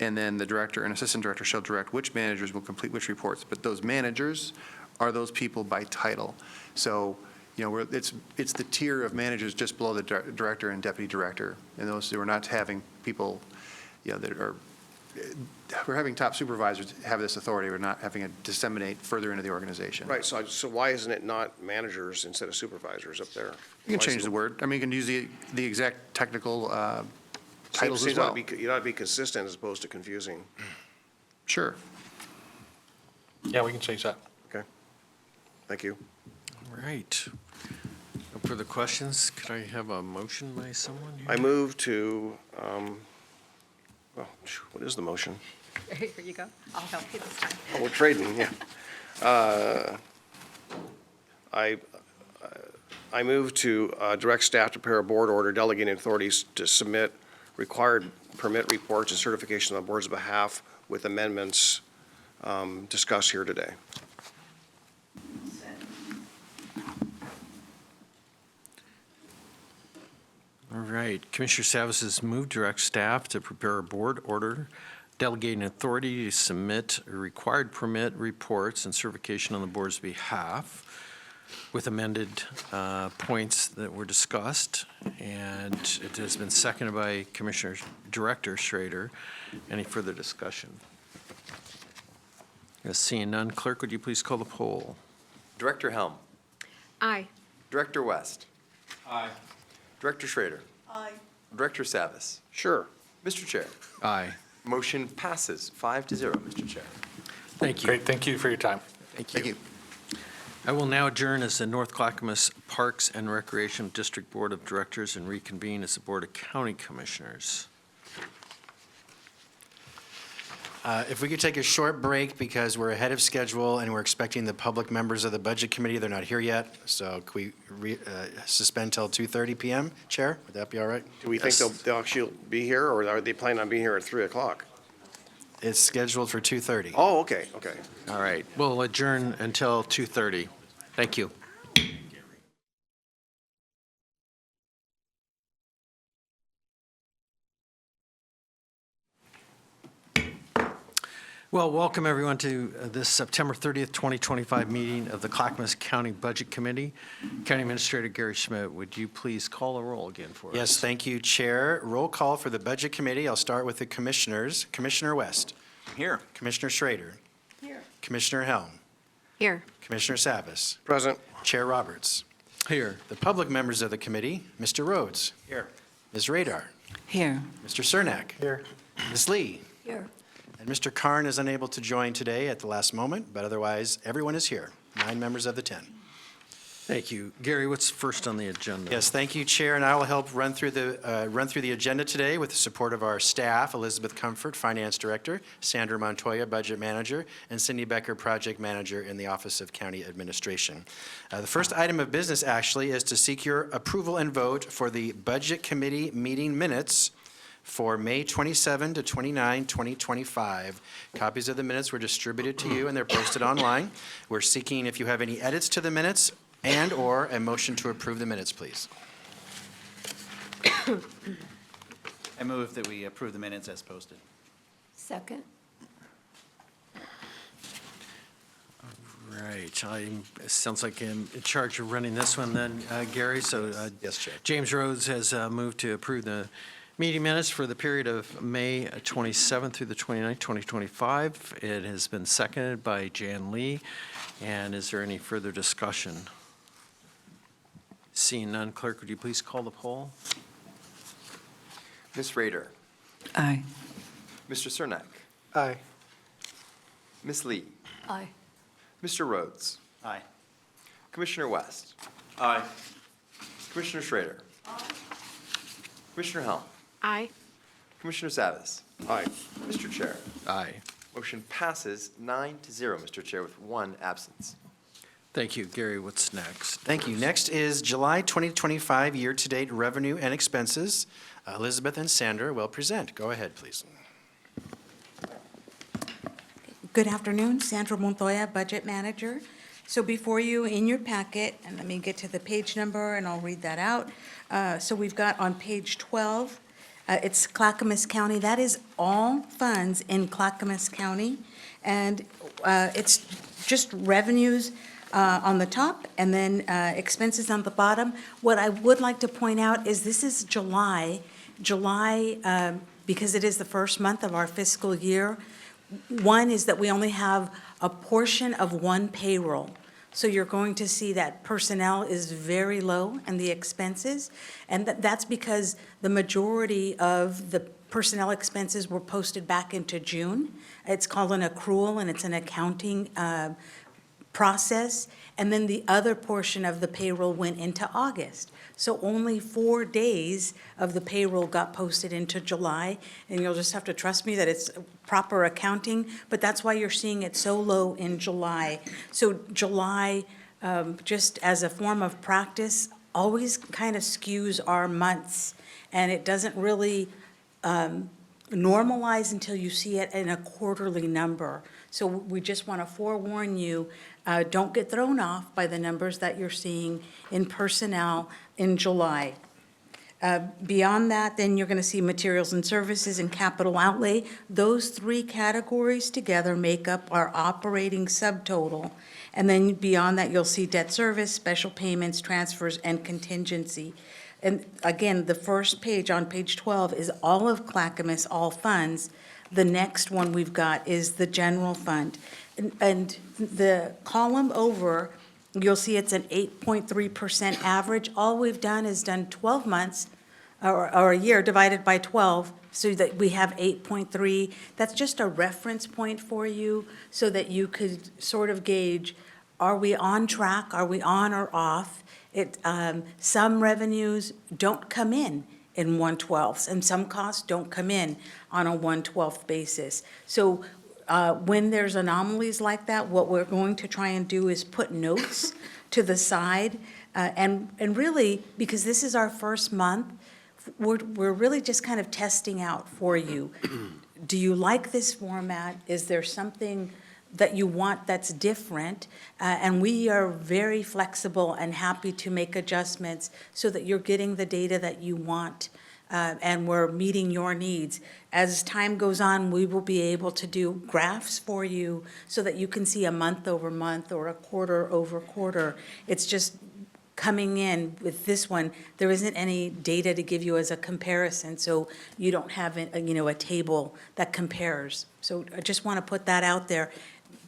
And then the director and assistant director shall direct which managers will complete which reports. But those managers are those people by title. So, it's the tier of managers just below the director and deputy director. And those, we're not having people, that are, we're having top supervisors have this authority. We're not having it disseminate further into the organization. Right, so why isn't it not managers instead of supervisors up there? You can change the word. I mean, you can use the exact technical titles as You ought well. to be consistent as opposed to confusing. Sure. Yeah, we can change that. Okay, thank you. All right. No further questions. Could I have a motion by someone here? I move to, what is the motion? Here you go. I'll help you this time. Oh, we're trading, yeah. I move to direct staff to prepare a board order delegating authorities to submit required permit reports and certification on the board's behalf with amendments discussed here today. All right. Commissioner Savas has moved direct staff to prepare a board order delegating authority to submit required permit reports and certification on the board's behalf with amended points that were discussed. And it has been seconded by Commissioner Director Schrader. Any further discussion? Seeing none, clerk, would you please call the poll? Director Helm. Aye. Director West. Aye. Director Schrader. Aye. Director Savas. Sure. Mr. Chair. Aye. Motion passes 5-0, Mr. Chair. Thank you. Great, thank you for your time. Thank you. I will now adjourn as the North Clackamas Parks and Recreation District Board of Directors and reconvene as the Board of County Commissioners. If we could take a short break because we're ahead of schedule and we're expecting the public members of the Budget Committee. They're not here yet. So can we suspend till 2:30 p.m., Chair? Would that be all right? Do we think they'll actually be here, or are they planning on being here at 3 o'clock? It's scheduled for 2:30. Oh, okay, okay. All right, we'll adjourn until 2:30. Thank you. Well, welcome everyone to this September 30th, 2025 meeting of the Clackamas County Budget Committee. County Administrator Gary Schmidt, would you please call a roll again for us? Yes, thank you, Chair. Roll call for the Budget Committee. I'll start with the Commissioners. Commissioner West. Here. Commissioner Schrader. Here. Commissioner Helm. Here. Commissioner Savas. Present. Chair Roberts. Here. The public members of the committee, Mr. Rhodes. Here. Ms. Radar. Here. Mr. Cernak. Here. Ms. Lee. Here. And Mr. Karn is unable to join today at the last moment, but otherwise, everyone is here, 9 members of the 10. Thank you. Gary, what's first on the agenda? Yes, thank you, Chair, and I will help run through the agenda today with the support of our staff, Elizabeth Comfort, Finance Director, Sandra Montoya, Budget Manager, and Cindy Becker, Project Manager in the Office of County Administration. The first item of business, actually, is to seek your approval and vote for the Budget Committee meeting minutes for May 27 to 29, 2025. Copies of the minutes were distributed to you, and they're posted online. We're seeking if you have any edits to the minutes and/or a motion to approve the minutes, please. I move that we approve the minutes as posted. Second. Right, it sounds like I'm in charge of running this one then, Gary, so. Yes, Chair. James Rhodes has moved to approve the meeting minutes for the period of May 27th through the 29th, 2025. It has been seconded by Jan Lee, and is there any further discussion? Seeing none, clerk, would you please call the poll? Ms. Rader, Aye. Mr. Cernak, Aye. Ms. Lee, Aye. Mr. Rhodes, Aye. Commissioner West, Aye. Commissioner Schrader, Commissioner Helm, Aye. Commissioner Savas, Aye. Mr. Chair. Aye. Motion passes 9-0, Mr. Chair, with one absence. Thank you. Gary, what's next? Thank you. Next is July 2025 year-to-date revenue and expenses. Elizabeth and Sandra will present. Go ahead, please. Good afternoon, Sandra Montoya, Budget Manager. So before you, in your packet, and let me get to the page number and I'll read that out. So we've got on page 12, it's Clackamas County. That is all funds in Clackamas County. And it's just revenues on the top and then expenses on the bottom. What I would like to point out is this is July. July, because it is the first month of our fiscal year, one is that we only have a portion of one payroll. So you're going to see that personnel is very low and the expenses. And that's because the majority of the personnel expenses were posted back into June. It's called an accrual and it's an accounting process. And then the other portion of the payroll went into August. So only 4 days of the payroll got posted into July, and you'll just have to trust me that it's proper accounting, but that's why you're seeing it so low in July. So July, just as a form of practice, always kind of skews our months, and it doesn't really normalize until you see it in a quarterly number. So we just want to forewarn you, don't get thrown off by the numbers that you're seeing in personnel in July. Beyond that, then you're going to see materials and services and capital outlay. Those three categories together make up our operating subtotal. And then beyond that, you'll see debt service, special payments, transfers, and contingency. And again, the first page on page 12 is all of Clackamas, all funds. The next one we've got is the general fund. And the column over, you'll see it's an 8.3% average. All we've done is done 12 months or a year divided by 12 so that we have 8.3. That's just a reference point for you so that you could sort of gauge, are we on track? Are we on or off? Some revenues don't come in 1/12, and some costs don't come in on a 1/12 basis. So when there's anomalies like that, what we're going to try and do is put notes to the side. And really, because this is our first month, we're really just kind of testing out for you. Do you like this format? Is there something that you want that's different? And we are very flexible and happy to make adjustments so that you're getting the data that you want. And we're meeting your needs. As time goes on, we will be able to do graphs for you so that you can see a month over month or a quarter over quarter. It's just coming in with this one, there isn't any data to give you as a comparison, so you don't have a table that compares. So I just want to put that out there.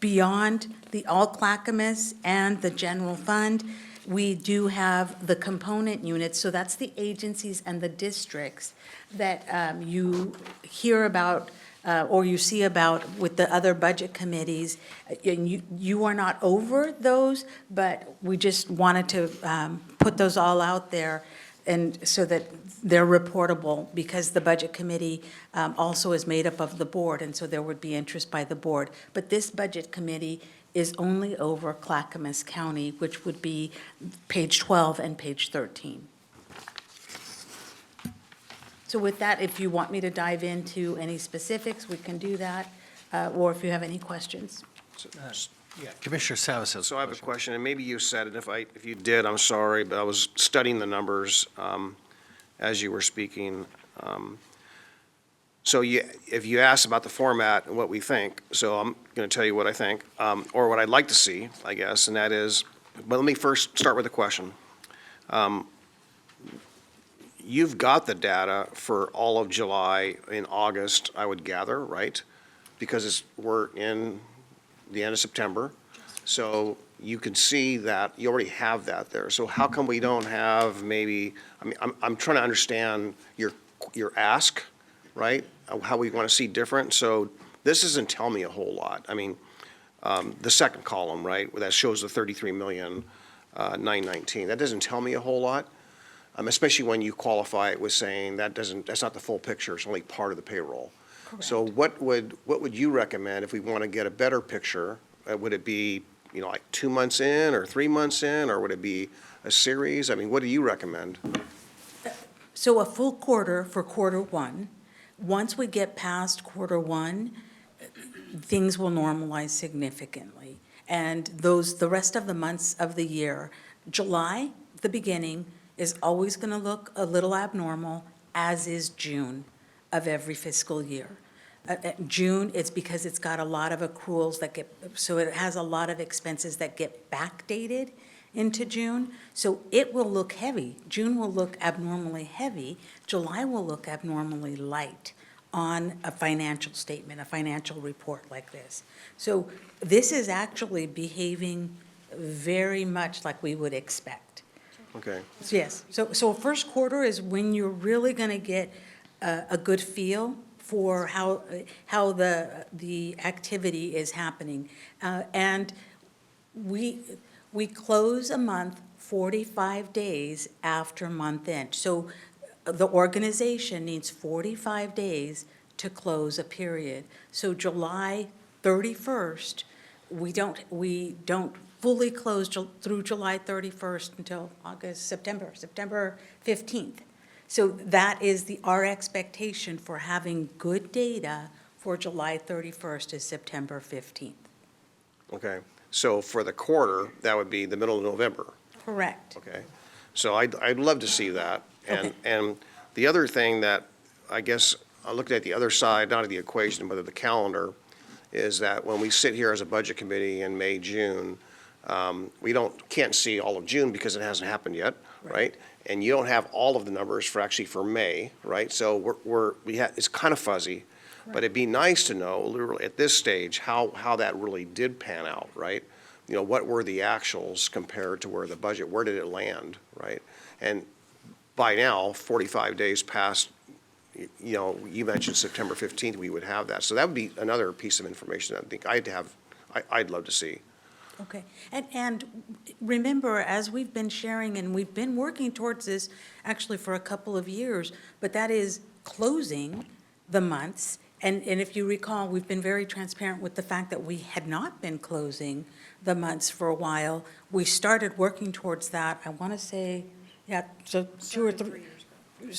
Beyond the all Clackamas and the general fund, we do have the component units, so that's the agencies and the districts that you hear about or you see about with the other budget committees. And you are not over those, but we just wanted to put those all out there and so that they're reportable, because the budget committee also is made up of the board, and so there would be interest by the board. But this budget committee is only over Clackamas County, which would be page 12 and page 13. So with that, if you want me to dive into any specifics, we can do that, or if you have any questions. Yeah, Commissioner Savas has So I have a question, and maybe you said it. If you did, I'm sorry, but I was studying the numbers as you were speaking. So if you ask about the format and what we think, so I'm going to tell you what I think, or what I'd like to see, I guess, and that is, but let me first start with a question. You've got the data for all of July and August, I would gather, right? Because we're in the end of September. So you can see that, you already have that there. So how come we don't have maybe, I mean, I'm trying to understand your ask, right? How we want to see different. So this doesn't tell me a whole lot. I mean, the second column, right, where that shows the 33,919,000, that doesn't tell me a whole lot. Especially when you qualify it with saying that's not the full picture, it's only part of the payroll. So what would you recommend if we want to get a better picture? Would it be, like 2 months in or 3 months in, or would it be a series? I mean, what do you recommend? So a full quarter for quarter one. Once we get past quarter one, things will normalize significantly. And the rest of the months of the year, July, the beginning, is always going to look a little abnormal, as is June of every fiscal year. June, it's because it's got a lot of accruals so it has a lot of expenses that get backdated into June. So it will look heavy. June will look abnormally heavy. July will look abnormally light on a financial statement, a financial report like this. So this is actually behaving very much like we would expect. Okay. Yes, so first quarter is when you're really going to get a good feel for how the activity is happening. And we close a month 45 days after month end. So the organization needs 45 days to close a period. So July 31st, we don't fully close through July 31st until September 15th. So that is our expectation for having good data for July 31st is September 15th. Okay. So for the quarter, that would be the middle of November. Correct. Okay. So I'd love to see that. Okay. And the other thing that I guess I looked at the other side, not of the equation, but of the calendar, is that when we sit here as a budget committee in May, June, we can't see all of June because it hasn't happened yet, right? And you don't have all of the numbers for May, right? So it's kind of fuzzy, but it'd be nice to know literally at this stage how that really did pan out, right? What were the actuals compared to where did it land, right? And by now, 45 days past, you mentioned September 15th, we would have that. So that would be another piece of information that I think I'd love to see. Okay, and remember, as we've been sharing, and we've been working towards this actually for a couple of years, but that is closing the months. And if you recall, we've been very transparent with the fact that we had not been closing the months for a while. We started working towards that, I want to say, so 2 or 3.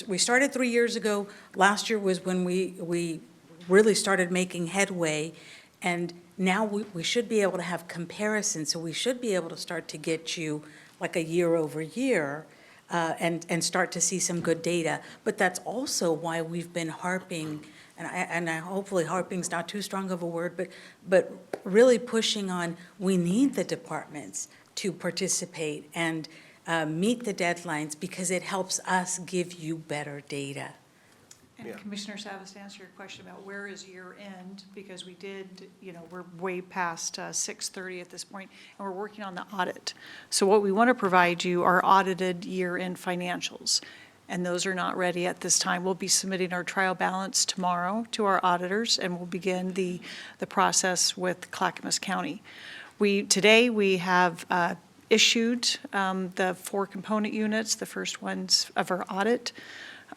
We started 3 years ago. Last year was when we really started making headway. And now we should be able to have comparisons, so we should be able to start to get you like a year over year and start to see some good data. But that's also why we've been harping, and hopefully harping's not too strong of a word, but really pushing on, we need the departments to participate and meet the deadlines because it helps us give you better data. And Yeah. Commissioner Savas, to answer your question about where is year end, because we did, we're way past 6:30 at this point, and we're working on the audit. So what we want to provide you are audited year end financials, and those are not ready at this time. We'll be submitting our trial balance tomorrow to our auditors, and we'll begin the process with Clackamas County. Today we have issued the 4 component units, the first ones of our audit.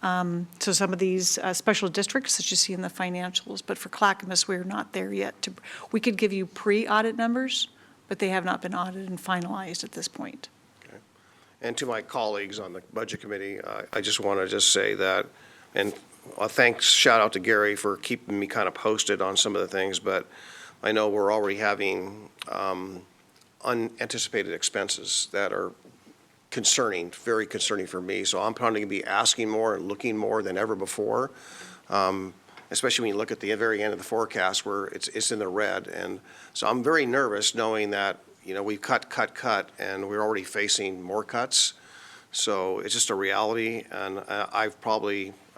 So some of these special districts that you see in the financials, but for Clackamas, we're not there yet. We could give you pre-audit numbers, but they have not been audited and finalized at this point. Okay. And to my colleagues on the Budget Committee, I just want to say that, and shout out to Gary for keeping me kind of posted on some of the things, but I know we're already having unanticipated expenses that are concerning, very concerning for me. So I'm probably going to be asking more and looking more than ever before. especially when you look at the very end of the forecast where it's in the red. And so I'm very nervous knowing that, we've cut, and we're already facing more cuts. So it's just a reality, and I've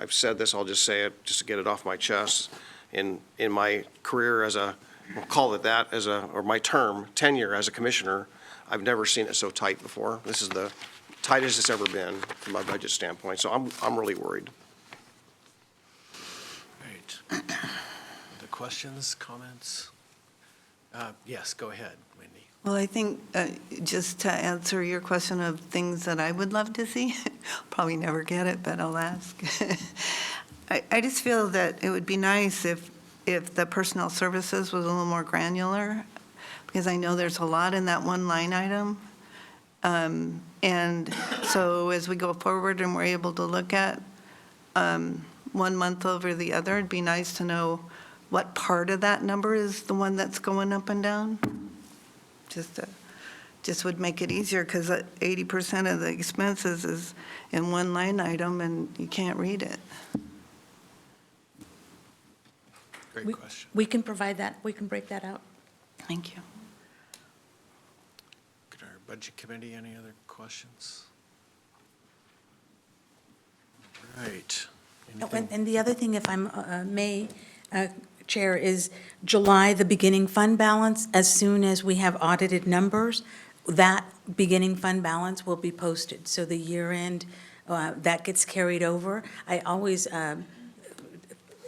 said this, I'll just say it, just to get it off my chest. In my career we'll call it that, or my tenure as a commissioner, I've never seen it so tight before. This is the tightest it's ever been from a budget standpoint, so I'm really worried. Right. Other questions, comments? Yes, go ahead, Wendy. Well, I think, just to answer your question of things that I would love to see, probably never get it, but I'll ask. I just feel that it would be nice if the personnel services was a little more granular, because I know there's a lot in that one line item. And so as we go forward and we're able to look at 1 month over the other, it'd be nice to know what part of that number is the one that's going up and down. Just would make it easier, because 80% of the expenses is in one line item and you can't read it. Great question. We can provide that, we can break that out. Thank you. Could our budget committee, any other questions? Right. Oh, Anything? and the other thing, if I may, Chair, is July, the beginning fund balance, as soon as we have audited numbers, that beginning fund balance will be posted. So the year end, that gets carried over. I always,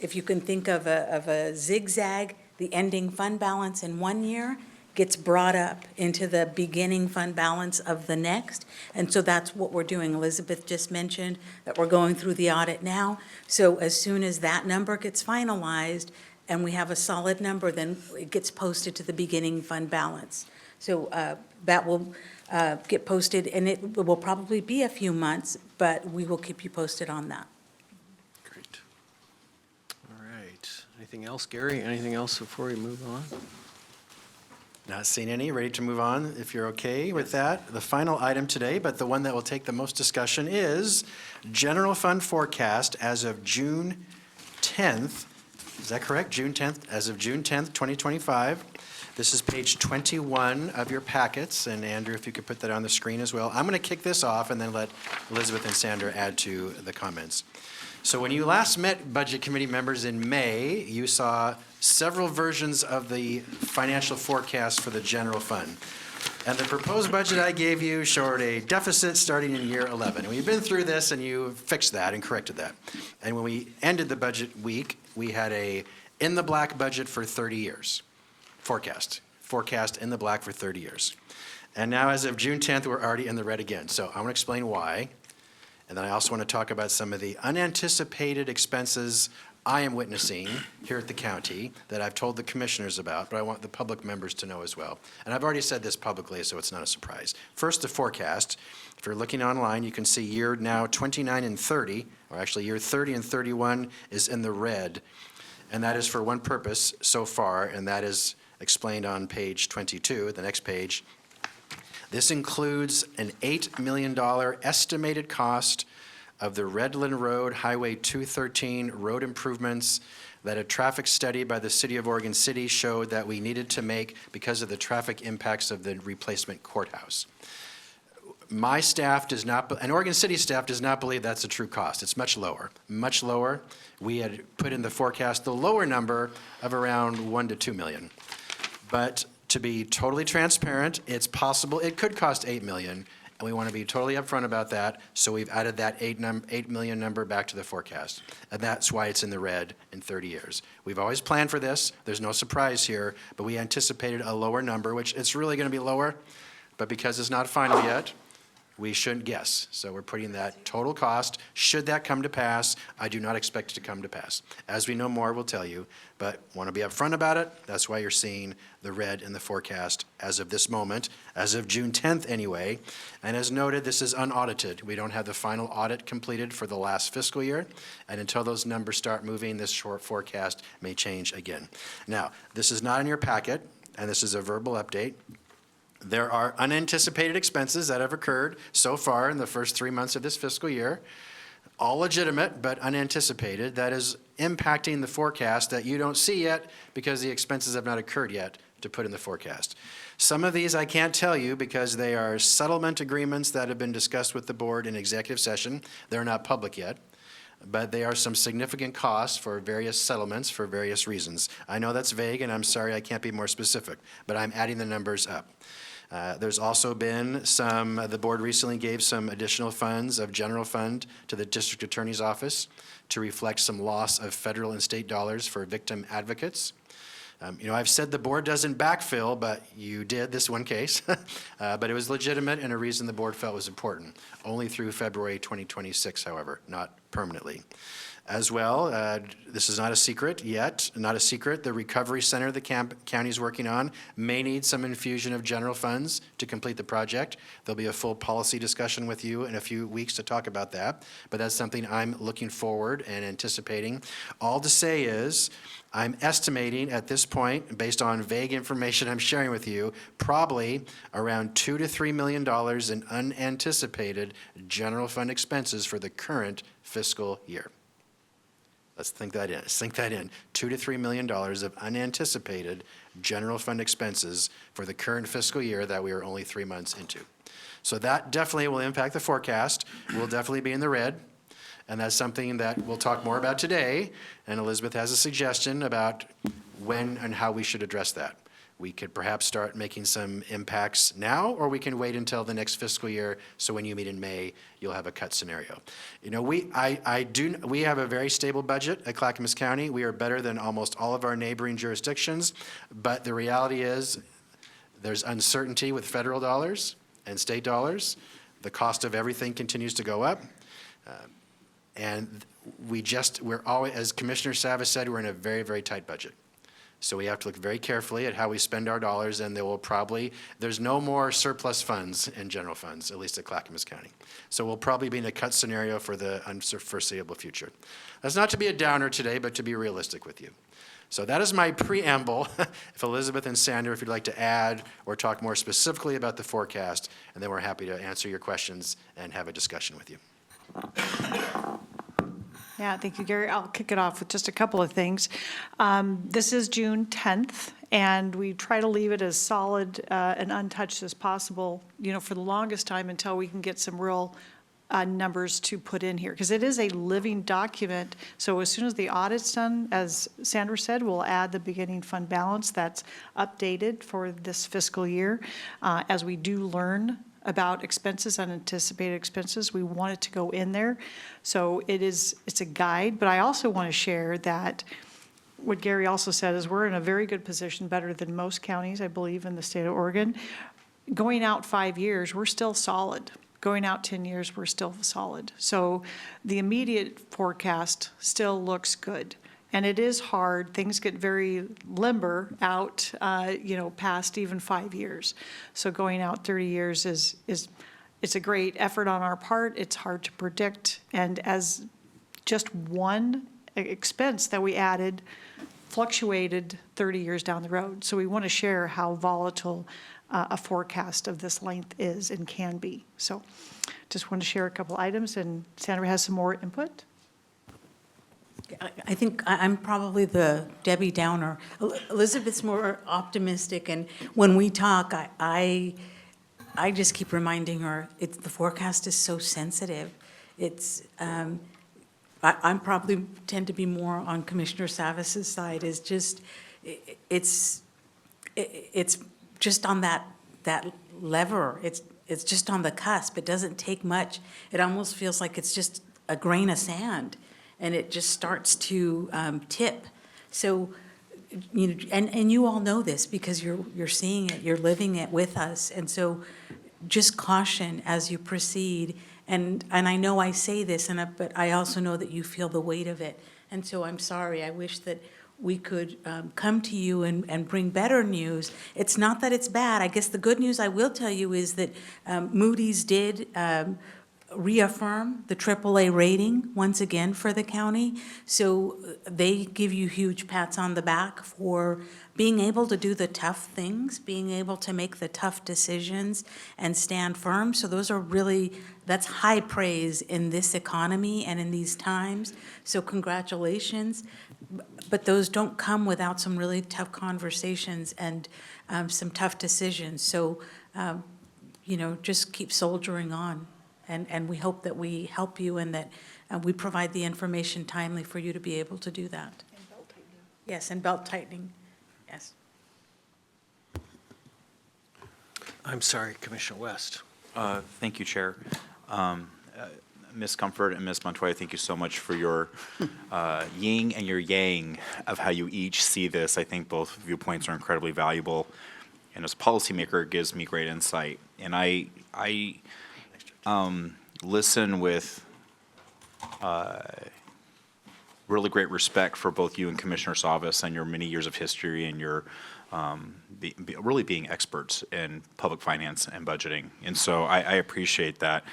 if you can think of a zigzag, the ending fund balance in 1 year gets brought up into the beginning fund balance of the next. And so that's what we're doing. Elizabeth just mentioned that we're going through the audit now. So as soon as that number gets finalized and we have a solid number, then it gets posted to the beginning fund balance. So that will get posted, and it will probably be a few months, but we will keep you posted on that. Great. All right. Anything else, Gary? Anything else before we move on? Not seeing any. Ready to move on, if you're okay with that. The final item today, but the one that will take the most discussion, is general fund forecast as of June 10th. Is that correct? June 10th, as of June 10th, 2025. This is page 21 of your packets, and Andrew, if you could put that on the screen as well. I'm going to kick this off and then let Elizabeth and Sandra add to the comments. So when you last met Budget Committee members in May, you saw several versions of the financial forecast for the general fund. And the proposed budget I gave you showed a deficit starting in year 11. We've been through this, and you fixed that and corrected that. And when we ended the budget week, we had a in the black budget for 30 years. Forecast in the black for 30 years. And now, as of June 10th, we're already in the red again. So I want to explain why. And then I also want to talk about some of the unanticipated expenses I am witnessing here at the county that I've told the commissioners about, but I want the public members to know as well. And I've already said this publicly, so it's not a surprise. First, the forecast. If you're looking online, you can see year now 29 and 30, or actually year 30 and 31 is in the red. And that is for one purpose so far, and that is explained on page 22, the next page. This includes an $8 million estimated cost of the Redland Road Highway 213 road improvements that a traffic study by the City of Oregon City showed that we needed to make because of the traffic impacts of the replacement courthouse. My staff does not, and Oregon City staff does not believe that's a true cost. It's much lower, much lower. We had put in the forecast the lower number of around $1 to $2 million. But to be totally transparent, it's possible it could cost $8 million, and we want to be totally upfront about that, so we've added that $8 million number back to the forecast. And that's why it's in the red in 30 years. We've always planned for this. There's no surprise here, but we anticipated a lower number, which it's really going to be lower, but because it's not final yet, we shouldn't guess. So we're putting that total cost. Should that come to pass, I do not expect it to come to pass. As we know more, we'll tell you, but want to be upfront about it. That's why you're seeing the red in the forecast as of this moment, as of June 10th anyway. And as noted, this is unaudited. We don't have the final audit completed for the last fiscal year. And until those numbers start moving, this short forecast may change again. Now, this is not in your packet, and this is a verbal update. There are unanticipated expenses that have occurred so far in the first 3 months of this fiscal year. all legitimate but unanticipated, that is impacting the forecast that you don't see yet because the expenses have not occurred yet to put in the forecast. Some of these I can't tell you because they are settlement agreements that have been discussed with the board in executive session. They're not public yet, but they are some significant costs for various settlements for various reasons. I know that's vague, and I'm sorry I can't be more specific, but I'm adding the numbers up. There's also been the board recently gave some additional funds of general fund to the district attorney's office to reflect some loss of federal and state dollars for victim advocates. I've said the board doesn't backfill, but you did this one case. But it was legitimate and a reason the board felt was important. Only through February 2026, however, not permanently. As well, this is not a secret yet, the recovery center the county is working on may need some infusion of general funds to complete the project. There'll be a full policy discussion with you in a few weeks to talk about that, but that's something I'm looking forward and anticipating. All to say is, I'm estimating at this point, based on vague information I'm sharing with you, probably around $2 to $3 million in unanticipated general fund expenses for the current fiscal year. Let's think that in. $2 to $3 million of unanticipated general fund expenses for the current fiscal year that we are only 3 months into. So that definitely will impact the forecast. We'll definitely be in the red. And that's something that we'll talk more about today. And Elizabeth has a suggestion about when and how we should address that. We could perhaps start making some impacts now, or we can wait until the next fiscal year, so when you meet in May, you'll have a cut scenario. We have a very stable budget at Clackamas County. We are better than almost all of our neighboring jurisdictions, but the reality is there's uncertainty with federal dollars and state dollars. The cost of everything continues to go up. And we're always, as Commissioner Savas said, we're in a very, very tight budget. So we have to look very carefully at how we spend our dollars, and there's no more surplus funds in general funds, at least at Clackamas County. So we'll probably be in a cut scenario for the unforeseeable future. That's not to be a downer today, but to be realistic with you. So that is my preamble. If Elizabeth and Sandra, if you'd like to add or talk more specifically about the forecast, and then we're happy to answer your questions and have a discussion with you. Yeah, thank you, Gary. I'll kick it off with just a couple of things. This is June 10th, and we try to leave it as solid and untouched as possible, for the longest time until we can get some real numbers to put in here, because it is a living document. So as soon as the audit's done, as Sandra said, we'll add the beginning fund balance that's updated for this fiscal year. As we do learn about expenses, unanticipated expenses, we want it to go in there. So it's a guide, but I also want to share that what Gary also said is we're in a very good position, better than most counties, I believe, in the state of Oregon. Going out 5 years, we're still solid. Going out 10 years, we're still solid. So the immediate forecast still looks good. And it is hard. Things get very limber out, past even 5 years. So going out 30 years it's a great effort on our part. It's hard to predict. And as just one expense that we added fluctuated 30 years down the road. So we want to share how volatile a forecast of this length is and can be. So just want to share a couple items, and Sandra has some more input. I think I'm probably the Debbie Downer. Elizabeth's more optimistic, and when we talk, I just keep reminding her the forecast is so sensitive. I'm probably tend to be more on Commissioner Savas's side. It's just on that lever. It's just on the cusp. It doesn't take much. It almost feels like it's just a grain of sand, and it just starts to tip. So, and you all know this because you're seeing it, you're living it with us, and so just caution as you proceed. And I know I say this, but I also know that you feel the weight of it. And so I'm sorry. I wish that we could come to you and bring better news. It's not that it's bad. I guess the good news I will tell you is that Moody's did reaffirm the AAA rating once again for the county. So they give you huge pats on the back for being able to do the tough things, being able to make the tough decisions and stand firm. So those are really, that's high praise in this economy and in these times. So congratulations. But those don't come without some really tough conversations and some tough decisions. So, just keep soldiering on. And we hope that we help you and that we provide the information timely for you to be able to do that. And belt tightening. Yes, and belt tightening, yes. I'm sorry, Commissioner West. Thank you, Chair. Ms. Comfort and Ms. Montoya, thank you so much for your yin and your yang of how you each see this. I think both viewpoints are incredibly valuable, and as a policymaker, it gives me great insight. And I listen with really great respect for both you and Commissioner Savas and your many years of history and your really being experts in public finance and budgeting. And so I appreciate that.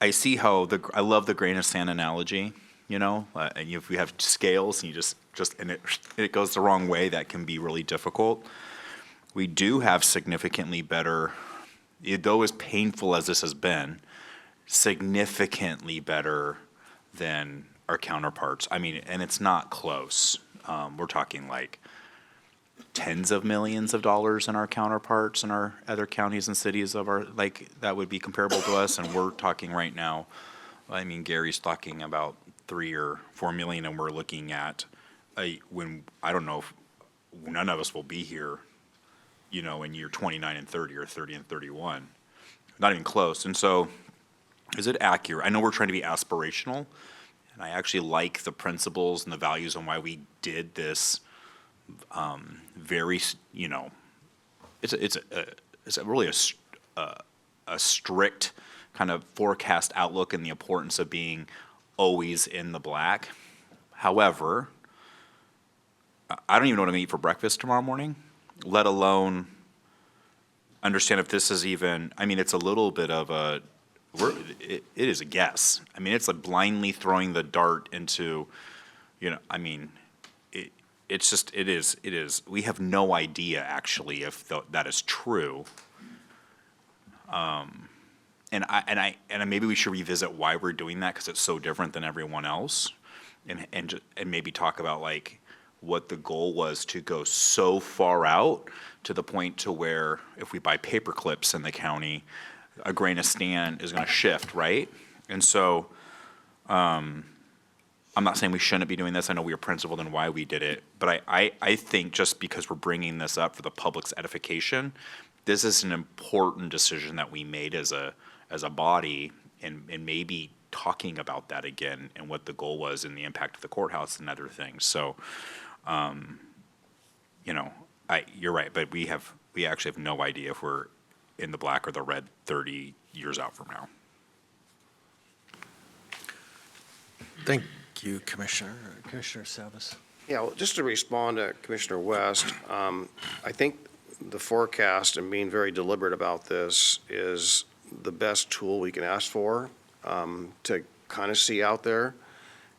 I see how I love the grain of sand analogy, and if we have scales and you and it goes the wrong way, that can be really difficult. We do have significantly better, though as painful as this has been, significantly better than our counterparts. I mean, and it's not close. We're talking like tens of millions of dollars in our counterparts in our other counties and cities that would be comparable to us. And we're talking right now, I mean, Gary's talking about 3 or 4 million, and we're looking at when I don't know if none of us will be here, in year 29 and 30 or 30 and 31, not even close. And so is it accurate? I know we're trying to be aspirational, and I actually like the principles and the values on why we did this very, it's really a strict kind of forecast outlook and the importance of being always in the black. However, I don't even know what I'm gonna eat for breakfast tomorrow morning, let alone understand if this is even, I mean, it's a little bit of it is a guess. I mean, it's like blindly throwing the dart into, it is, we have no idea actually if that is true. And maybe we should revisit why we're doing that, because it's so different than everyone else. And maybe talk about like what the goal was to go so far out to the point to where if we buy paper clips in the county, a grain of sand is gonna shift, right? And so, I'm not saying we shouldn't be doing this. I know we are principled in why we did it, but I think just because we're bringing this up for the public's edification, this is an important decision that we made as a body, and maybe talking about that again and what the goal was and the impact of the courthouse and other things. So, you're right, but we actually have no idea if we're in the black or the red 30 years out from now. Thank you, Commissioner. Commissioner Savas. Yeah, well, just to respond to Commissioner West, I think the forecast and being very deliberate about this is the best tool we can ask for to kind of see out there.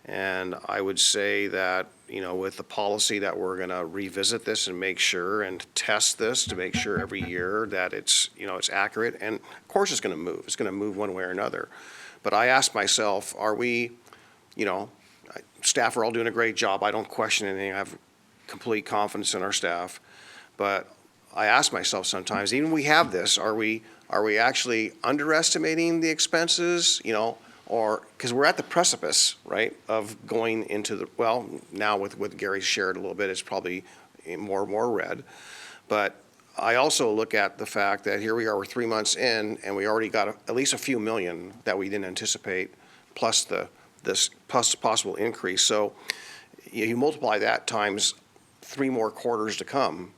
And I would say that, with the policy that we're going to revisit this and make sure and test this to make sure every year that it's accurate. And of course it's going to move. It's going to move one way or another. But I ask myself, are we, staff are all doing a great job. I don't question anything. I have complete confidence in our staff. But I ask myself sometimes, even we have this, are we actually underestimating the expenses, or, because we're at the precipice, right, of going into now with Gary shared a little bit, it's probably more and more red. But I also look at the fact that here we are, we're 3 months in, and we already got at least a few million that we didn't anticipate, plus this possible increase. So you multiply that times 3 more quarters to come,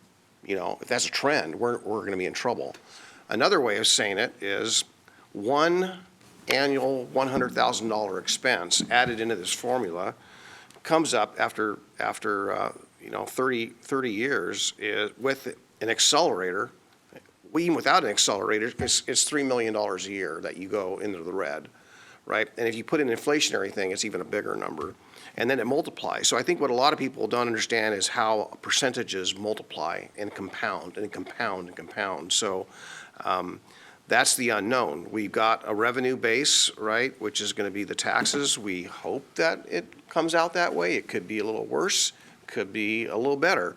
if that's a trend, we're going to be in trouble. Another way of saying it is one annual $100,000 expense added into this formula comes up after 30 years with an accelerator, even without an accelerator, it's $3 million a year that you go into the red, right? And if you put an inflationary thing, it's even a bigger number. And then it multiplies. So I think what a lot of people don't understand is how percentages multiply and compound and compound and compound. So that's the unknown. We've got a revenue base, right, which is going to be the taxes. We hope that it comes out that way. It could be a little worse, could be a little better.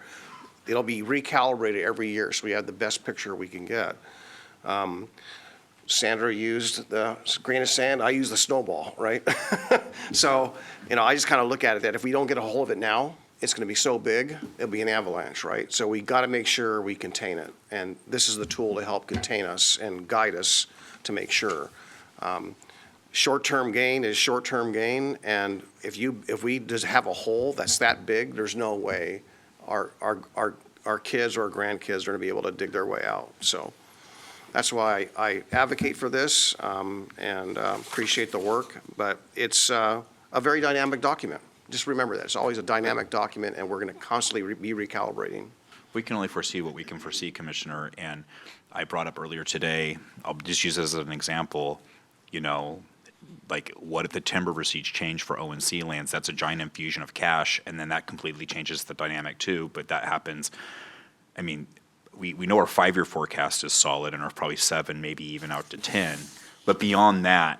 It'll be recalibrated every year, so we have the best picture we can get. Sandra used the grain of sand, I use the snowball, right? So, I just kind of look at it that if we don't get a hold of it now, it's going to be so big, it'll be an avalanche, right? So we got to make sure we contain it. And this is the tool to help contain us and guide us to make sure. Short-term gain is short-term gain, and if we just have a hole that's that big, there's no way our kids or our grandkids are going to be able to dig their way out. So that's why I advocate for this and appreciate the work. But it's a very dynamic document. Just remember that. It's always a dynamic document, and we're going to constantly be recalibrating. We can only foresee what we can foresee, Commissioner. And I brought up earlier today, I'll just use this as an example, like what if the timber receipts change for ONC lands? That's a giant infusion of cash, and then that completely changes the dynamic too. But that happens, we know our 5-year forecast is solid and are probably 7, maybe even out to 10. But beyond that,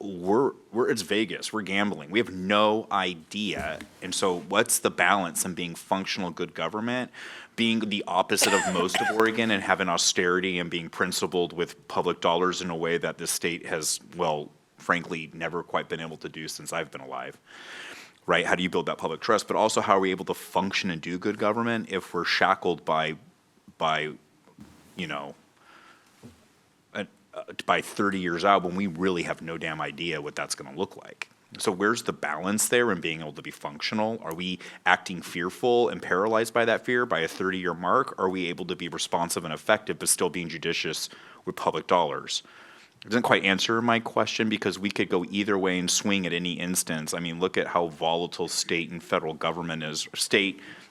it's Vegas. We're gambling. We have no idea. And so what's the balance in being functional good government, being the opposite of most of Oregon and having austerity and being principled with public dollars in a way that the state has, well, frankly, never quite been able to do since I've been alive, right? How do you build that public trust? But also, how are we able to function and do good government if we're shackled by 30 years out when we really have no damn idea what that's going to look like? So where's the balance there in being able to be functional? Are we acting fearful and paralyzed by that fear by a 30-year mark? Are we able to be responsive and effective but still being judicious with public dollars? It doesn't quite answer my question because we could go either way and swing at any instance. Look at how volatile state and federal government is.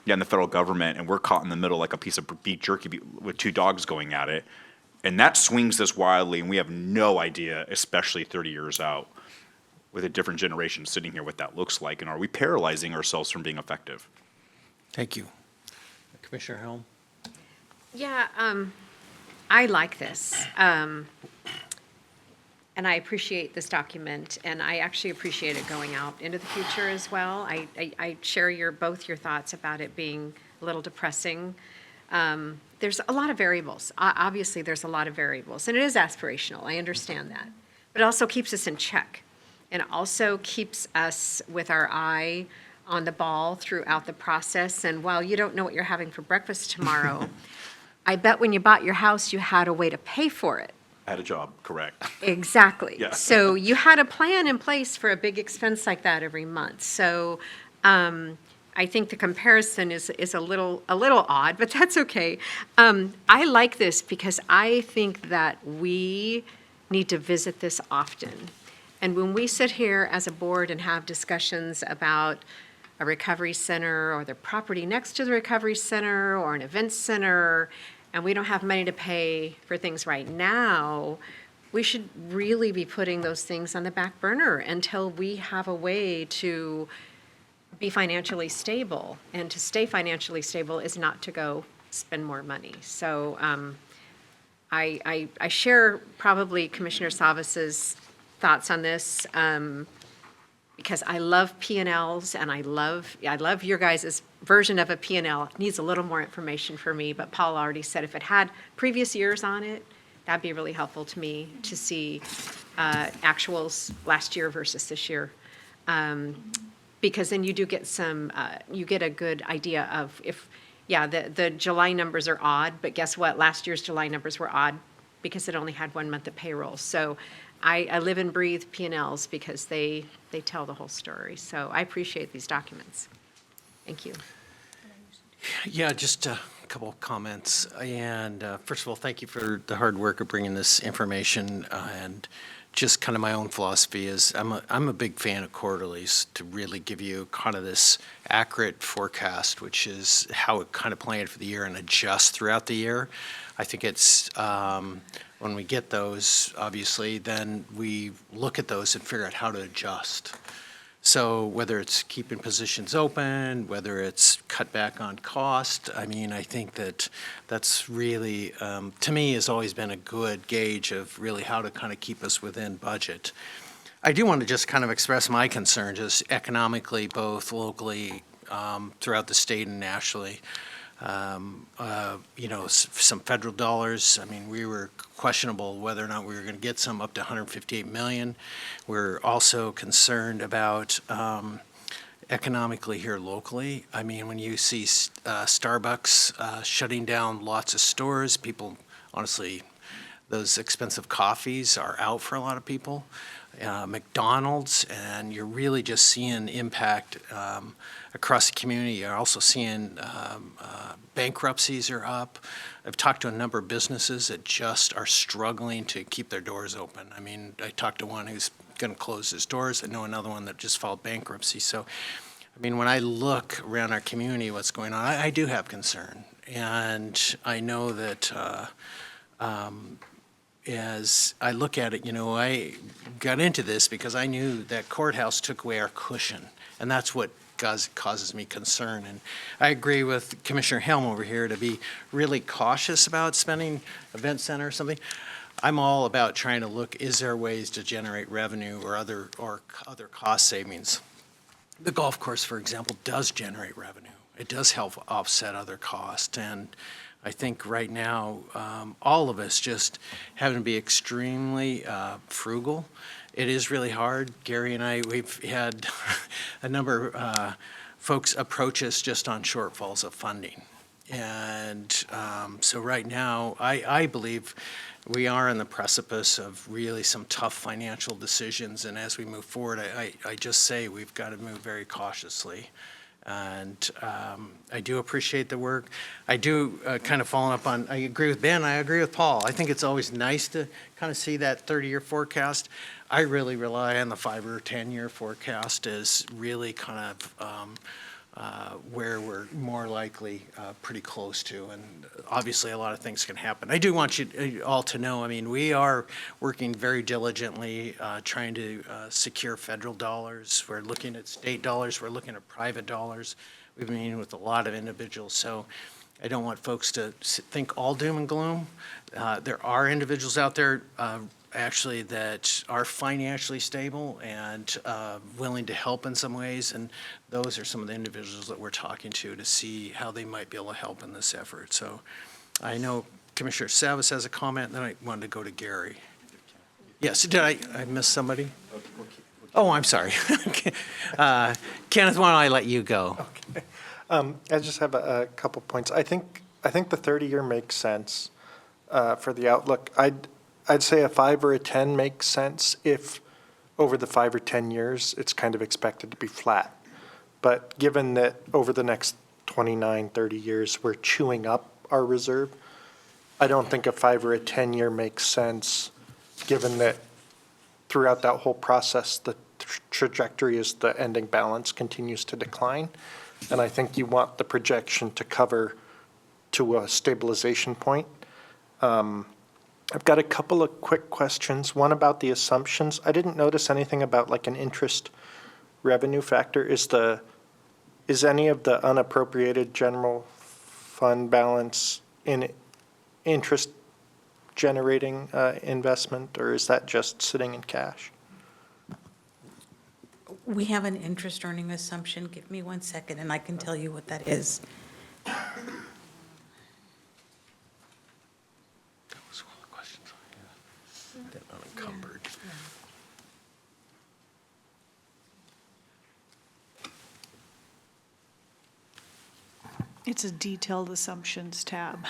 And the federal government, and we're caught in the middle like a piece of beef jerky with 2 dogs going at it. And that swings this wildly, and we have no idea, especially 30 years out, with a different generation sitting here, what that looks like. And are we paralyzing ourselves from being effective? Thank you. Commissioner Helm? Yeah, I like this. And I appreciate this document, and I actually appreciate it going out into the future as well. I share both your thoughts about it being a little depressing. There's a lot of variables. Obviously, there's a lot of variables, and it is aspirational. I understand that. But it also keeps us in check, and it also keeps us with our eye on the ball throughout the process. And while you don't know what you're having for breakfast tomorrow, I bet when you bought your house, you had a way to pay for it. Had a job, correct. Exactly. Yeah. So you had a plan in place for a big expense like that every month. So I think the comparison is a little odd, but that's okay. I like this because I think that we need to visit this often. And when we sit here as a board and have discussions about a recovery center or the property next to the recovery center or an event center, and we don't have money to pay for things right now, we should really be putting those things on the back burner until we have a way to be financially stable. And to stay financially stable is not to go spend more money. So I share probably Commissioner Savas's thoughts on this because I love P&Ls and I love your guys' version of a P&L. It needs a little more information for me, but Paul already said if it had previous years on it, that'd be really helpful to me to see actuals last year versus this year. Because then you do get you get a good idea of the July numbers are odd, but guess what? Last year's July numbers were odd because it only had 1 month of payroll. So I live and breathe P&Ls because they tell the whole story. So I appreciate these documents. Thank you. Yeah, just a couple of comments. And first of all, thank you for the hard work of bringing this information and just kind of my own philosophy is I'm a big fan of quarterlies to really give you kind of this accurate forecast, which is how it kind of planned for the year and adjust throughout the year. I think it's, when we get those, obviously, then we look at those and figure out how to adjust. So whether it's keeping positions open, whether it's cut back on cost, I mean, I think that that's really, to me, has always been a good gauge of really how to kind of keep us within budget. I do want to just kind of express my concern, just economically, both locally, throughout the state and nationally. Some federal dollars, I mean, we were questionable whether or not we were going to get some up to $158 million. We're also concerned about economically here locally. I mean, when you see Starbucks shutting down lots of stores, people, honestly, those expensive coffees are out for a lot of people. McDonald's, and you're really just seeing impact across the community. You're also seeing bankruptcies are up. I've talked to a number of businesses that just are struggling to keep their doors open. I mean, I talked to one who's going to close his doors. I know another one that just filed bankruptcy. So, I mean, when I look around our community, what's going on, I do have concern. And I know that as I look at it, I got into this because I knew that courthouse took away our cushion, and that's what causes me concern. And I agree with Commissioner Helm over here to be really cautious about spending event center or something. I'm all about trying to look, is there ways to generate revenue or other cost savings? The golf course, for example, does generate revenue. It does help offset other costs, and I think right now, all of us just having to be extremely frugal. It is really hard. Gary and I, we've had a number of folks approach us just on shortfalls of funding. And so right now, I believe we are on the precipice of really some tough financial decisions. And as we move forward, I just say we've got to move very cautiously. And I do appreciate the work. I do kind of following up on, I agree with Ben, I agree with Paul. I think it's always nice to kind of see that 30-year forecast. I really rely on the 5 or 10-year forecast as really kind of where we're more likely pretty close to. And obviously, a lot of things can happen. I do want you all to know, I mean, we are working very diligently trying to secure federal dollars. We're looking at state dollars. We're looking at private dollars. We've been meeting with a lot of individuals. So I don't want folks to think all doom and gloom. There are individuals out there actually that are financially stable and willing to help in some ways, and those are some of the individuals that we're talking to see how they might be able to help in this effort. So I know Commissioner Savas has a comment, and then I wanted to go to Gary. Yes, did I miss somebody? Oh, I'm sorry. Kenneth, why don't I let you go? Okay. I just have a couple points. I think the 30-year makes sense for the outlook. I'd say a 5 or a 10 makes sense if over the 5 or 10 years it's kind of expected to be flat. But given that over the next 29, 30 years we're chewing up our reserve, I don't think a 5 or a 10-year makes sense, given that throughout that whole process the trajectory is the ending balance continues to decline. And I think you want the projection to cover to a stabilization point. I've got a couple of quick questions. One about the assumptions. I didn't notice anything about like an interest revenue factor. Is any of the unappropriated general fund balance in interest generating investment, or is that just sitting in cash? We have an interest earning assumption. Give me 1 second and I can tell you what that is. Unencumbered. It's a detailed assumptions tab.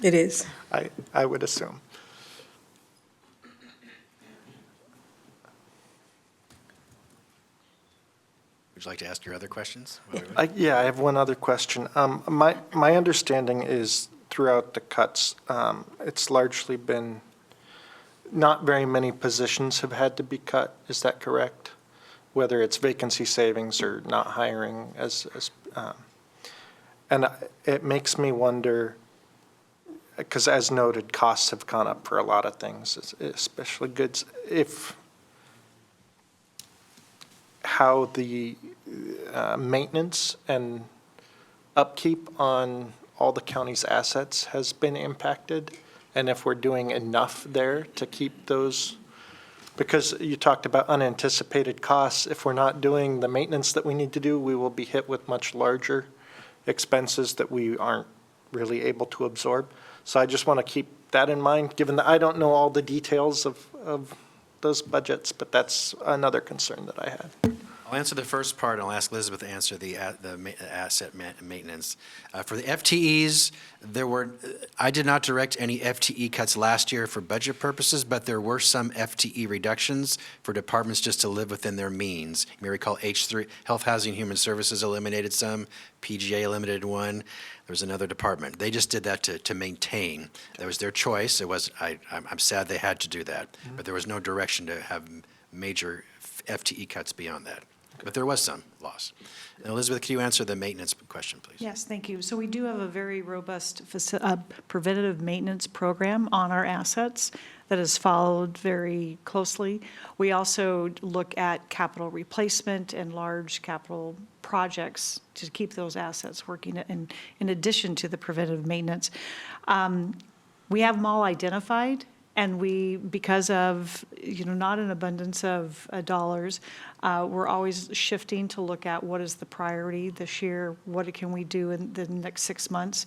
It is. I would assume. Would you like to ask your other questions? Yeah, I have one other question. My understanding is throughout the cuts, it's largely been not very many positions have had to be cut, is that correct? Whether it's vacancy savings or not hiring and it makes me wonder, because as noted, costs have gone up for a lot of things, especially goods, how the maintenance and upkeep on all the county's assets has been impacted, and if we're doing enough there to keep those, because you talked about unanticipated costs. If we're not doing the maintenance that we need to do, we will be hit with much larger expenses that we aren't really able to absorb. So I just want to keep that in mind, given that I don't know all the details of those budgets, but that's another concern that I had. I'll answer the first part, and I'll ask Elizabeth to answer the asset maintenance. For the FTEs, I did not direct any FTE cuts last year for budget purposes, but there were some FTE reductions for departments just to live within their means. You may recall H3, Health, Housing, Human Services eliminated some, PGA eliminated one, there was another department. They just did that to maintain. That was their choice. I'm sad they had to do that, but there was no direction to have major FTE cuts beyond that. But there was some loss. And Elizabeth, can you answer the maintenance question, please? Yes, thank you. So we do have a very robust preventative maintenance program on our assets that is followed very closely. We also look at capital replacement and large capital projects to keep those assets working in addition to the preventative maintenance. We have them all identified. And because of, not an abundance of dollars, we're always shifting to look at what is the priority this year, what can we do in the next 6 months.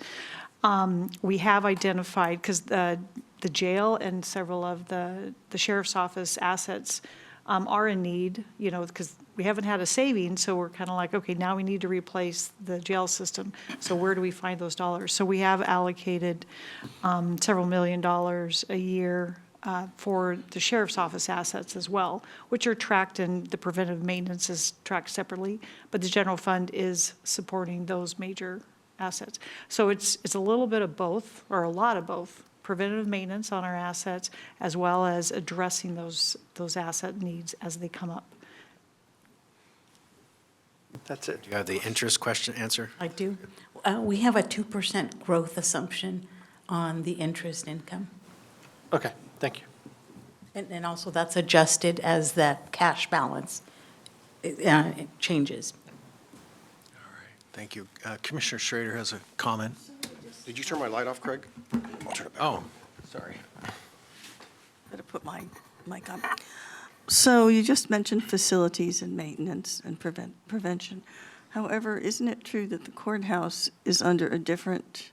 We have identified, because the jail and several of the sheriff's office assets are in need, because we haven't had a saving, so we're kind of like, okay, now we need to replace the jail system. So where do we find those dollars? So we have allocated several $1 million a year for the sheriff's office assets as well, which are tracked, and the preventive maintenance is tracked separately, but the general fund is supporting those major assets. So it's a little bit of both, or a lot of both, preventative maintenance on our assets, as well as addressing those asset needs as they come up. That's it. Do you have the interest question answer? I do. We have a 2% growth assumption on the interest income. Okay, thank you. And also that's adjusted as that cash balance it changes. Thank you. Commissioner Schrader has a comment. Did you turn my light off, Craig? I'll turn it back. Oh, sorry. Better put my mic on. So you just mentioned facilities and maintenance and prevention. However, isn't it true that the courthouse is under a different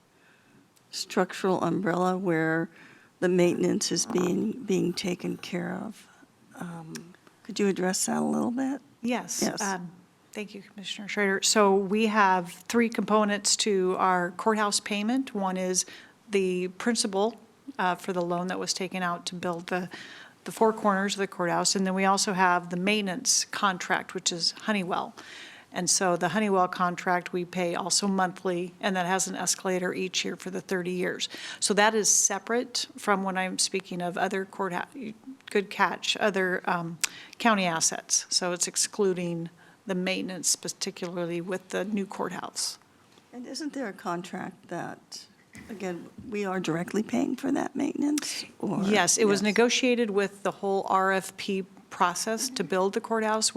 structural umbrella where the maintenance is being taken care of? Could you address that a little bit? Yes. Yes. Thank you, Commissioner Schrader. So we have 3 components to our courthouse payment. One is the principal for the loan that was taken out to build the 4 corners of the courthouse. And then we also have the maintenance contract, which is Honeywell. And so the Honeywell contract, we pay also monthly, and that has an escalator each year for the 30 years. So that is separate from when I'm speaking of other courthouse, good catch, other county assets. So it's excluding the maintenance, particularly with the new courthouse. And isn't there a contract that, again, we are directly paying for that maintenance? Or Yes, it was negotiated with the whole RFP process to build the courthouse.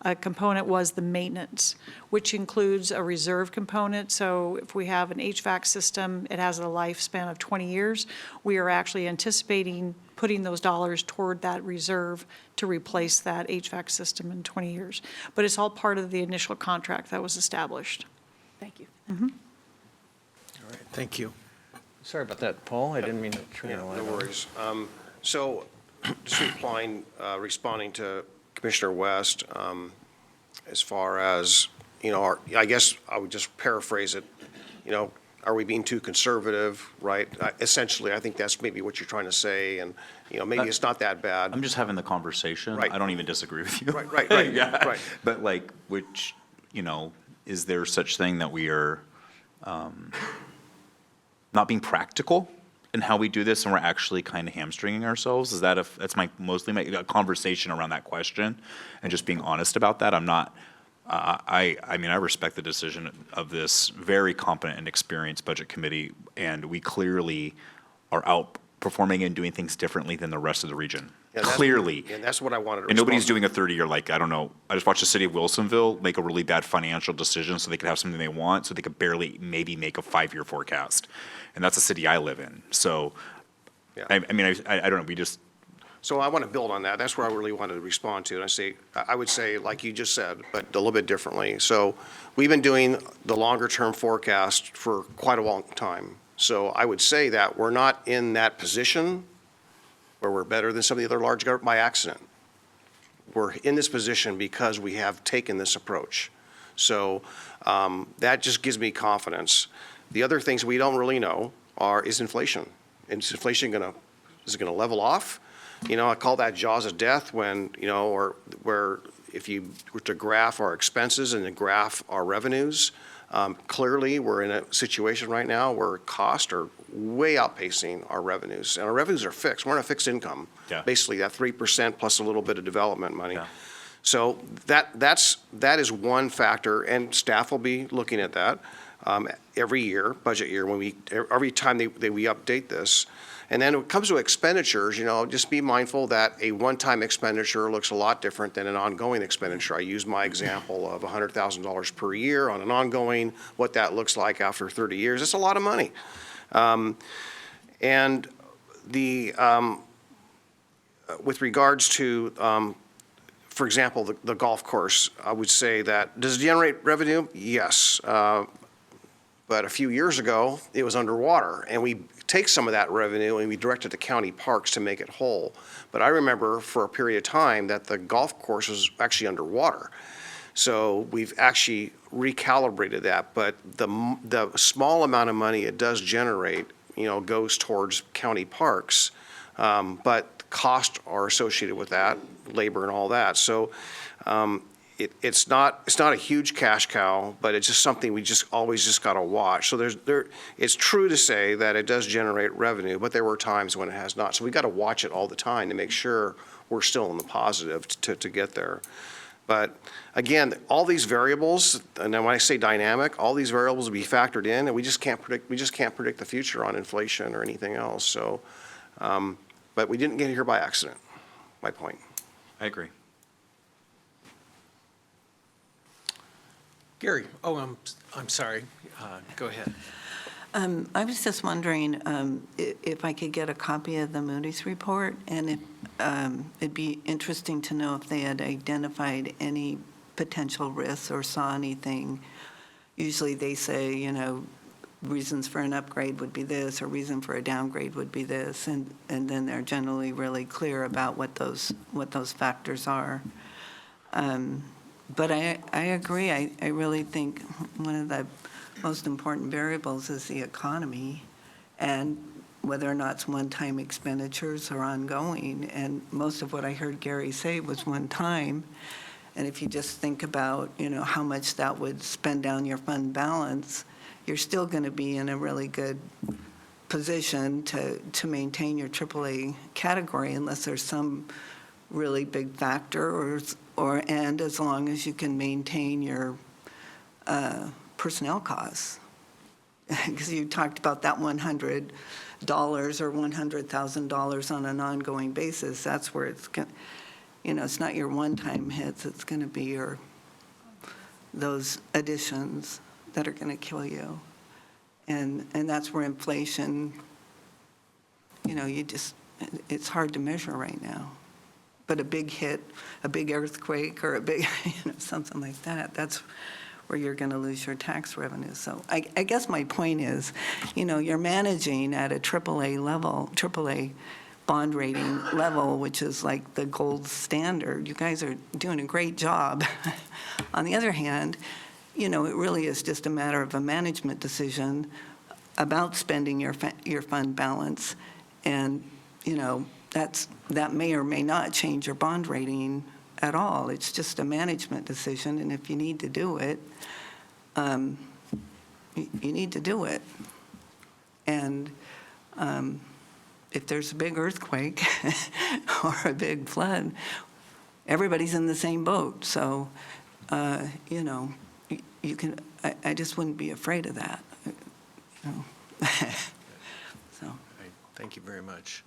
A component was the maintenance, which includes a reserve component. So if we have an HVAC system, it has a lifespan of 20 years. We are actually anticipating putting those dollars toward that reserve to replace that HVAC system in 20 years. But it's all part of the initial contract that was established. Thank you. All right, thank you. Sorry about that, Paul. I didn't mean to turn your light No on. worries. So just responding to Commissioner West, as far as, I guess I would just paraphrase it, are we being too conservative, right? Essentially, I think that's maybe what you're trying to say, and, maybe it's not that bad. I'm just having the conversation. Right. I don't even disagree with you. Right, Yeah. right. But is there such thing that we are not being practical in how we do this, and we're actually kind of hamstringing ourselves? Is that that's mostly my conversation around that question, and just being honest about that? I'm not. I mean, I respect the decision of this very competent and experienced budget committee, and we clearly are outperforming and doing things differently than the rest of the region. Yeah, that's- Clearly. And that's what I wanted to And nobody's respond doing a 30-year, like, I don't know, I just watched the city of Wilsonville make a really bad financial decision so they could have something they want, so they could barely maybe make a 5-year forecast. And that's a city I live in. So, Yeah. I mean, I don't know, we just, So I want to build on that. That's where I really wanted to respond to. And I would say, like you just said, but a little bit differently. So we've been doing the longer-term forecast for quite a long time. So I would say that we're not in that position where we're better than some of the other large government by accident. We're in this position because we have taken this approach. So that just gives me confidence. The other things we don't really know is inflation. Is inflation is it going to level off? You know, I call that jaws of death when, you know, or where if you were to graph our expenses and then graph our revenues, clearly we're in a situation right now where costs are way outpacing our revenues. And our revenues are fixed. We're on a fixed income. Yeah. Basically that 3% plus a little bit of development money. Yeah. So that is one factor, and staff will be looking at that every year, budget year, every time we update this. And then when it comes to expenditures, you know, just be mindful that a one-time expenditure looks a lot different than an ongoing expenditure. I use my example of $100,000 per year on an ongoing, what that looks like after 30 years. It's a lot of money. And with regards to, for example, the golf course, I would say that, does it generate revenue? Yes. But a few years ago, it was underwater, and we take some of that revenue and we direct it to county parks to make it whole. But I remember for a period of time that the golf course was actually underwater. So we've actually recalibrated that, but the small amount of money it does generate, you know, goes towards county parks. But costs are associated with that, labor and all that. So it's not a huge cash cow, but it's just something we just always got to watch. So it's true to say that it does generate revenue, but there were times when it has not. So we got to watch it all the time to make sure we're still in the positive to get there. But again, all these variables, and then when I say dynamic, all these variables will be factored in, and we just can't predict the future on inflation or anything else. So, but we didn't get here by accident. My point. I agree. Gary, I'm sorry. Go ahead. I was just wondering if I could get a copy of the Moody's report, and if it'd be interesting to know if they had identified any potential risks or saw anything. Usually they say, you know, reasons for an upgrade would be this, or reason for a downgrade would be this, and then they're generally really clear about what those factors are. But I agree. I really think one of the most important variables is the economy and whether or not it's one-time expenditures or ongoing. And most of what I heard Gary say was one time. And if you just think about, you know, how much that would spend down your fund balance, you're still going to be in a really good position to maintain your AAA category unless there's some really big factor and as long as you can maintain your personnel costs. Because you talked about that $100 or $100,000 on an ongoing basis. That's where it's going, you know, it's not your one-time hits. It's going to be those additions that are going to kill you. And that's where inflation, you know, it's hard to measure right now. But a big hit, a big earthquake, or a big, you know, something like that, that's where you're going to lose your tax revenue. So I guess my point is, you know, you're managing at a AAA level, AAA bond rating level, which is like the gold standard. You guys are doing a great job. On the other hand, you know, it really is just a matter of a management decision about spending your fund balance, and, you know, that may or may not change your bond rating at all. It's just a management decision, and if you need to do it, you need to do it. And if there's a big earthquake or a big flood, everybody's in the same boat. So, you know, you can, I just wouldn't be afraid of that. You know. So. Thank you very much.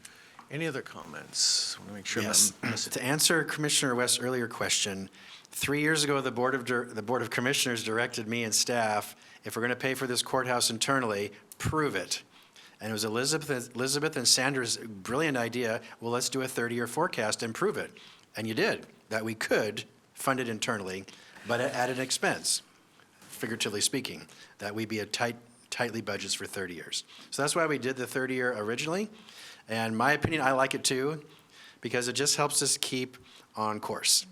Any other comments? I want to make sure I'm Yes. not missing. To answer Commissioner West's earlier question, 3 years ago, the Board of Commissioners directed me and staff, if we're going to pay for this courthouse internally, prove it. And it was Elizabeth and Sandra's brilliant idea, well, let's do a 30-year forecast and prove it. And you did, that we could fund it internally, but at an expense, figuratively speaking, that we be a tightly budgets for 30 years. So that's why we did the 30-year originally. And my opinion, I like it too, because it just helps us keep on course.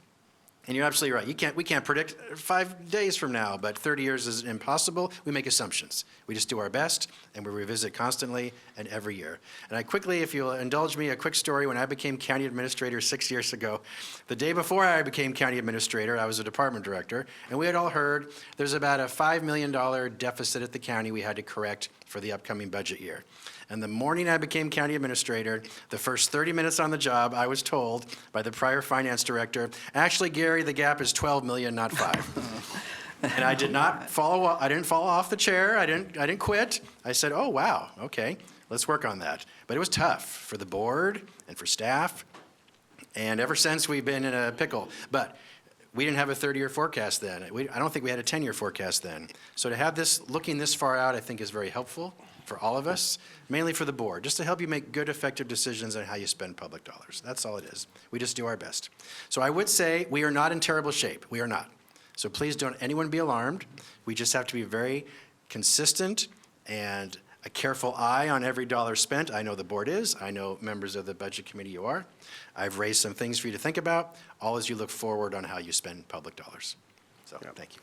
And you're absolutely right. We can't predict 5 days from now, but 30 years is impossible. We make assumptions. We just do our best, and we revisit constantly and every year. And I quickly, if you'll indulge me, a quick story. When I became county administrator 6 years ago, the day before I became county administrator, I was a department director, and we had all heard there's about a $5 million deficit at the county we had to correct for the upcoming budget year. And the morning I became county administrator, the first 30 minutes on the job, I was told by the prior finance director, actually, Gary, the gap is 12 million, not 5. And I didn't fall off the chair. I didn't quit. I said, oh, wow, okay, let's work on that. But it was tough for the board and for staff. And ever since, we've been in a pickle. But we didn't have a 30-year forecast then. I don't think we had a 10-year forecast then. So to have this looking this far out, I think is very helpful for all of us, mainly for the board, just to help you make good, effective decisions on how you spend public dollars. That's all it is. We just do our best. So I would say we are not in terrible shape. We are not. So please don't anyone be alarmed. We just have to be very consistent and a careful eye on every dollar spent. I know the board is. I know members of the budget committee you are. I've raised some things for you to think about, all as you look forward on how you spend public dollars. So, thank you.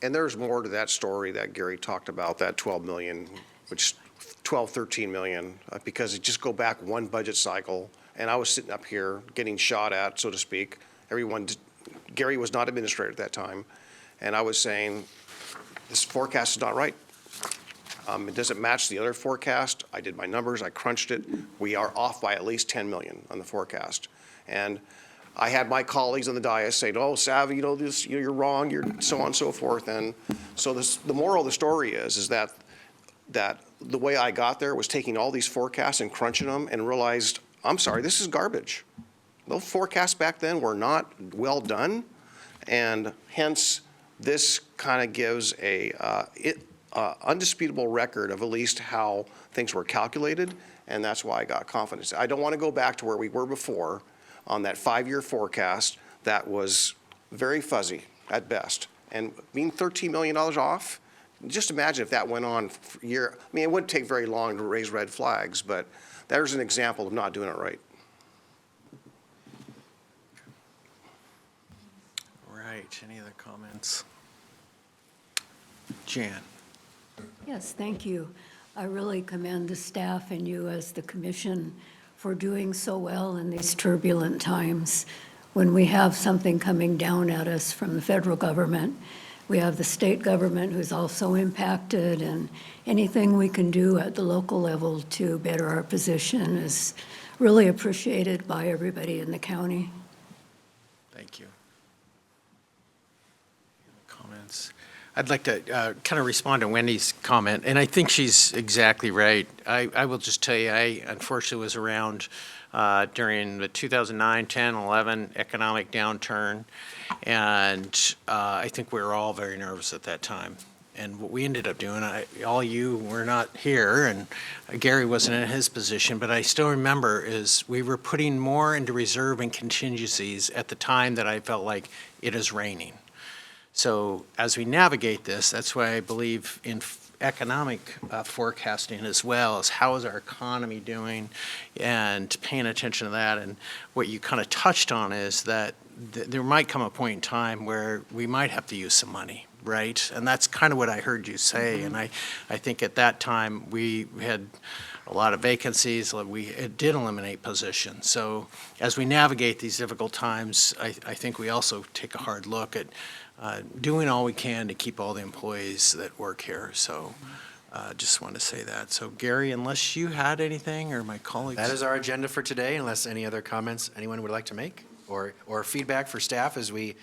And there's more to that story that Gary talked about, that 12 million, which 12, 13 million, because it just go back one budget cycle, and I was sitting up here getting shot at, so to speak. Gary was not administrator at that time, and I was saying, this forecast is not right. It doesn't match the other forecast. I did my numbers, I crunched it. We are off by at least 10 million on the forecast. And I had my colleagues on the dais saying, oh, Savvy, you know, this, you're wrong, you're so on and so forth. And so the moral of the story is that the way I got there was taking all these forecasts and crunching them and realized, I'm sorry, this is garbage. Those forecasts back then were not well done, and hence this kind of gives a undisputable record of at least how things were calculated, and that's why I got confidence. I don't want to go back to where we were before on that 5-year forecast that was very fuzzy at best. And being $13 million off, just imagine if that went on for a year. I mean, it wouldn't take very long to raise red flags, but there's an example of not doing it right. All right, any other comments? Jan? Yes, thank you. I really commend the staff and you as the commission for doing so well in these turbulent times. When we have something coming down at us from the federal government, we have the state government who's also impacted, and anything we can do at the local level to better our position is really appreciated by everybody in the county. Thank you. Comments? I'd like to kind of respond to Wendy's comment, and I think she's exactly right. I will just tell you, I unfortunately was around during the 2009, 10, 11 economic downturn, and I think we were all very nervous at that time. And what we ended up doing, all you were not here, and Gary wasn't in his position, but I still remember is we were putting more into reserve and contingencies at the time that I felt like it is raining. So as we navigate this, that's why I believe in economic forecasting as well, as how is our economy doing, and paying attention to that. And what you kind of touched on is that there might come a point in time where we might have to use some money, right? And that's kind of what I heard you say. And I think at that time we had a lot of vacancies. It did eliminate positions. So as we navigate these difficult times, I think we also take a hard look at doing all we can to keep all the employees that work here. So Just wanted to say that. So Gary, unless you had anything, or my colleagues? That is our agenda for today, unless any other comments anyone would like to make, or feedback for staff as we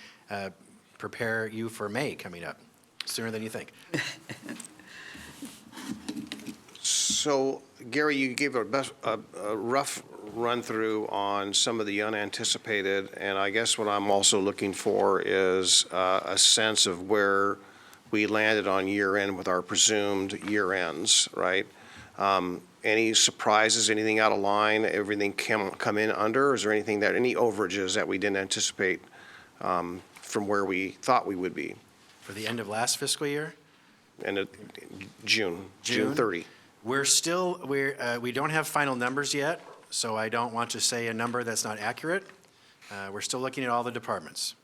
prepare you for May coming up, sooner than you think. So, Gary, you gave a rough run-through on some of the unanticipated, and I guess what I'm also looking for is a sense of where we landed on year-end with our presumed year-ends, right? Any surprises, anything out of line, everything come in under? Or is there anything any overages that we didn't anticipate from where we thought we would be? For the end of last fiscal year? And June 30. We don't have final numbers yet, so I don't want to say a number that's not accurate. We're still looking at all the departments.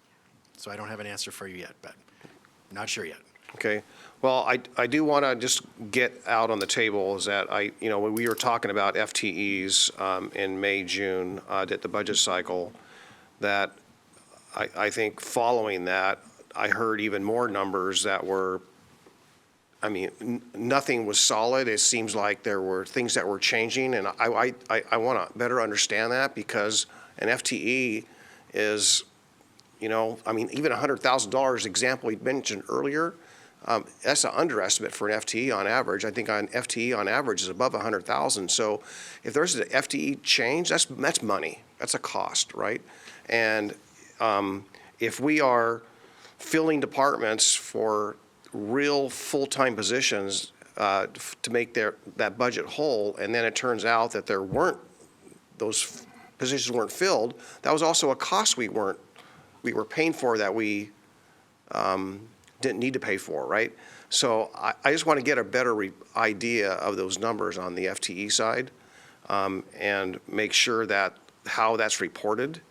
So I don't have an answer for you yet, but I'm not sure yet. Okay. Well, I do want to just get out on the table is that when we were talking about FTEs in May, June, at the budget cycle, that I think following that, I heard even more numbers that were, nothing was solid. It seems like there were things that were changing, and I want to better understand that because an FTE is, even $100,000 example we mentioned earlier, that's an underestimate for an FTE on average. I think an FTE on average is above 100,000. So if there's an FTE change, that's money. That's a cost, right? And if we are filling departments for real full-time positions to make that budget whole, and then it turns out that those positions weren't filled, that was also a cost we were paying for that we didn't need to pay for, right? So I just want to get a better idea of those numbers on the FTE side and make sure that how that's reported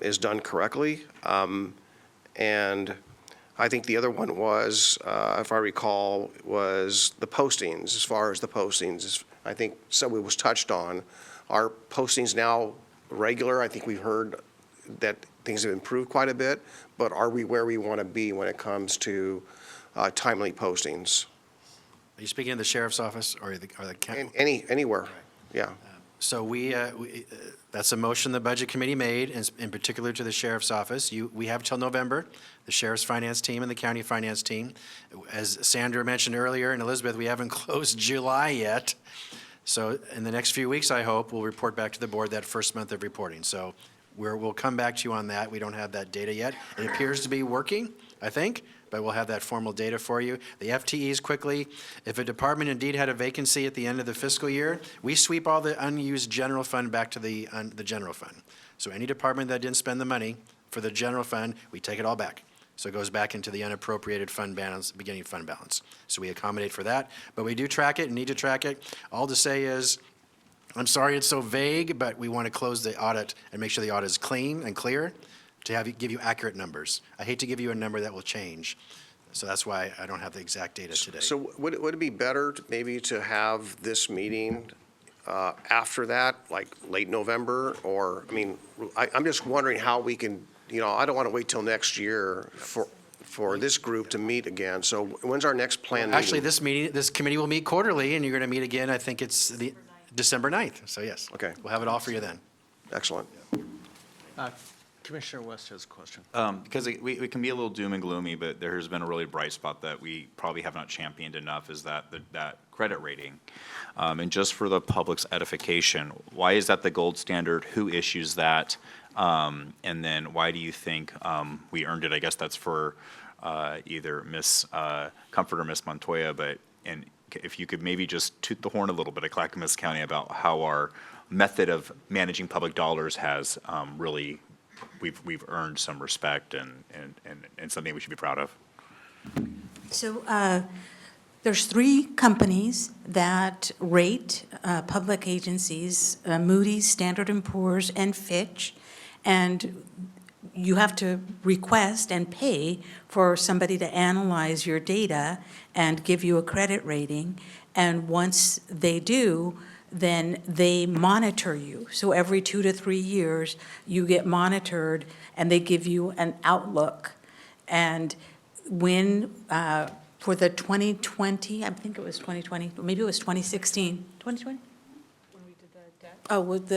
is done correctly. And I think the other one was, if I recall, was the postings. As far as the postings, I think somebody was touched on. Are postings now regular? I think we've heard that things have improved quite a bit, but are we where we want to be when it comes to timely postings? Are you speaking of the sheriff's office or the county? Anywhere, yeah. So that's a motion the Budget Committee made, in particular to the sheriff's office. We have till November, the sheriff's finance team and the county finance team. As Sandra mentioned earlier, and Elizabeth, we haven't closed July yet. So in the next few weeks, I hope, we'll report back to the board that first month of reporting. So we'll come back to you on that. We don't have that data yet. It appears to be working, I think, but we'll have that formal data for you. The FTEs quickly, if a department indeed had a vacancy at the end of the fiscal year, we sweep all the unused general fund back to the general fund. So any department that didn't spend the money for the general fund, we take it all back. So it goes back into the unappropriated fund balance, beginning fund balance. So we accommodate for that, but we do track it and need to track it. All to say is, I'm sorry it's so vague, but we want to close the audit and make sure the audit is clean and clear to give you accurate numbers. I hate to give you a number that will change. So that's why I don't have the exact data today. So would it be better maybe to have this meeting after that, like late November? Or, I'm just wondering how we can, I don't want to wait till next year for this group to meet again. So when's our next planned meeting? Actually, this committee will meet quarterly, and you're going to meet again, I think it's the December 9th. So yes. Okay. We'll have it all for you then. Excellent. Commissioner West has a question. Because we can be a little doom and gloomy, but there has been a really bright spot that we probably have not championed enough is that credit rating. And just for the public's edification, why is that the gold standard? Who issues that? And then why do you think we earned it? I guess that's for either Miss Comfort or Miss Montoya, and if you could maybe just toot the horn a little bit at Clackamas County about how our method of managing public dollars has really, we've earned some respect and something we should be proud of. So there's 3 companies that rate public agencies, Moody's, Standard & Poor's, and Fitch, and you have to request and pay for somebody to analyze your data and give you a credit rating. And once they do, then they monitor you. So every 2 to 3 years, you get monitored, and they give you an outlook. And when for the 2020, I think it was 2020, or maybe it was 2016, 2020? Oh, with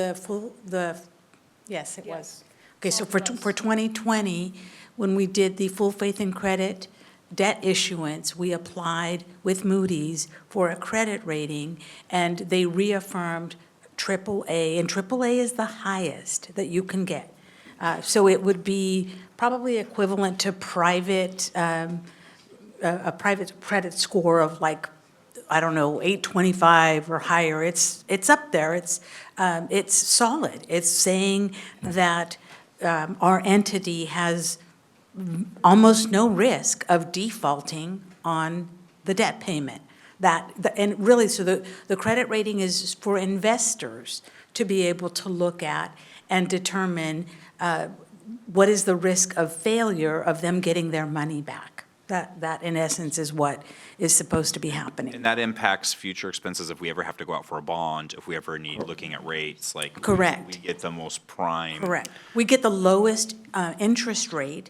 yes, it was. Okay, so for 2020, when we did the full faith and credit debt issuance, we applied with Moody's for a credit rating, and they reaffirmed AAA, and AAA is the highest that you can get. So it would be probably equivalent to a private credit score of like, I don't know, 825 or higher. It's up there. It's solid. It's saying that our entity has almost no risk of defaulting on the debt payment. And really, so the credit rating is for investors to be able to look at and determine what is the risk of failure of them getting their money back. That in essence is what is supposed to be happening. And that impacts future expenses if we ever have to go out for a bond, if we ever need looking at rates, like. Correct. We get the most prime. Correct. We get the lowest interest rate,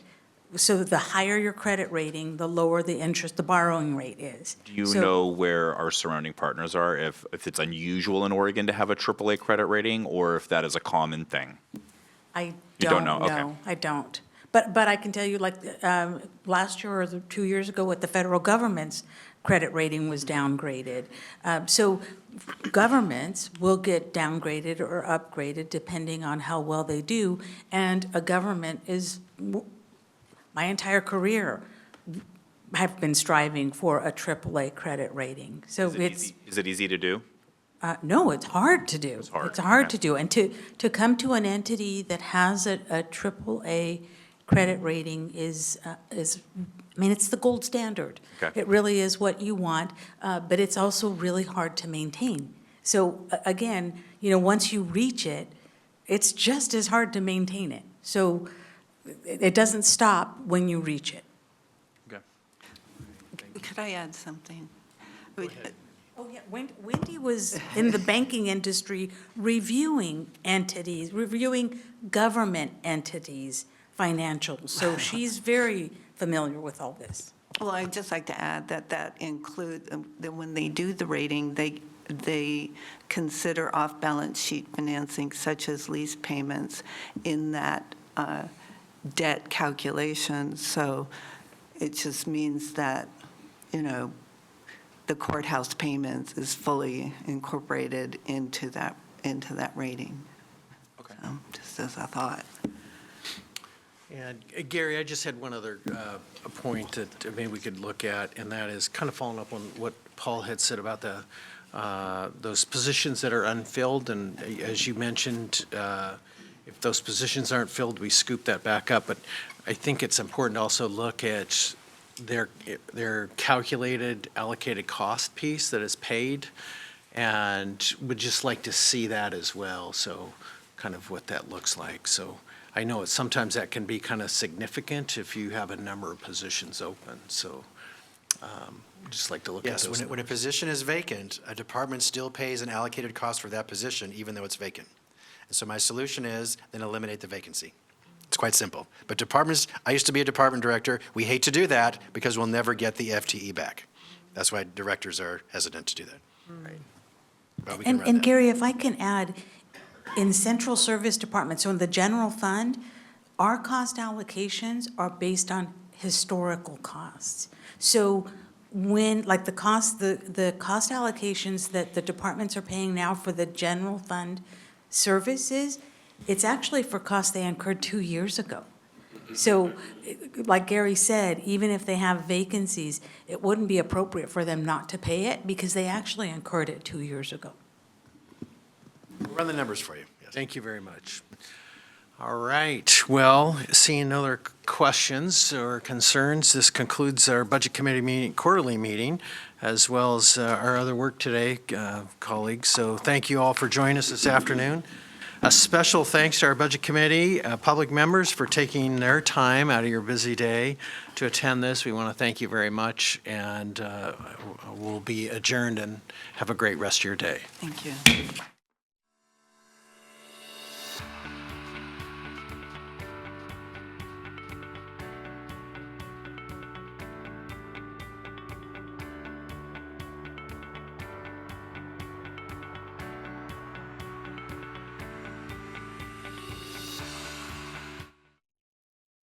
so the higher your credit rating, the lower the interest, the borrowing rate is. Do you So- know where our surrounding partners are, if it's unusual in Oregon to have a AAA credit rating, or if that is a common thing? I You don't don't know? Okay. know. I don't. But I can tell you, like, last year or 2 years ago, what the federal government's credit rating was downgraded. So governments will get downgraded or upgraded depending on how well they do. And a government is, my entire career, have been striving for a AAA credit rating. So Is it easy to do? No, it's hard to do. It's hard, It's hard okay. to do. And to come to an entity that has a AAA credit rating is, I mean, it's the gold standard. Okay. It really is what you want, but it's also really hard to maintain. So again, once you reach it, it's just as hard to maintain it. So it doesn't stop when you reach it. Okay. Could I add something? Oh, yeah, Wendy was in the banking industry reviewing entities, reviewing government entities' financials. So she's very familiar with all this. Well, I'd just like to add that includes, that when they do the rating, they consider off-balance sheet financing such as lease payments in that debt calculation. So it just means that, the courthouse payments is fully incorporated into that rating. Okay. So, just as a thought. And Gary, I just had one other point that maybe we could look at, and that is kind of following up on what Paul had said about those positions that are unfilled. And as you mentioned, if those positions aren't filled, we scoop that back up. But I think it's important to also look at their calculated allocated cost piece that is paid, and would just like to see that as well. So kind of what that looks like. So I know sometimes that can be kind of significant if you have a number of positions open, so just like to look at Yes, those. when a position is vacant, a department still pays an allocated cost for that position, even though it's vacant. And so my solution is then eliminate the vacancy. It's quite simple. But departments, I used to be a department director, we hate to do that because we'll never get the FTE back. That's why directors are hesitant to do that. Right. But we can run And that. Gary, if I can add, in central service departments, so in the general fund, our cost allocations are based on historical costs. So when, like the cost allocations that the departments are paying now for the general fund services, it's actually for costs they incurred 2 years ago. So, like Gary said, even if they have vacancies, it wouldn't be appropriate for them not to pay it because they actually incurred it 2 years ago. We'll run the numbers for you. Yes. Thank you very much. All right, well, seeing no other questions or concerns, this concludes our Budget Committee meeting, quarterly meeting, as well as our other work today, colleagues. So thank you all for joining us this afternoon. A special thanks to our Budget Committee, public members for taking their time out of your busy day to attend this. We want to thank you very much, and we'll be adjourned, and have a great rest of your day. Thank you.